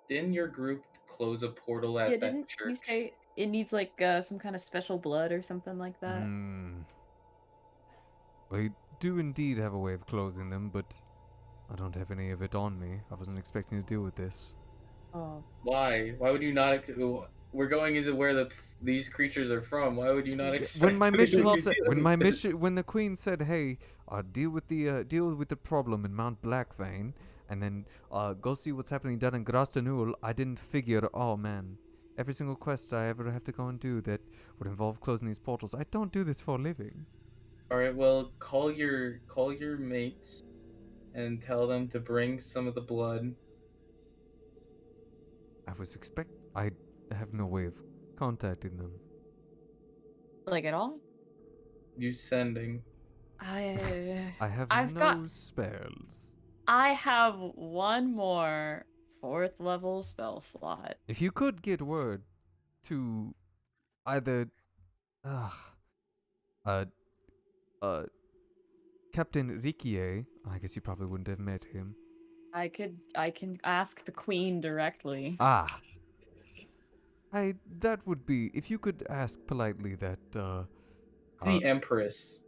Didn't your group close a portal at Yeah, that didn't church? you say it needs like some kind of special blood or something like that? Hmm. We do indeed have a way of closing them, but I don't have any of it on me. I wasn't expecting to deal with this. Oh, Why? Why would you not? we're going into where these creatures are from. Why would you not expect? When my me to mission do said, when my this? mission, when the queen said, "Hey, deal with the problem in Mount Blackvein, and then go see what's happening down in Grastanul," I didn't figure. Oh man, every single quest I ever have to go and do that would involve closing these portals. I don't do this for a living. All right, well, call your mates, and tell them to bring some of the blood. I have no way of contacting them. Like at all? You sending? I have I've no got- spells. I have one more 4th level spell slot. If you could get word to either uh, Captain Riquier, I guess you probably wouldn't have met him. I can ask the queen directly. Ah. That would be, if you could ask politely that, The Empress.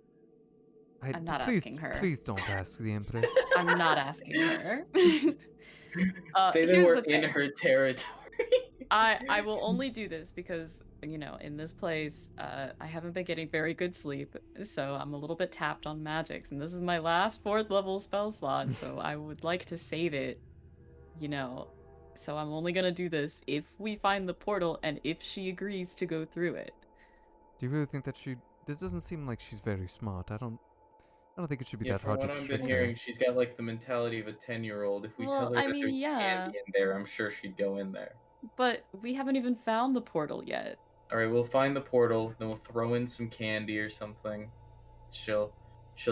I'm not please, asking her. Please don't ask the Empress. I'm not asking her. Say that Here's we're the in thing. her territory. I will only do this because, you know, in this place, I haven't been getting very good sleep, so I'm a little bit tapped on magics, and this is my last 4th level spell slot, so I would like to save it, you know. So I'm only gonna do this if we find the portal and if she agrees to go through it. Do you really think that this doesn't seem like she's very smart. I don't think it should be Yeah, that from hard what to I've trick been her. hearing, she's got like the mentality of a 10-year-old. If we Well, tell her I that mean, there's yeah. candy in there, I'm sure she'd go in there. But we haven't even found the portal yet. All right, we'll find the portal, then we'll throw in some candy or something. She'll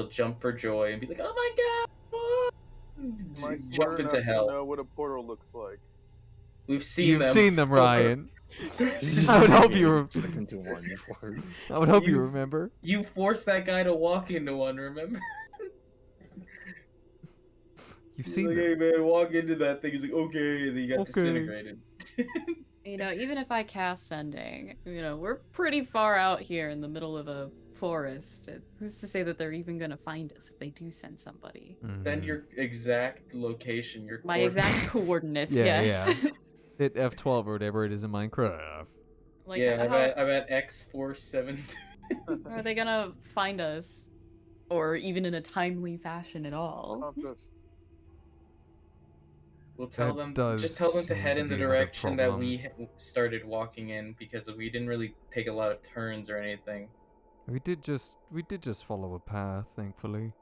jump for joy and be like, "Oh my god!" Am I Jump smart into enough hell. to know what a portal looks like? We've seen You've them. seen them, Ryan. I would hope you Split into one before. I would hope you You- remember. You forced that guy to walk into one, remember? You've He's seen like, them. "Hey man, walk into that thing." He's like, "Okay," and then he got Okay. disintegrated. You know, even if I cast sending, you know, we're pretty far out here in the middle of a forest. Who's to say that they're even gonna find us if they do send somebody? Send Mhm. your exact location, your My exact coordinates, Yeah, yes. Hit F12 or whatever it is in Minecraft. Like, yeah, how I'm at X472. are they gonna find us? Or even in a timely fashion at all? Compass. We'll tell That them. Just tell them does to seem head to in the be another direction that problem. we started walking in because we didn't really take a lot of turns or anything. We did just follow a path, thankfully.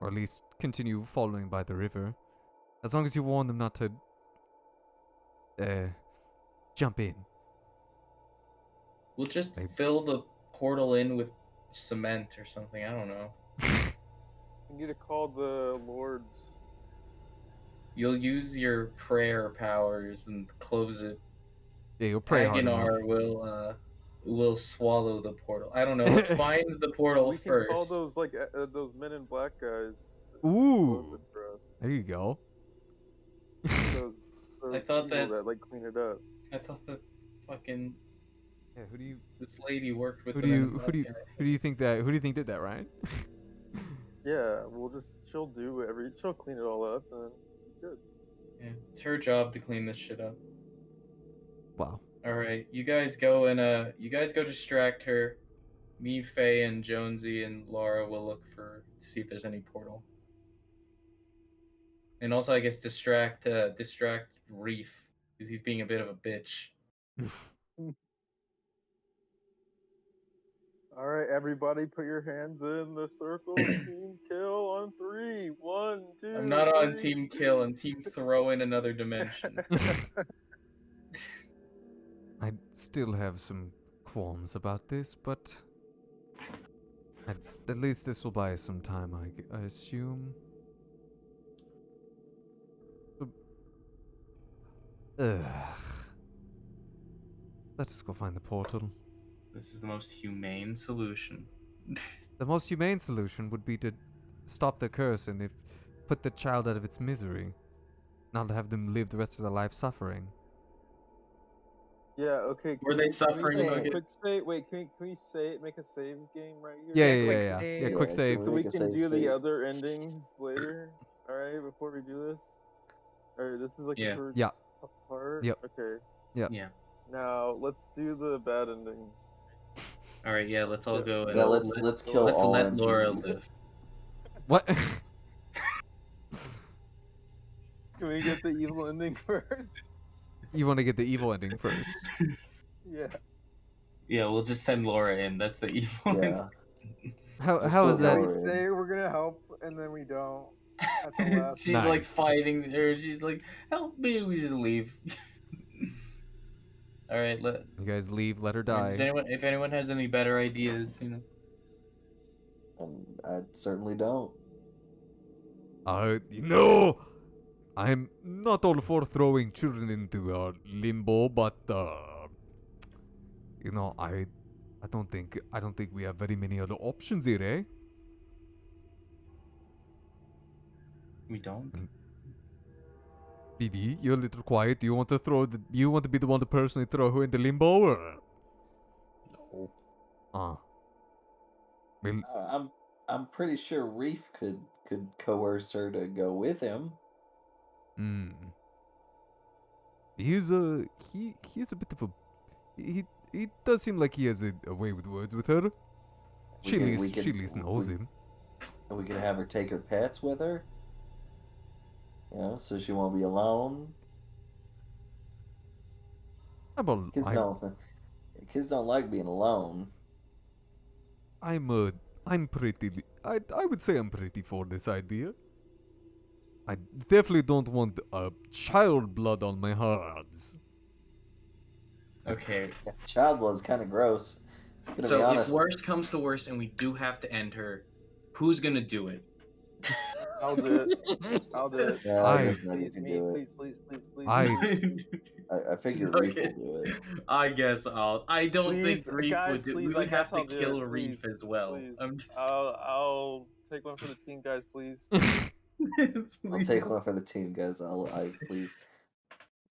Or at least continue following by the river. As long as you warn them not to jump in. We'll just They- fill the portal in with cement or something. I don't know. You need to call the lords. You'll use your prayer powers and close it. Yeah, you'll pray hard enough. Aguinar will swallow the portal. I don't know. Let's find the portal We can first. call those like those Men in Black guys. to Ooh. close it for us. There you go. Those I thought people that- like clean it up. I thought that fucking Yeah, this lady worked with who the do Men you in who Black do you guy. who do you think that who do you think did that, Ryan? Yeah, she'll she'll clean it all up and good. Yeah, it's her job to clean this shit up. Wow. All right, you guys go distract her. Me, Faye, and Jonesy and Laura will look see if there's any portal. And also, I guess distract Reef because he's being a bit of a bitch. All right, everybody, put your hands in the circle. Team kill on 3. 1, 2. I'm not on 3. team kill. I'm team throw in another dimension. I still have some qualms about this, but at least this will buy us some time, I assume. Ugh. Let's just go find the portal. This is the most humane solution. The most humane solution would be to stop the curse and put the child out of its misery, not have them live the rest of their life suffering. Yeah, okay. Were they suffering, Can we Nugget? quick save? Wait, can we make a save game right here? Yeah, quick yeah, quick save. save. Yeah, So we Make a can save do save. the other endings later. All right, before we do this. All right, this is like Yeah. the first Yeah. part. Yep. Okay. Yeah. No, let's do the bad ending. All right, yeah, let's all go and Yeah, let's kill let's all let Laura NPCs. live. What? Can we get the evil ending first? You want to get the evil ending first? Yeah. Yeah, we'll just send Laura in. That's the evil. Yeah. How Let's how put is that? Laura We in. say we're gonna help, and then we don't. At the last. She's like Nice. fighting her. She's like, "Help me!" We just leave. All right, You guys leave, let her does die. anyone, if anyone has any better ideas, I certainly don't. No! I'm not all for throwing children into limbo, but you know, I don't think we have very many other options here, eh? we don't. BB, you're a little quiet. Do you want to you want to be the one to personally throw her into limbo, or? No. Well, I'm pretty sure Reef could coerce her to go with him. He's a he's a bit of a he does seem like he has a way with words with her. She at least knows him. We could have her take her pets with her. You know, so she won't be alone. Kids don't like being alone. I'm pretty. I would say I'm pretty for this idea. I definitely don't want child blood on my hands. Okay. Yeah, child blood's kind of gross. Gonna be So if honest. worst comes to worst and we do have to end her, who's gonna do it? I'll do it. I'll do it. Yeah, there's no you Please, can me, do it. please. I figure Reef will do it. I guess I don't Please, think Reef guys, would do. please, We I would guess have to I'll do kill it. Reef Please, as well. please. I'm just. I'll take one for the team, guys, please. I'll take one for the team, guys. Please.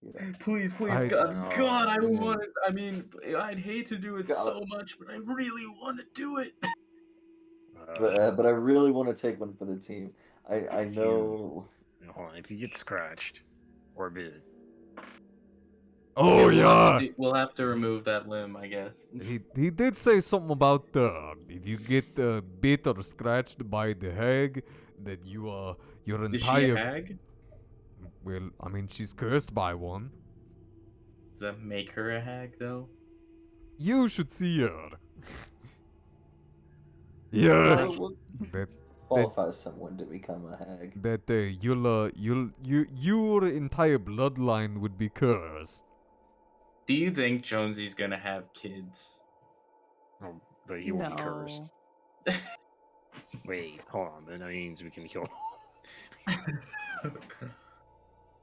You know. Please, I- God, I Yeah. want it. I mean, I'd hate to do it God. so much, but I really want to do it. But I really want to take one for the team. I If know. Hold on, if you get scratched or bit, Oh yeah. We'll have to remove that limb, I guess. He did say something about if you get bit or scratched by the hag, that your Is she entire a hag? well, I mean she's cursed by one. Does that make her a hag, though? You should see her. Yeah. What that qualifies someone to become a hag? that your entire bloodline would be cursed. Do you think Jonesy's gonna have kids? oh, but he won't be No. cursed. Wait, hold on. Then that means we can kill.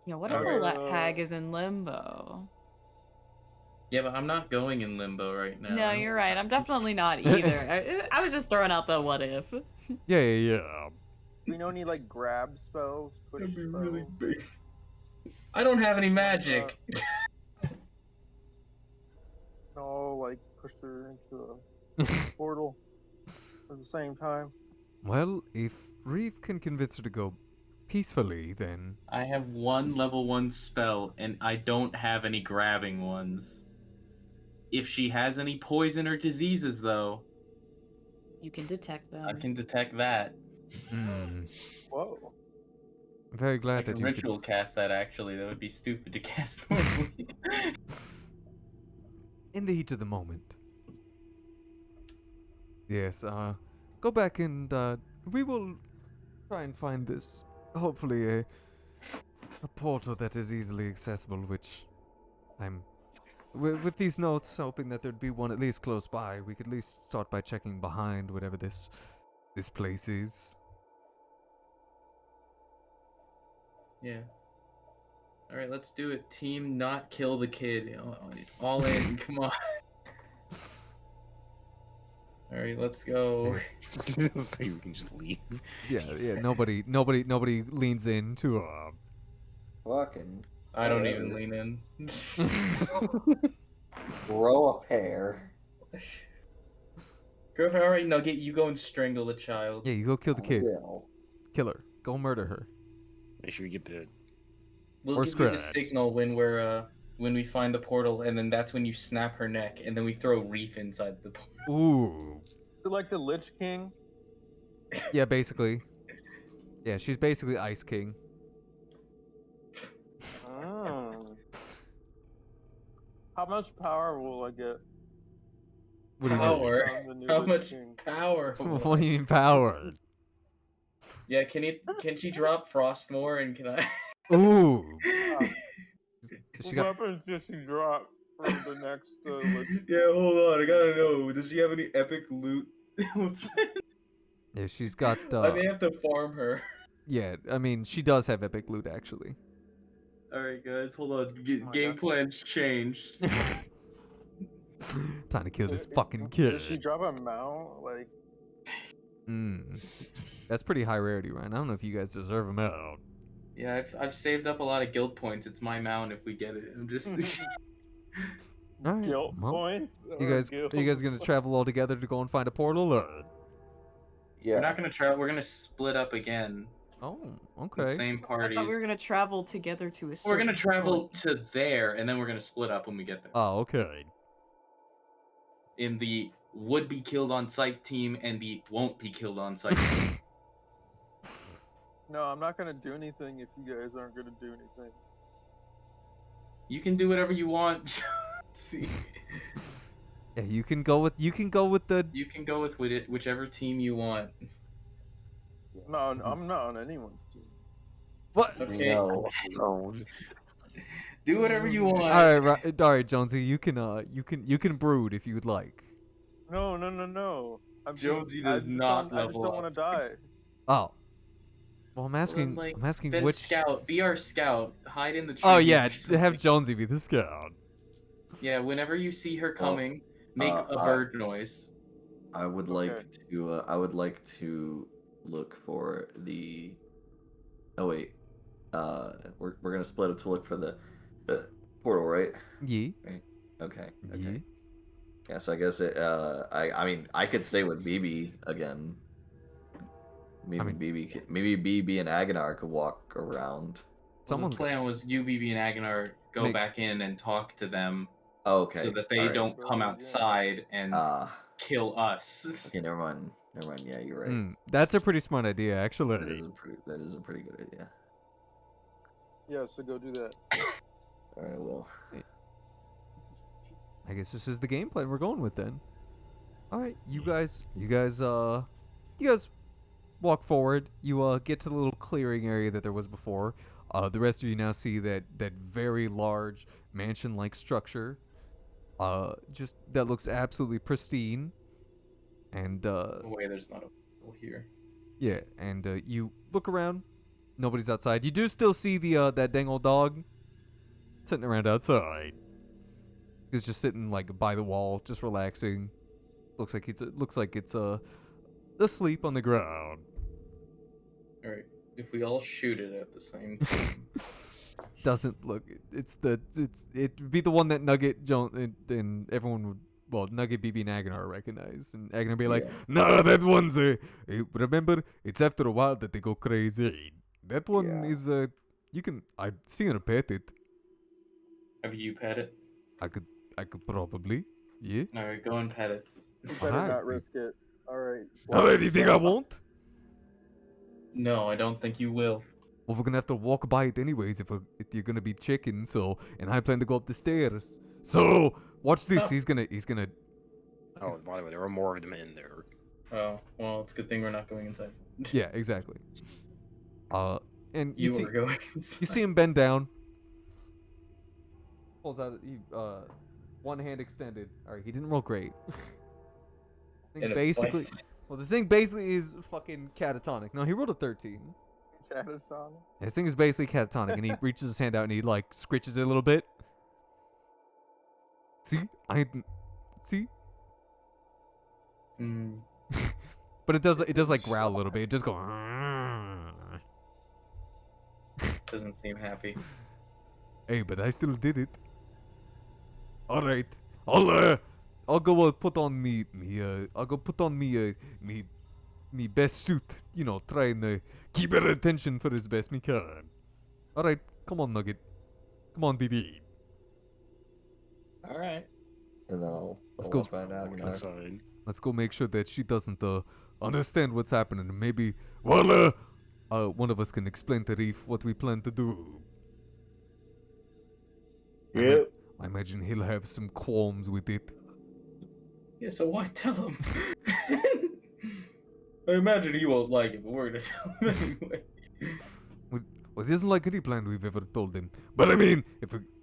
Yeah, what if the hag is in limbo? Yeah, but I'm not going in limbo right now. No, you're right. I'm definitely not either. I was just throwing out the what if. Yeah. We don't need like grab spells, push That'd be spells. really big. I don't have any magic. No, like push her into a portal at the same time. Well, if Reeve can convince her to go peacefully, then I have one level 1 spell, and I don't have any grabbing ones. If she has any poison or diseases, though, You can detect them. I can detect that. Whoa. I'm very I glad can that you ritual cast that, actually. That would be stupid to cast normally. in the heat of the moment. Yes, go back and we will try and find this. Hopefully a portal that is easily accessible, which I'm with these notes hoping that there'd be one at least close by. We could at least start by checking behind whatever this place is. Yeah. Alright, let's do it. Team not kill the kid. All in, come on. Alright, let's go. So we can just leave. Yeah, nobody leans in to Fucking I don't even lean in. grow a pair. Griffin, alright, Nugget, you go and strangle the child. Yeah, you go kill the kid. Will. Kill her. Go murder her. Make sure we get bit. We'll or give you the scratch. signal when we're when we find the portal, and then that's when you snap her neck, and then we throw Reef inside the portal. Ooh. So like the Lich King. Yeah, basically. Yeah, she's basically Ice King. Oh. How much power will I get? What do you mean? Power? Become the new How Lich much King? power? What do you mean power? Yeah, can she drop Frostmore, and can I? Ooh. What She got, weapons does she drop for the next Lich King? Yeah, hold on, I gotta know. Does she have any epic loot? yeah, she's got. I may have to farm her. Yeah, I mean, she does have epic loot actually. All right, guys, hold on. my Game God. plan's changed. Time to kill this Does- fucking kid. Does she drop a mount? Like, That's pretty high rarity, Ryan. I don't know if you guys deserve a mount. Yeah, I've saved up a lot of guild points. It's my mount if we get it. I'm just. All right. guilt Well, points? you or guys, guild? are you guys gonna travel all together to go and find a portal? Or? We're not gonna try. We're gonna split up again. Oh, The okay. same I parties. thought we were gonna travel together to a. We're gonna certain travel point. to there, and then we're gonna split up when we get there. Oh, okay. In the would be killed on sight team and the won't be killed on sight team. No, I'm not gonna do anything if you guys aren't gonna do anything. You can do whatever you want. See, Yeah, you can go with the. you can go with whichever team you want. No, I'm not on anyone's team. What? Okay. No. Do whatever you want. All right, Jonesy. You can brood if you would like. No. I'm Jonesy I does not I just level don't want to up. die. Oh. Well, I'm Well, asking. then, like, I'm asking then which. scout. Be our scout. Hide in the trees. Oh yeah, or something. have Jonesy be the scout. Yeah, whenever you see her coming, make a I- bird noise. I would Okay. like to. I would like to look for the. Oh wait. We're gonna split up to look for the portal, right? Yeah. Okay. Yeah. Okay. Yeah. So I guess it. I mean, I could stay with BB again. Maybe mean- maybe BB and Aganar could walk around. Well, the plan was you, BB, and Aganar go Make- back in and talk to them Oh, okay. so that they alright. don't come Yeah. outside and kill us. Okay. Never mind. Yeah, you're right. That's a pretty smart idea, That actually. is a pretty good idea. Yeah, so go do that. All right. Well. I guess this is the game plan we're going with then. All right, you guys walk forward. You get to the little clearing area that there was before. The rest of you now see that very large mansion-like structure. Just that looks absolutely pristine. And No way, there's not a portal here. yeah, and you look around. Nobody's outside. You do still see the that dang old dog sitting around outside. He's just sitting like by the wall, just relaxing. Looks like it's asleep on the ground. All right, if we all shoot it at the same time. Doesn't look. It'd be the one that Nugget and everyone would. Well, Nugget, BB, and Aganar recognize, and Aganar be like, Yeah. "Nah, that one's remember, it's after a while that they go crazy. That one Yeah. is I've seen her pet it. Have you pet it? I could probably, yeah. All right, go and pet it. You better Alright. not risk it. Alright. How anything I want? No, I don't think you will. Well, we're gonna have to walk by it anyways if you're gonna be checking. So, and I plan to go up the stairs. So, watch this. Oh. He's gonna. Oh, by the way, there were more of them in there. Oh, well, it's a good thing we're not going inside. Yeah, exactly. And you You see, were going inside. you see him bend down. Pulls out, one hand extended. All right, he didn't roll great. Thing In a basically, place. well, this thing basically is fucking catatonic. No, he rolled a 13. Catatonic. This thing is basically catatonic, and he reaches his hand out and he like scritches it a little bit. See, see, Mm, but it does like growl a little bit. It just go. doesn't seem happy. Hey, but I still did it. All right, I'll go put on me best suit. You know, try and keep her attention for as best me can. All right, come on, Nugget. Come on, BB. All right. And then I'll Let's go. walk by now. Walk inside. Let's go make sure that she doesn't understand what's happening. And maybe, well, one of us can explain to Reef what we plan to do. Yep. I imagine he'll have some qualms with it. Yeah, so why tell him? I imagine he won't like it, but we're gonna tell him anyway. Well, he doesn't like any plan we've ever told him. But I mean,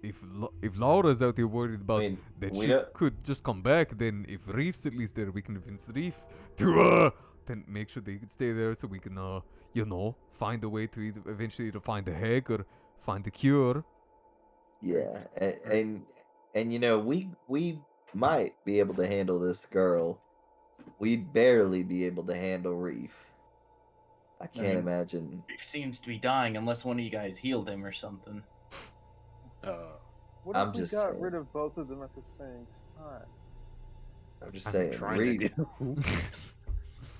if Laura's out here worried about that we she don't- could just come back, then if Reef's at least there, we can convince Reef to then make sure they can stay there, so we can find a way to eventually to find a hack or find a cure. Yeah, and we might be able to handle this girl. We'd barely be able to handle Reef. I can't mean- imagine. He seems to be dying unless one of you guys healed him or something. What I'm if we just got saying. rid of both of them at the same time? I'm just I'm saying, trying to Reef, do.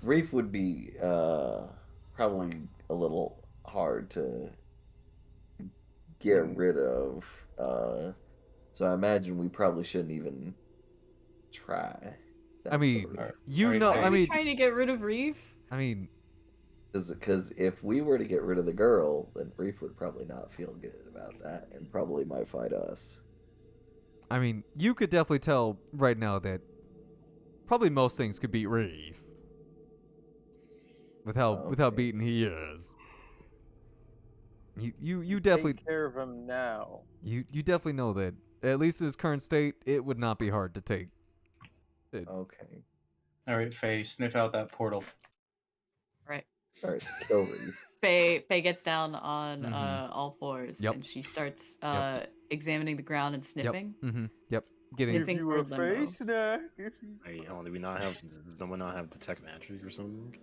Reef would be probably a little hard to get rid of. So I imagine we probably shouldn't even try. I that mean, sort of- you Alright, know, fair. I mean, trying to get rid of Reef? I mean, Because if we were to get rid of the girl, then Reef would probably not feel good about that and probably might fight us. you could definitely tell right now that probably most things could beat Reef. With how Okay. beaten he is. You definitely Take care of him now. you definitely know that at least in his current state, it would not be hard to take. Okay. Alright, Faye, sniff out that portal. Right. Alright, so kill Reef. Faye gets down on Mhm. all fours Yep. and she starts Yep. examining the ground and sniffing. Yep. Getting Sniffing Give you for a limbo. face snack. Hey, hold on, do we not have? Does no one not have detect magic or something?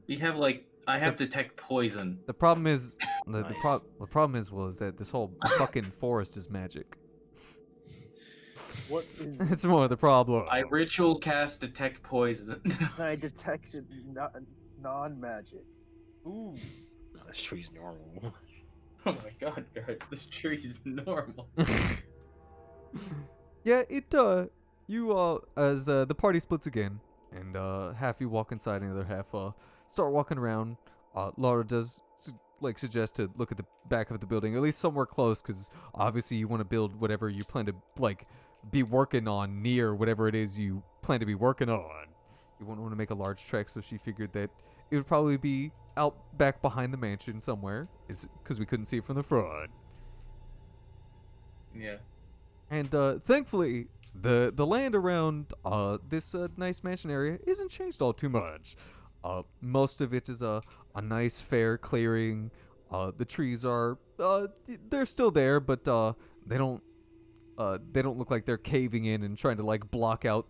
We have I have detect poison. the problem is the Nice. problem is that this whole fucking forest is magic. What is? It's more the problem. I ritual cast detect poison. I detected non-magic. Ooh. No, this tree's normal. Oh my god, guys, this tree is normal. Yeah, you as the party splits again, and half you walk inside, and the other half start walking around. Laura does suggest to look at the back of the building, or at least somewhere close, because obviously you want to build whatever you plan to be working on near whatever it is you plan to be working on. You wouldn't want to make a large trek, so she figured that it would probably be out back behind the mansion somewhere. It's because we couldn't see it from the front. Yeah. And thankfully, the land around this nice mansion area isn't changed all too much. Most of it is a nice fair clearing. The trees are they're still there, but they don't look like they're caving in and trying to block out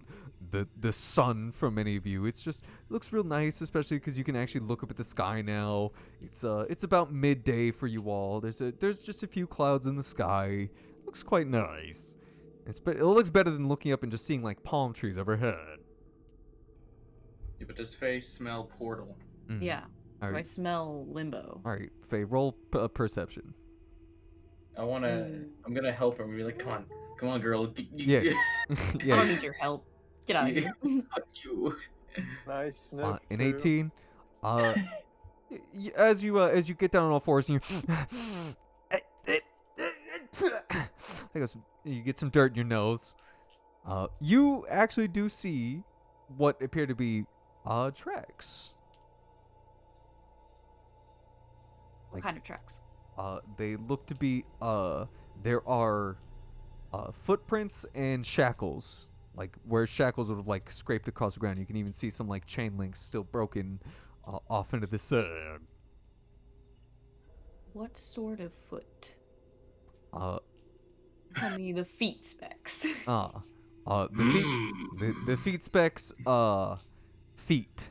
the sun from any of you. It looks real nice, especially because you can actually look up at the sky now. It's about midday for you all. There's just a few clouds in the sky. Looks quite nice. It looks better than looking up and just seeing palm trees overhead. Yeah, but does Faye smell portal? Mm. Yeah. All I right, smell limbo. all right. Faye, roll perception. I'm gonna help her and be like, come on, girl. Yeah. I Yeah. don't need your help. Get out of here. Fuck you. Nice sniff. In too. 18, as you get down on all fours and you get some dirt in your nose, you actually do see what appear to be tracks. What kind of tracks? They look to be there are footprints and shackles, where shackles would have scraped across the ground. You can even see some chain links still broken off into the sand. What sort of foot? Uh, Tell me the feet specs. the feet specs, feet.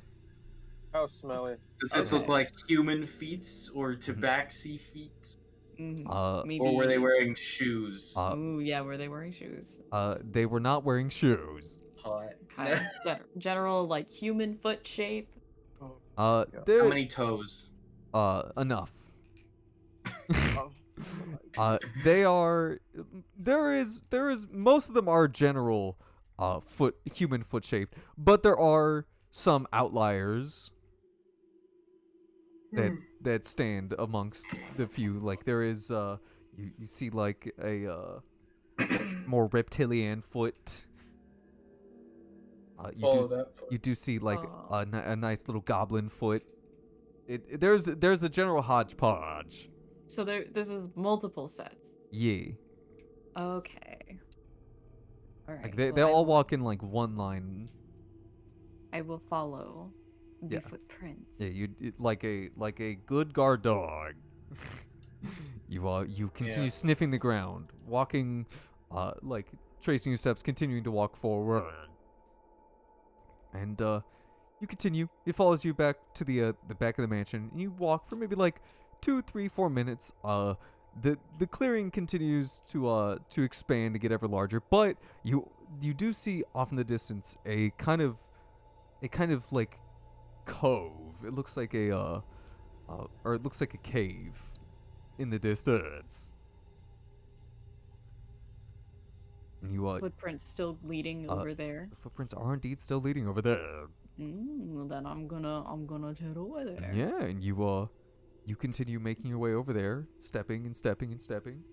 How smelly. Does this look Okay. like human feet or tabaxi feet? Maybe. Or were they wearing shoes? Ooh, yeah, were they wearing shoes? They were not wearing shoes. Hot. Kind of general human foot shape. How They're many toes? enough. They are. There is. Most of them are general, human foot shaped, but there are some outliers that stand amongst the few. Like there is. You see like a more reptilian foot. Follow that foot. You do see like Oh. a nice little goblin foot. There's a general hodgepodge. So this is multiple sets. Yeah. Okay. All right. Like they well, all walk in like one line. I will follow the Yeah. footprints. Yeah, like a good guard dog. You continue Yeah. sniffing the ground, walking, like tracing your steps, continuing to walk forward, and you continue. It follows you back to the back of the mansion, and you walk for maybe like 2, 3, 4 minutes. The clearing continues to expand and get ever larger, but you do see off in the distance a kind of like cove. It looks like or it looks like a cave in the distance. And you Footprints still leading over there. the footprints are indeed still leading over there. Well, then I'm gonna head over there. Yeah, and you continue making your way over there, stepping and stepping and stepping.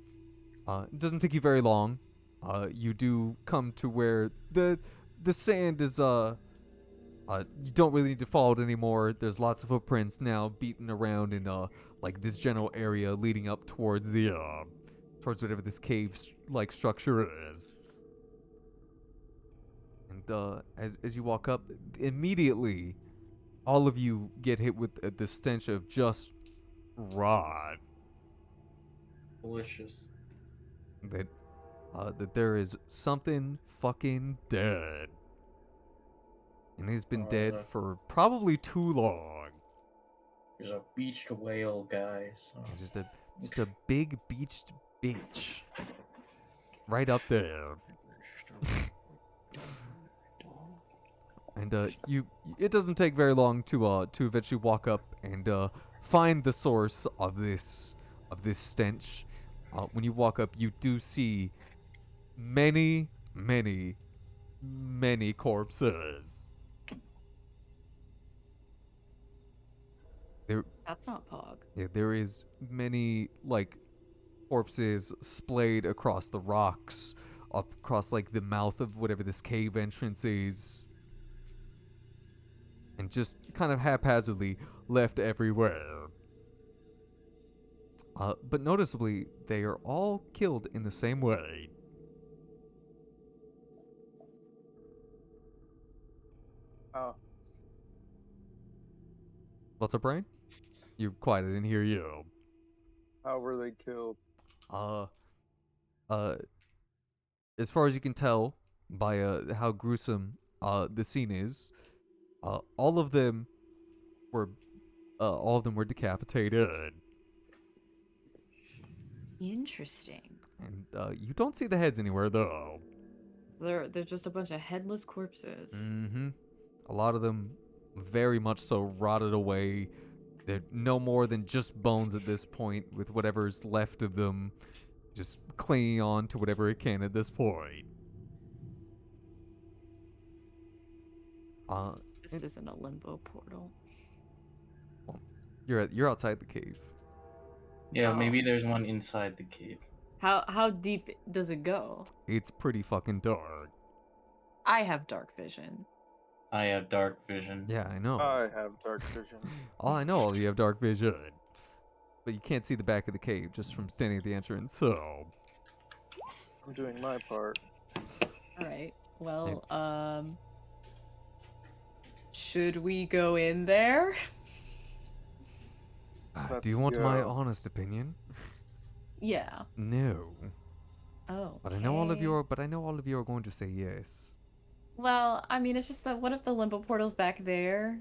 It doesn't take you very long. You do come to where the sand is you don't really need to follow it anymore. There's lots of footprints now beaten around in like this general area leading up towards the towards whatever this cave like structure is. And as you walk up, immediately all of you get hit with the stench of just rot. Delicious. That there is something fucking dead. And he's been dead for probably too long. There's a beached whale, guys. And just a big beached bitch. Right up there. And it doesn't take very long to eventually walk up and find the source of this stench. When you walk up, you do see many corpses. That's not Pog. Yeah, there is many like corpses splayed across the rocks, up across like the mouth of whatever this cave entrance is, and just kind of haphazardly left everywhere. But noticeably, they are all killed in the same way. Oh, What's up, Brian? You're quiet. I didn't hear you. how were they killed? As far as you can tell by how gruesome the scene is, all of them were decapitated, Interesting. and you don't see the heads anywhere though. They're just a bunch of headless corpses. Mm-hmm. A lot of them very much so rotted away. They're no more than just bones at this point, with whatever's left of them just clinging on to whatever it can at this point. This isn't a limbo portal. You're outside the cave. Yeah, Oh. maybe there's one inside the cave. How deep does it go? It's pretty fucking dark. I have dark vision. I have dark vision. Yeah, I know. I have dark vision. All I know, all you have dark vision. But you can't see the back of the cave just from standing at the entrance, so... I'm doing my part. All right. Well, should we go in there? do you Let's want my go. honest opinion? Yeah. No. Oh. But I know all of you are going to say yes. Well, I mean, it's just that what if the limbo portal's back there?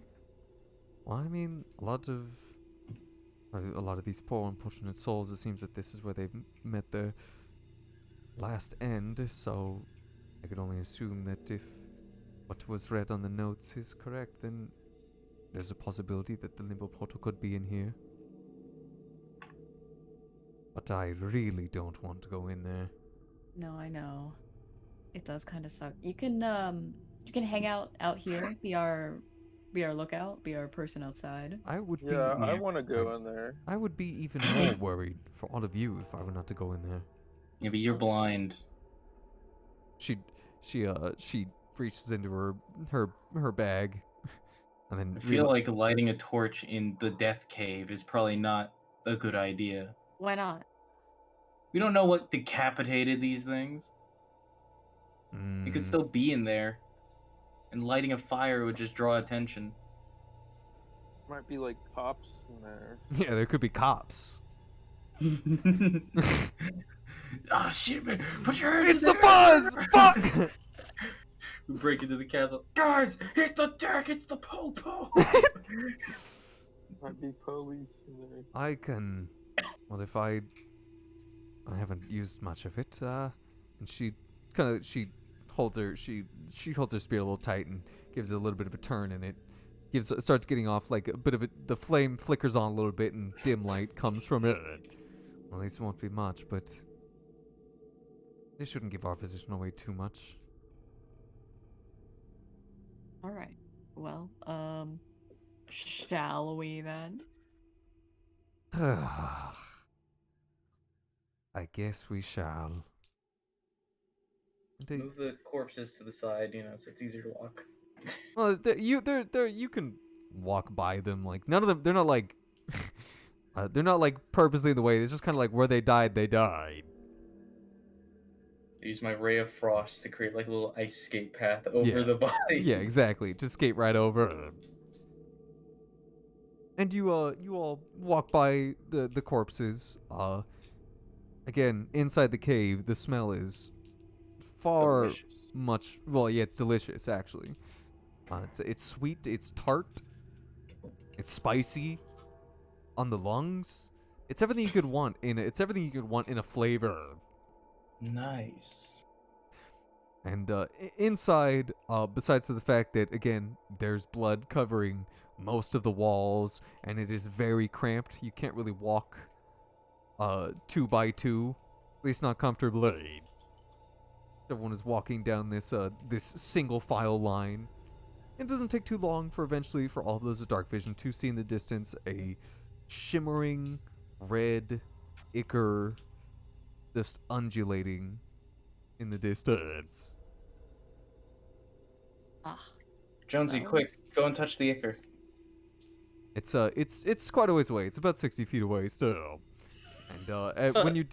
Well, I mean, a lot of these poor unfortunate souls, it seems that this is where they've met their last end, so I could only assume that if what was read on the notes is correct, then there's a possibility that the limbo portal could be in here. But I really don't want to go in there. No, I know. It does kind of suck. You can hang out here, be our lookout, be our person outside. I would Yeah, be I want to go in there. I would be even more worried for all of you if I were not to go in there. Maybe you're blind. She reaches into her bag, and then I feel like lighting a torch in the death cave is probably not a good idea. Why not? We don't know what decapitated these things. You could still be in there, and lighting a fire would just draw attention. Might be like cops in there. Yeah, there could be cops. Oh shit, man! Put your hands It's in the air! fuzz! Fuck! We break into the castle. Guys, hit the deck! It's the po-po! Might be police in there. I can. Well, if I haven't used much of it, and she holds her holds her spear a little tight and gives it a little bit of a turn, and it starts getting off like a bit of it. The flame flickers on a little bit, and dim light comes from it. Well, at least it won't be much, but they shouldn't give our position away too much. All right. Well, shall we then? I guess we shall. Move the corpses to the side, so it's easier to walk. Well, you can walk by them. Like none of them, they're not like, they're not like purposely in the way. It's just kind of like where they died, they died. I use my ray of frost to create like a little ice skate path over the body. Yeah, exactly. Just skate right over. And you all walk by the corpses. Again, inside the cave, the smell is far Delicious. much. Well, yeah, it's delicious actually. It's sweet. It's tart. It's spicy on the lungs. It's everything you could want in it. It's everything you could want in a flavor. Nice. And inside, besides the fact that, again, there's blood covering most of the walls, and it is very cramped. You can't really walk 2 by 2, at least not comfortably. Everyone is walking down this single file line. It doesn't take too long for all of those with dark vision to see in the distance a shimmering red ichor just undulating in the distance. Jonesy, Well. quick, go and touch the ichor. It's quite a ways away. It's about 60 feet away still. And when you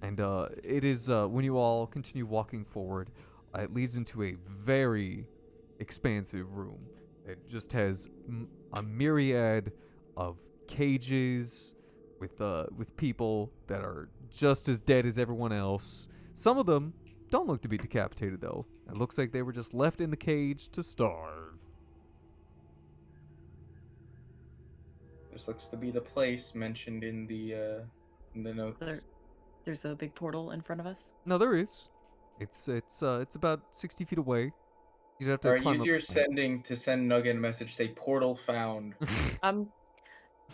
it is when you all continue walking forward, it leads into a very expansive room. It just has a myriad of cages with people that are just as dead as everyone else. Some of them don't look to be decapitated though. It looks like they were just left in the cage to starve. This looks to be the place mentioned in the notes. There's a big portal in front of us. No, there is. It's about 60 feet away. You'd have to Alright, climb use up. your sending to send Nugget a message, say portal found.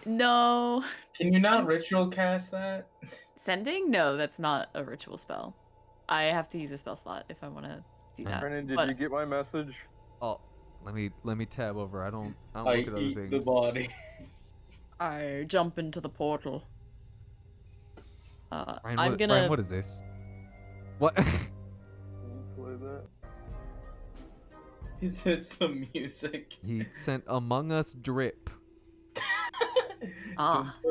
No. Can you not ritual cast that? Sending? No, that's not a ritual spell. I have to use a spell slot if I want to do that. Brennan, did But- you get my message? Oh, let me tab over. I don't I look at other eat things. the body. I jump into the portal. Ryan, I'm gonna. Ryan, what is this? What? Can you play that? He said some music. He sent Among Us drip.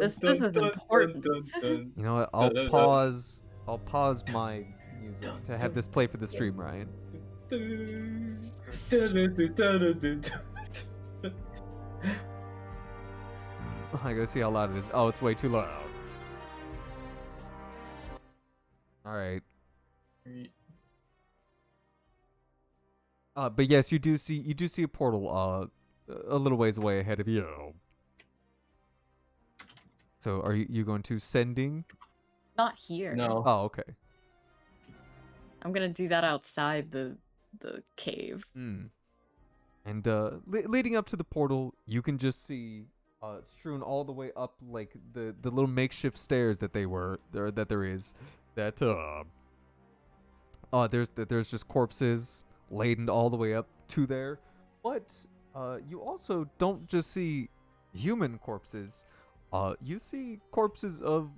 This is important. You know what? I'll pause my music to have this play for the stream, Ryan. I gotta see how loud it is. Oh, it's way too loud. All right. But yes, you do see a portal a little ways away ahead of you. So are you going to sending? Not here. No. Oh, okay. I'm gonna do that outside the cave. And leading up to the portal, you can just see strewn all the way up like the little makeshift stairs that there is. There's just corpses laden all the way up to there, but you also don't just see human corpses. You see corpses of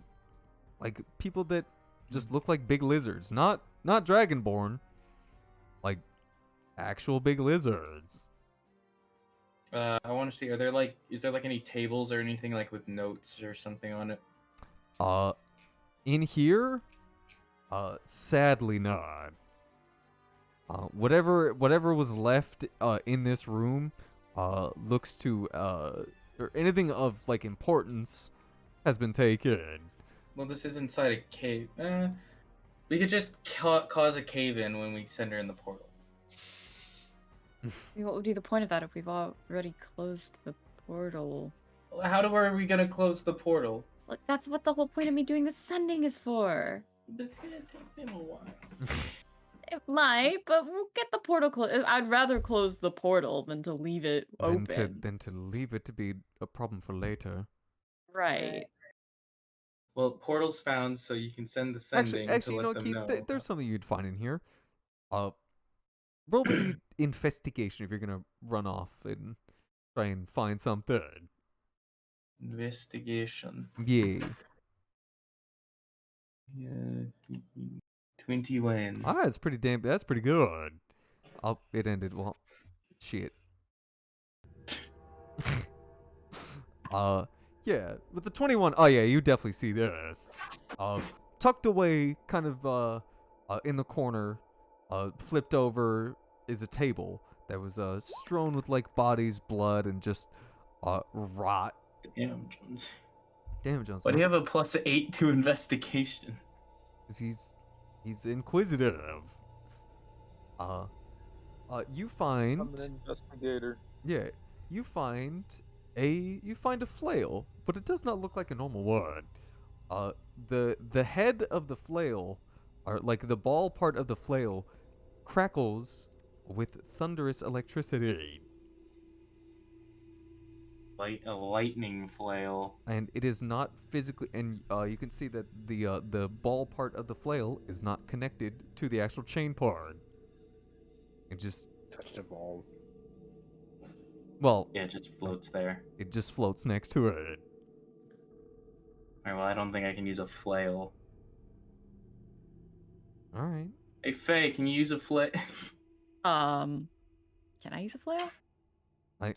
like people that just look like big lizards, not dragonborn, like actual big lizards. I want to see. Is there like any tables or anything like with notes or something on it? In here, sadly not. Whatever was left in this room looks to or anything of like importance has been taken. Well, this is inside a cave. We could just cause a cave in when we send her in the portal. What would be the point of that if we've already closed the portal? How are we gonna close the portal? Look, that's what the whole point of me doing the sending is for. It's gonna take them a while. It might, but we'll get the portal closed. I'd rather close the portal than to leave it open. Than to leave it to be a problem for later. Right. Well, portal's found, so you can send the sending Actually, to let them Keith, know. there's something you'd find in here. Roll me investigation if you're gonna run off and try and find something. Investigation. Yeah. Yeah. 21. That's pretty good. It ended well. Shit. Yeah, with the 21. Oh yeah, you definitely see this. Tucked away, kind of in the corner, flipped over is a table that was strewn with like bodies, blood, and just rot. Damn, Jones. Damn, Jones. Why do you have a +8 to investigation? 'Cause he's inquisitive. You find. I'm an investigator. Yeah, you find a flail, but it does not look like a normal one. The head of the flail, or like the ball part of the flail, crackles with thunderous electricity. Like a lightning flail. And it is not physically, and you can see that the ball part of the flail is not connected to the actual chain part. It just Touch the ball. well, Yeah, it just floats there. it just floats next to it. Alright, well, I don't think I can use a flail. All right. Hey, Faye, can you use a flail? Can I use a flail?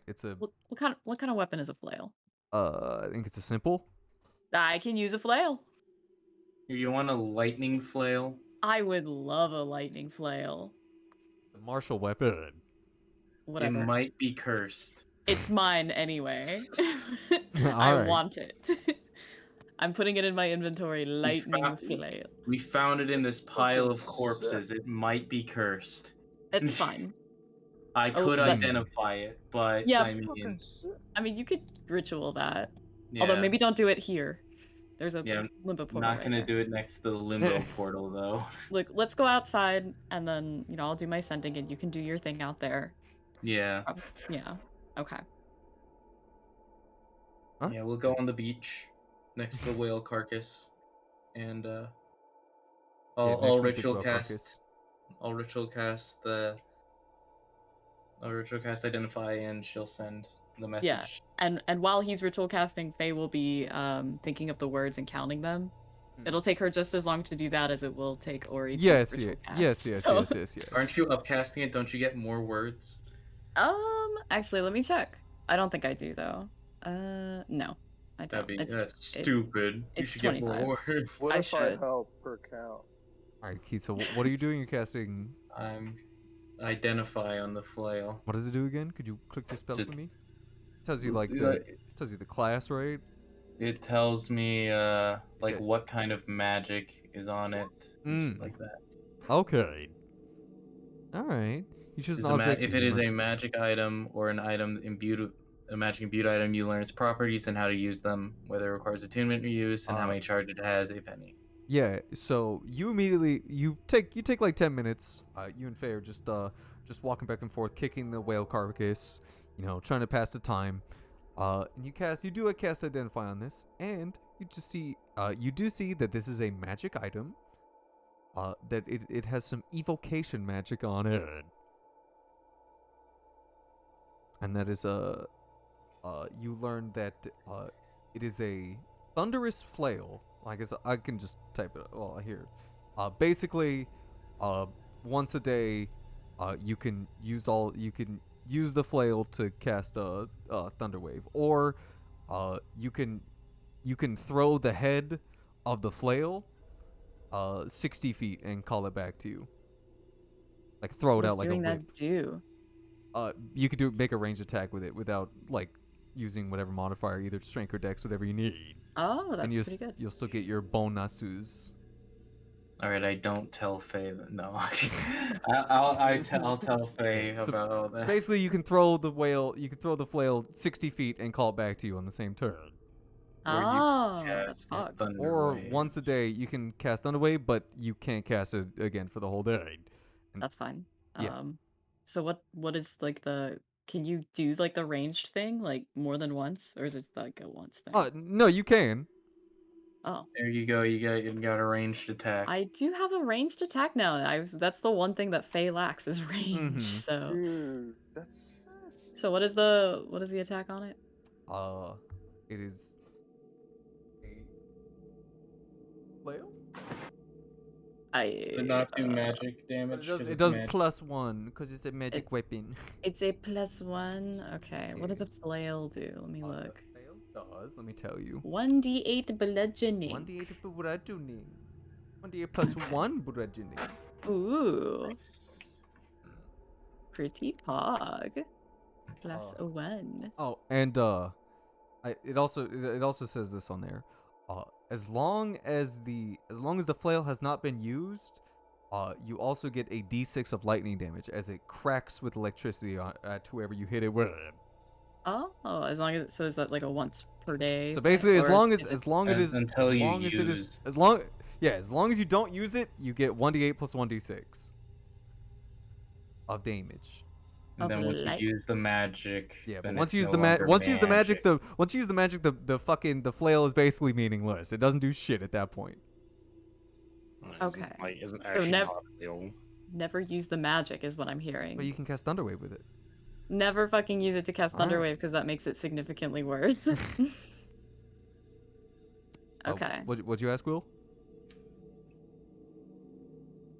It's a What kind of weapon is a flail? I think it's a simple. I can use a flail. You want a lightning flail? I would love a lightning flail. Martial weapon. Whatever. It might be cursed. It's mine anyway. I Alright. want it. I'm putting it in my inventory. Lightning flail. We found it in this pile of corpses. It might be cursed. It's fine. I Oh, could but- identify it, but Yeah, I mean, I mean, you could ritual that. yeah, Although maybe don't do it here. There's a Yeah, limbo portal. not right gonna there. do it next to the limbo portal though. Look, let's go outside, and then I'll do my sending, and you can do your thing out there. Yeah, Yeah. Okay. Huh? yeah, we'll go on the beach next to the whale carcass, and Yeah, I'll next to the big ritual whale cast. carcass. I'll ritual cast identify, and she'll send the message. Yeah. And while he's ritual casting, Faye will be thinking of the words and counting them. Hmm. It'll take her just as long to do that as it will take Ori to Yes, ritual cast. yes. So- yes. Aren't you upcasting it? Don't you get more words? Actually, let me check. I don't think I do though. No, I don't. That's stupid. You it's should get 25. more words. What I if I should. help per count? All right, Keith. So what are you doing? You're casting. I'm identify on the flail. What does it do again? Could you click the spell Just- for me? Tells you like Yeah. tells you the class, right? It tells me like Yeah. what kind of magic is on it, and shit Mm. like that. Okay. All right. You choose an It's a object. if that it you is a must- magic item or an item imbued, a magic imbued item, you learn its properties and how to use them, whether it requires attunement or use, and how many charge it has, if any. Yeah. So you immediately you take like 10 minutes. You and Faye are just walking back and forth, kicking the whale carcass. Trying to pass the time. And you do a cast identify on this, and you just see, you do see that this is a magic item. That it has some evocation magic on it. And that is you learn that it is a thunderous flail. I guess I can just type it. Well, here. Basically, once a day, you can use the flail to cast a thunder wave, or you can throw the head of the flail 60 feet and call it back to you. Like throw it What out like a doing whip. that do? You could make a ranged attack with it without like using whatever modifier, either strength or dex, whatever you need. Oh, and that's pretty good. You'll still get your bonuses. All right, I don't tell Faye. No, I'll tell Faye So about all that. Basically, you can throw the flail 60 feet and call it back to you on the same turn. Oh, that's Cast hot. Thunder Or Wave. once a day, you can cast Thunder Wave, but you can't cast it again for the whole day. That's fine. Yeah. So what is like the? Can you do like the ranged thing like more than once, or is it like a once thing? No, you can. Oh, There you go. You got a ranged attack. I do have a ranged attack now. That's the one thing that Faye lacks is range. Mhm. So Dude, that's what is the attack on it? It is a flail. Did not do magic But damage. 'cause it it's does magic. +1 because it's a magic weapon. It's a +1. Okay, what does a flail do? Let me look. Flail does. Let me tell you. 1d8 bludgeoning. 1d8 bludgeoning. 1d8 +1 bludgeoning. Ooh, Nice. pretty pog. +1. Oh, and it also says this on there. As long as the flail has not been used, you also get a d6 of lightning damage as it cracks with electricity at whoever you hit it with. Oh, as long as is that like a once per day? So basically, as Or long is it- as long as you don't use it, you get 1d8 + 1d6 of damage. And then Okay, once you light- use the magic, Yeah, but then once it's you use no the longer once you use the magic, magic. the flail is basically meaningless. It doesn't do shit at that point. Okay. Isn't So actually nev- not real. Never use the magic is what I'm hearing. But you can cast Thunderwave with it. Never fucking use it to cast Alright. Thunderwave because that makes it significantly worse. Okay. What'd you ask, Will?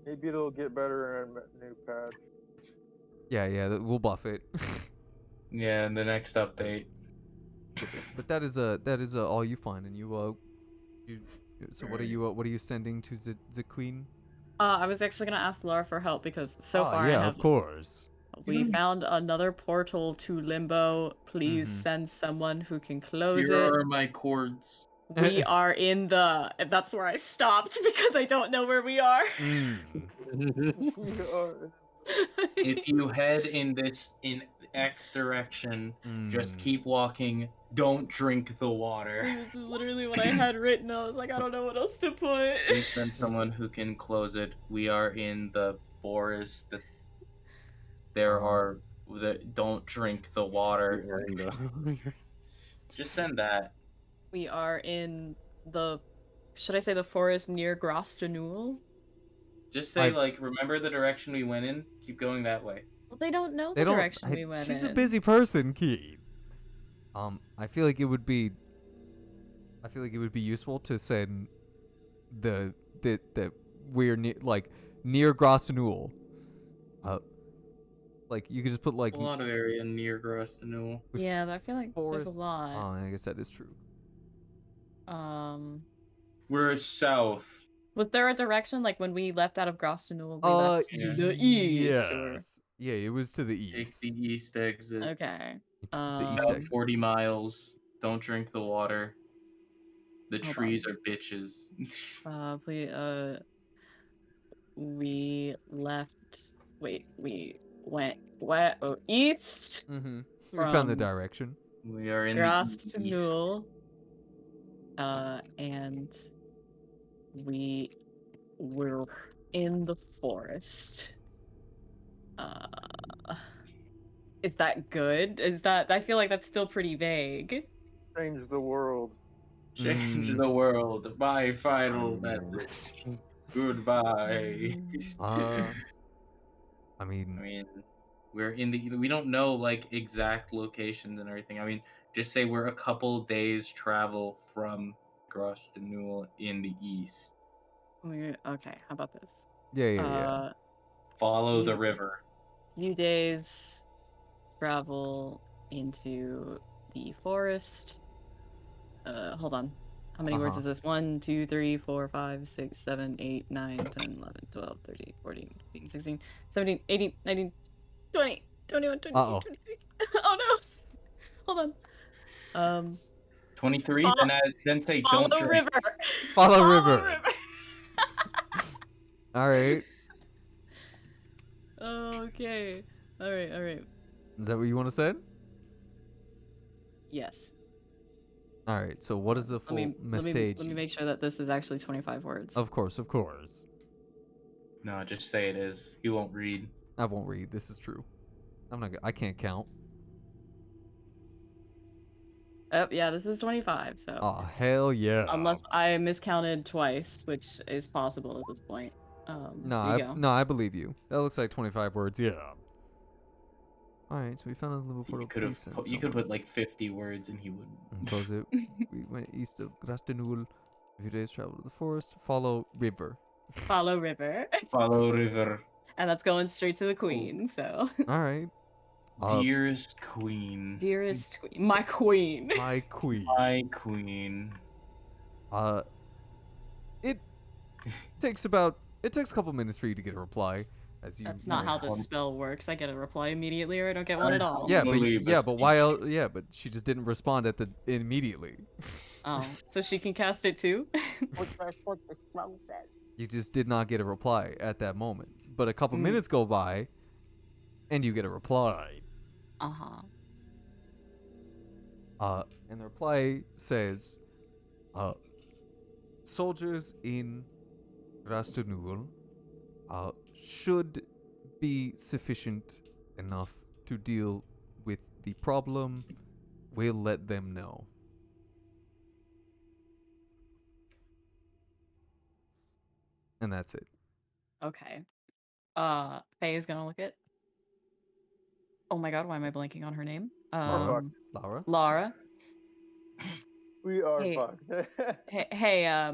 maybe it'll get better in new patch. Yeah, we'll buff it. Yeah, in the next update. But that is all you find, and you. So what are you sending to the queen? I was actually gonna ask Laura for help because so far yeah, I have of course. we found another portal to Limbo. Please Mhm. send someone who can close Here it. are my cords. We are in the. That's where I stopped because I don't know where we are. If you head in X direction, just keep walking. Don't drink the water. This is literally what I had written. I was like, I don't know what else to put. Please send someone who can close it. We are in the forest. There are. Don't drink the water. Just send that. We are in the. Should I say the forest near Grostanul? Just say remember the direction we went in. Keep going that way. Well, they don't know They the don't. direction we went She's in. a busy person, Keith. I feel like it would be useful to send the we're near Grostanul. Like you could just put like There's a lot of area near Grostanul. Yeah, I feel like forest. there's a lot. Oh, I guess that is true. We're south. Was there a direction like when we left out of Grostanul? We left to the east. or- Yes. Yeah, it was to the Take east. the east exit. Okay. It's the east About exit. 40 miles. Don't drink the water. The Hold trees are bitches. Please. We left. Wait. We went east. Mm-hmm. We found the From direction. We are in the east. Grostanul. And we were in the forest. Is that good? Is that I feel like that's still pretty vague. Change the world. Change Mm. the world. My final message. Goodbye. I I mean, mean, we don't know like exact locations and everything. I mean, just say we're a couple days travel from Grostenul in the east. Okay, how about this? yeah. Follow the You- river. Few days travel into the forest. Hold on. How many words Uh-huh. is this? 1, 2, 3, 4, 5, 6, 7, 8, 9, 10, 11, 12, 13, 14, 15, 16, 17, 18, 19, 20, 21, 22, Uh-oh. 23. Oh no! Hold on. 23. Then say Follow don't drink. river. Follow river. All right. Okay. All right. Is that what you want to say? Yes. All right. So what is the full message? Let me make sure that this is actually 25 words. Of course. No, just say it is. He won't read. I won't read. This is true. I can't count. Oh, yeah, this is 25, so. Oh, hell yeah. Unless I miscounted twice, which is possible at this point. There you go. No, I believe you. That looks like 25 words. Yeah. All right, so we found a little portal. You could put like 50 words and he wouldn't. Close it. We went east of Grastenul. A few days travel to the forest. Follow river. Follow river. Follow river. And that's going straight to the queen, so. All right. Dearest queen. Dearest queen. My queen. My queen. My queen. It takes a couple minutes for you to get a reply. As you That's not know. how this spell works. I get a reply immediately or I don't get one at all. Yeah, Believe but us, why else? Yeah, but she just didn't respond immediately. Oh, so she can cast it too? Which was what the spell said. You just did not get a reply at that moment. But a couple Mm. minutes go by, and you get a reply. Uh-huh. And the reply says, soldiers in Rastunul should be sufficient enough to deal with the problem. We'll let them know. And that's it. Okay. Faye is gonna look at. Oh my god, why am I blanking on her name? Laura? Lara. We are Hey. fucked. Hey,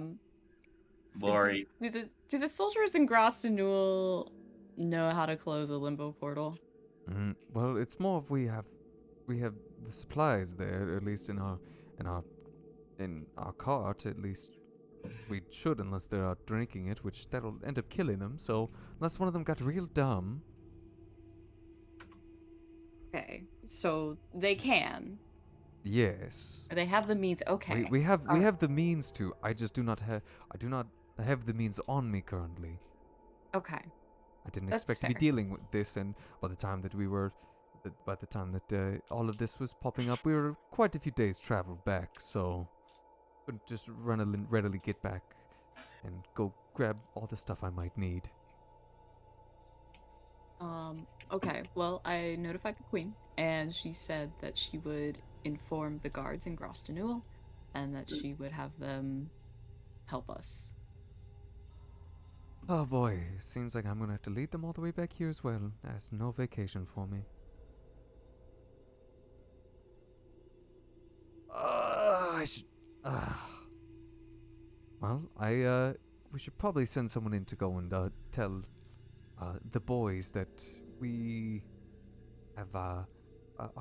Lori. do the soldiers in Grostenul know how to close a limbo portal? Well, it's more of we have the supplies there, at least in our cart, at least we should, unless they're out drinking it, which that'll end up killing them. So unless one of them got real dumb. Okay, so they can. Yes. They have the means. Okay. We have the means to. I just do not have the means on me currently. Okay. I didn't That's expect to be fair. dealing with this, and by the time that all of this was popping up, we were quite a few days travel back, so couldn't just readily get back and go grab all the stuff I might need. Okay. Well, I notified the queen, and she said that she would inform the guards in Grostenul, and that she would have them help us. Oh boy, seems like I'm gonna have to lead them all the way back here as well. There's no vacation for me. I should. Well, we should probably send someone in to go and tell the boys that we have our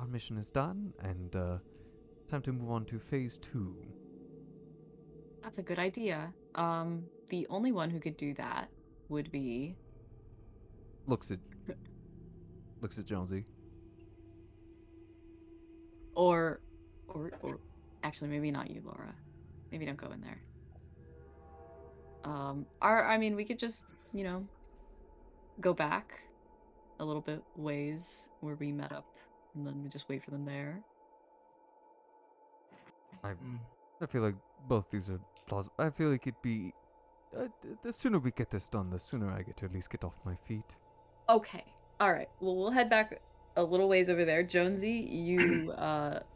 mission is done and time to move on to phase 2. That's a good idea. The only one who could do that would be Looks at Jonesy. or actually maybe not you, Laura. Maybe don't go in there. I mean we could just, go back a little bit ways where we met up and then we just wait for them there. I feel like both these are plausible. I feel like it'd be the sooner we get this done, the sooner I get to at least get off my feet. Okay. All right. Well, we'll head back a little ways over there, Jonesy, you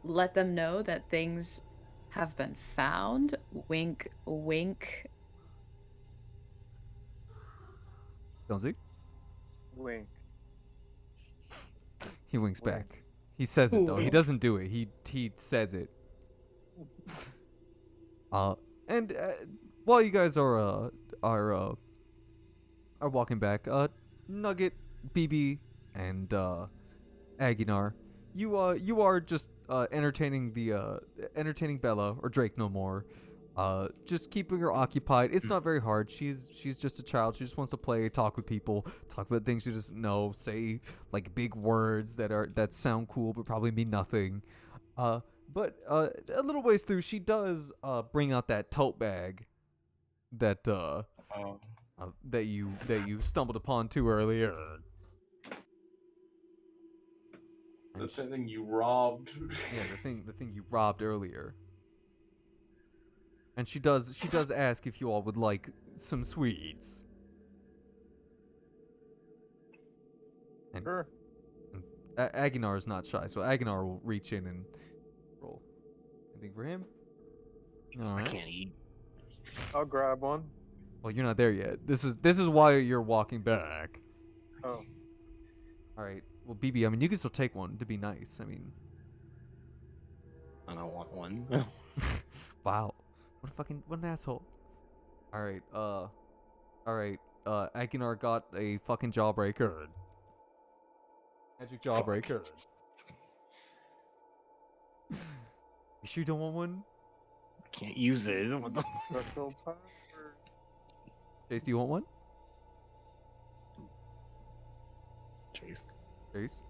let them know that things have been found. Wink, wink. Jonesy? Wink. He winks Wink. back. He says it though. He Wink. doesn't do it. He says it. And while you guys are walking back, Nugget, BB, and Aguinar, you are just entertaining Bella or Drake no more. Just keeping her occupied. It's not very hard. She's just a child. She just wants to play, talk with people, talk about things she doesn't know, say like big words that sound cool but probably mean nothing. But a little ways through, she does bring out that tote bag that Oh. that you stumbled upon too earlier. The And thing you robbed. yeah, the thing you robbed earlier. And she does ask if you all would like some sweets. And Sure. Aguinar is not shy, so Aguinar will reach in and roll. Anything for him? All I right. can't eat. I'll grab one. Well, you're not there yet. This is why you're walking back. Oh. All right. Well, BB, I mean, you can still take one to be nice. I mean, I don't want one. wow. What an asshole. All right. Aguinar got a fucking jawbreaker. Magic jawbreaker. You sure you don't want one? Can't use it. What the- Special power. Chase, do you want one? Jeez. Chase?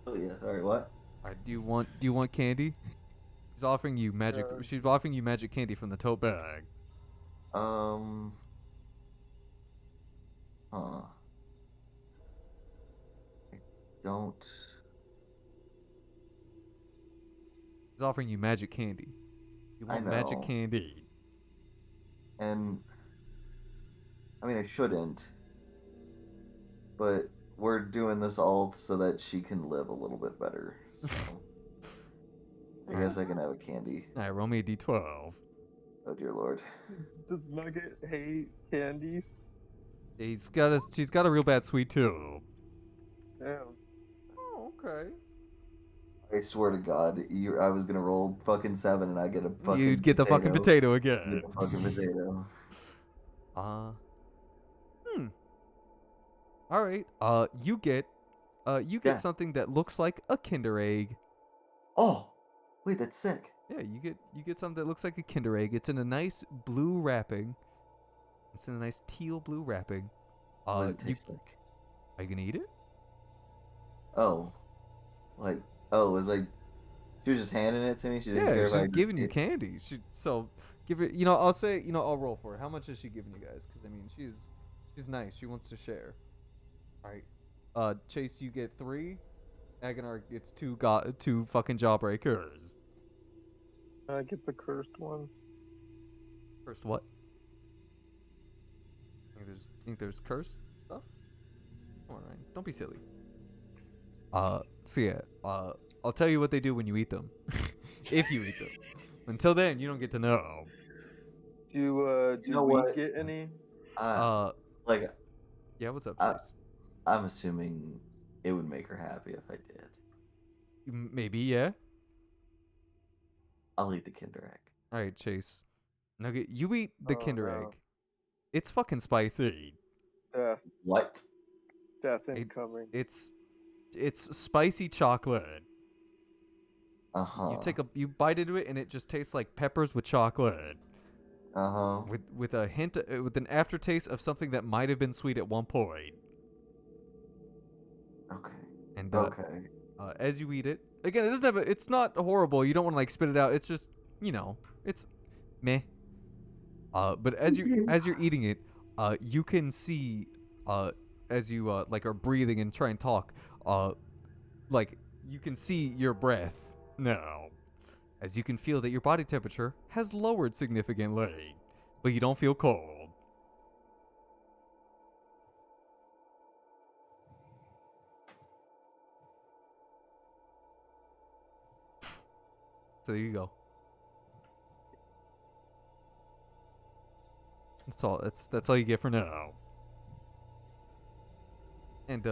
Oh yeah. Sorry. What? Do you want candy? She's offering you magic. Yeah. She's offering you magic candy from the tote bag. Huh. I don't. She's offering you magic candy. You I want magic know. candy? And I mean, I shouldn't. But we're doing this all so that she can live a little bit better. So I guess I can have a candy. All right, roll me a d12. Oh dear lord. Does Nugget hate candies? She's got a real bad sweet tooth. Damn. Oh, okay. I swear to God, I was gonna roll fucking 7 and I get a fucking. You'd get the fucking potato Get again. the fucking potato. All right. You get Yeah. something that looks like a Kinder egg. Oh, wait, that's sick. Yeah, you get something that looks like a Kinder egg. It's in a nice blue wrapping. It's in a nice teal blue wrapping. What does it You, taste like? are you gonna eat it? Oh, it's like she was just handing it to me. She didn't Yeah, care it's if I just giving you ate- candy. So give it. I'll roll for it. How much is she giving you guys? Because I mean, she's nice. She wants to share. All right. Chase, you get 3. Aguinar gets 2. Got 2 fucking jawbreakers. I get the cursed ones. First, what? Think there's cursed stuff? Come on, Ryan. Don't be silly. So yeah. I'll tell you what they do when you eat them. If you eat them. Until then, you don't get to know. Do know we what? get any? Like, Yeah. What's up, Uh, Chase? I'm assuming it would make her happy if I did. Maybe, yeah. I'll eat the Kinder egg. All right, Chase. Nugget, you eat the Oh, Kinder no. egg. It's fucking spicy. Death. What? Death incoming. It's spicy chocolate. Uh huh. You bite into it and it just tastes like peppers with chocolate, Uh huh. with a hint with an aftertaste of something that might have been sweet at one point. Okay. And Okay. as you eat it, again, it doesn't have it's not horrible. You don't want to like spit it out. It's just it's meh. But as you're eating it, you can see as you like are breathing and try and talk, like you can see your breath now, as you can feel that your body temperature has lowered significantly, but you don't feel cold. So there you go. That's all. That's all you get for now. And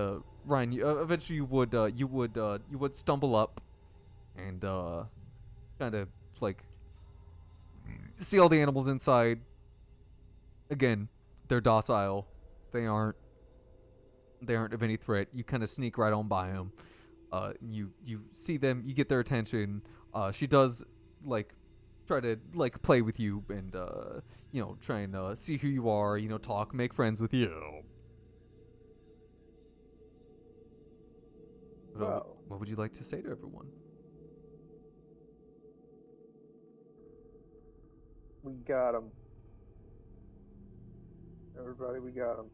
Ryan, eventually you would stumble up, and kind of like see all the animals inside. Again, they're docile. They aren't of any threat. You kind of sneak right on by them. You see them. You get their attention. She does like try to like play with you and try and see who you are. Talk, make friends with you. Well, What would you like to say to everyone? we got him. Everybody, we got him.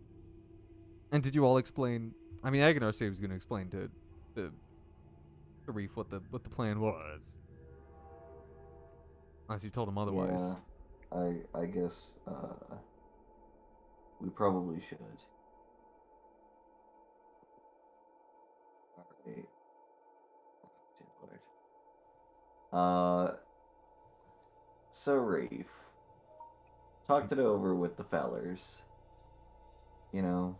And did you all explain? I mean, Aganar said he was going to explain to Reef what the plan was. Unless you told him otherwise. Yeah, I guess we probably should. Alright. Dear Lord. So Reef, talked it over with the fellers, and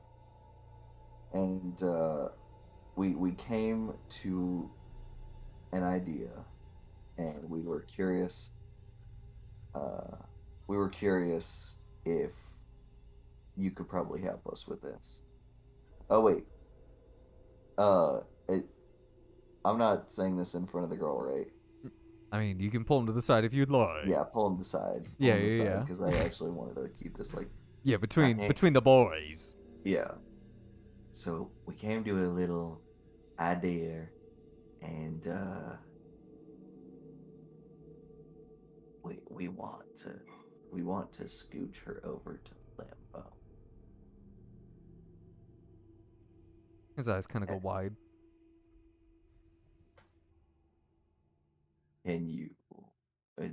we came to an idea, and we were curious. If you could probably help us with this. Oh wait. I'm not saying this in front of the girl, right? I mean, you can pull him to the side if you'd like. Yeah, pull him to the side. Yeah. Because I actually wanted to keep this like. Yeah, between the boys. Yeah. So we came to a little idea, and we want to scooch her over to Limbo. His eyes kind of go wide. Can you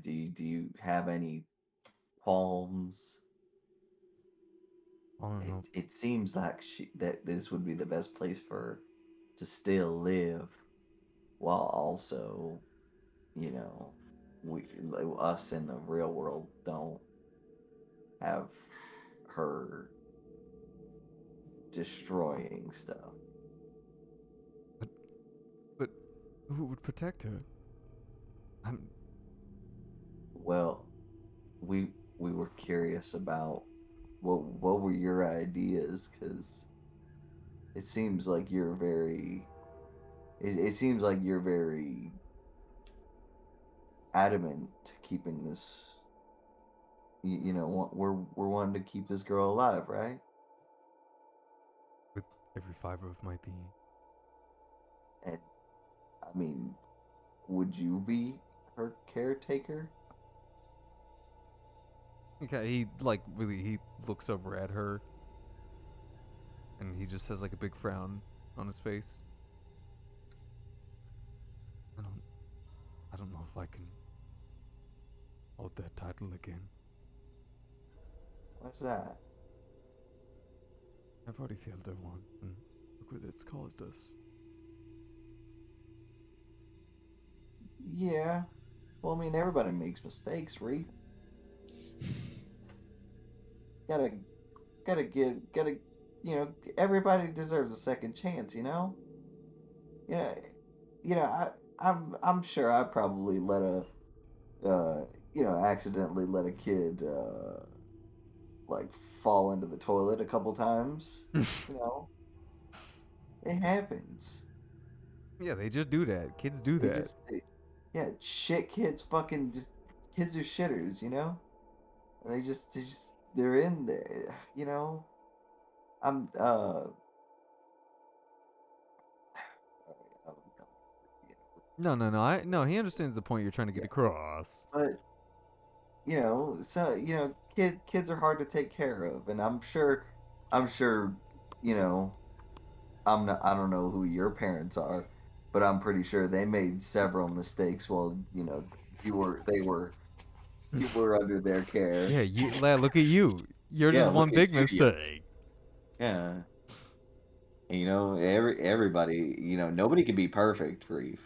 do you have any qualms? I don't know. It seems like that this would be the best place for her to still live, while also, us in the real world don't have her destroying stuff. But who would protect her? Well, we were curious about what were your ideas, because it seems like you're very adamant to keeping this. We're wanting to keep this girl alive, right? With every fiber of my being. And I mean, would you be her caretaker? Okay, he looks over at her, and he just has like a big frown on his face. I don't know if I can hold that title again. What's that? I've already failed her once, and look what it's caused us. Yeah. Well, I mean, everybody makes mistakes, Reef. Gotta, everybody deserves a second chance, I'm sure I probably accidentally let a kid, fall into the toilet a couple times. It happens. Yeah, they just do that. Kids do that. Shit kids kids are shitters, And they're in there, I'm, No, he understands the point you're trying to get across. But, kids are hard to take care of, and I don't know who your parents are, but I'm pretty sure they made several mistakes while, you were under their care. Yeah, look at you. You're just one big mistake. Yeah. And, everybody, nobody can be perfect, Reef.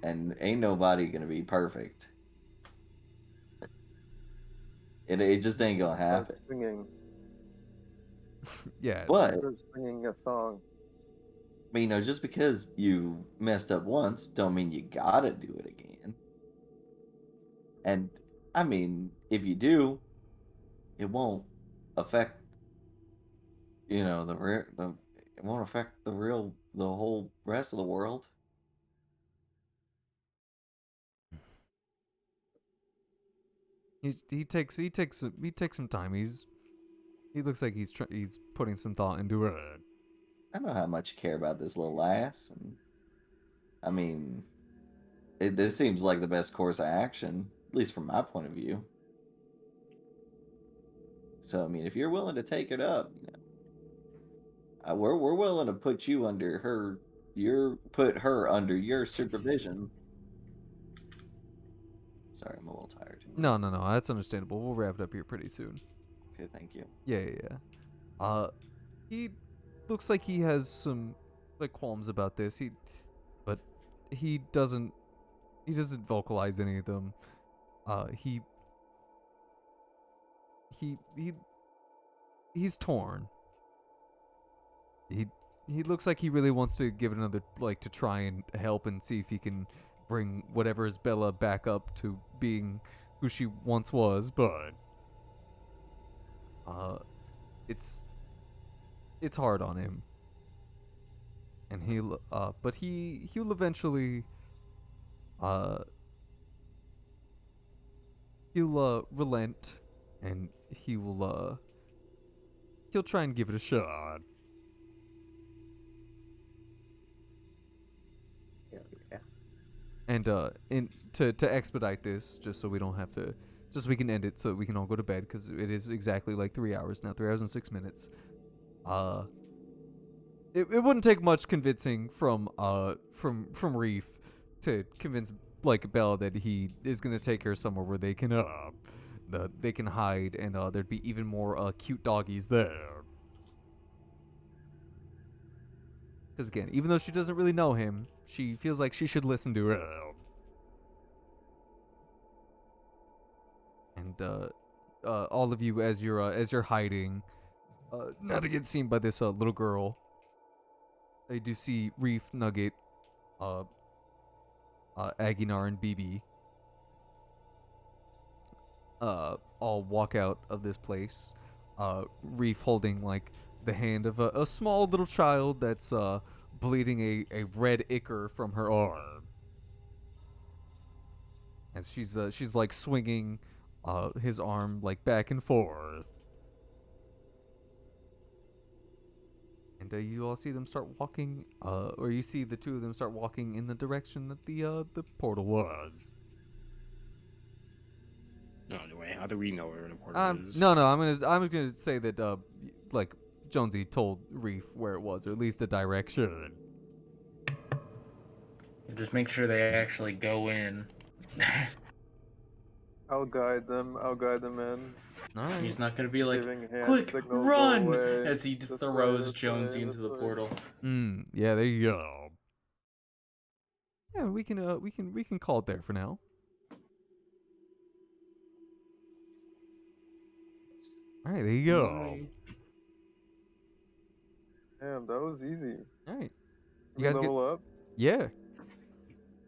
And ain't nobody gonna be perfect. It just ain't gonna happen. Start singing. Yeah. But Start singing a song. But just because you messed up once, don't mean you gotta do it again. And I mean, if you do, it won't affect it won't affect the whole rest of the world. He takes some time. He looks like he's putting some thought into it. I know how much you care about this little ass, and I mean, this seems like the best course of action, at least from my point of view. So I mean, if you're willing to take it up, we're willing to put you under put her under your supervision. Sorry, I'm a little tired. No, that's understandable. We'll wrap it up here pretty soon. Okay, thank you. Yeah. He looks like he has some like qualms about this. But he doesn't vocalize any of them. He's torn. He looks like he really wants to give it another, like, to try and help and see if he can bring whatever is Bella back up to being who she once was, but it's hard on him. And he'll eventually he'll relent, and he'll try and give it a shot. Yeah. And to expedite this, just so we don't have to, just so we can end it, so we can all go to bed, because it is exactly like 3 hours now, 3 hours and 6 minutes. It wouldn't take much convincing from Reef to convince like Bella that he is gonna take her somewhere where they can hide, and there'd be even more cute doggies there. Because again, even though she doesn't really know him, she feels like she should listen to him. And all of you, as you're hiding, not to get seen by this little girl, they do see Reef, Nugget, Aguinar, and BB all walk out of this place. Reef holding like the hand of a small little child that's bleeding a red ichor from her arm, and she's like swinging his arm like back and forth. And you all see them start walking, or you see the two of them start walking in the direction that the portal was. No, anyway, how do we know where the portal is? No, I'm gonna say that like Jonesy told Reef where it was, or at least the direction. Just make sure they actually go in. I'll guide them in. Alright. He's not gonna be like, Giving hand quick, signals, run! go away, As he this way, throws this Jonesy way, into this the way. portal. Yeah, there you go. Yeah, we can call it there for now. Alright, there you go. Damn, that was easy. Alright. Can You guys we level up? Yeah,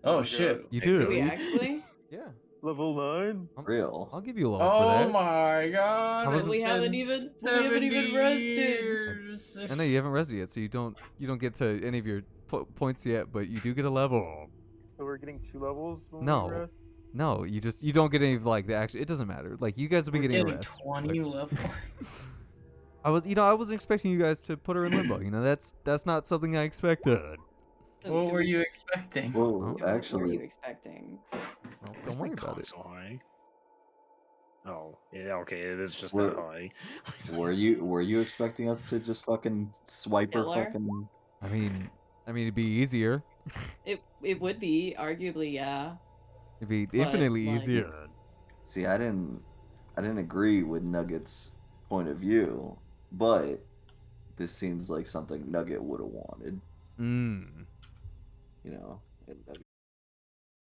Oh my shit. God. you Do do. we actually? Yeah. Level 9? Real. I'll give you a level for Oh that. my god. How was it's it? We haven't been even 70 rested. years. I know you haven't rested yet, so you don't get to any of your points yet, but you do get a level. So we're getting 2 levels when No. we rest? No, you don't get any of like the action. It doesn't matter. Like you guys will be We're getting a getting rest. 20 level. I wasn't expecting you guys to put her in limbo. That's not something I expected. What were you expecting? Whoa, Oh. What were you actually, expecting? Well, don't worry about it. So high. Oh, yeah, okay, it is just We're- that high. were you expecting us to just fucking swipe her Kill her? fucking? I mean, it'd be easier. It would be arguably, yeah. It'd be But, infinitely like- easier. See, I didn't agree with Nugget's point of view, but this seems like something Nugget would have wanted. Mm. And Nugget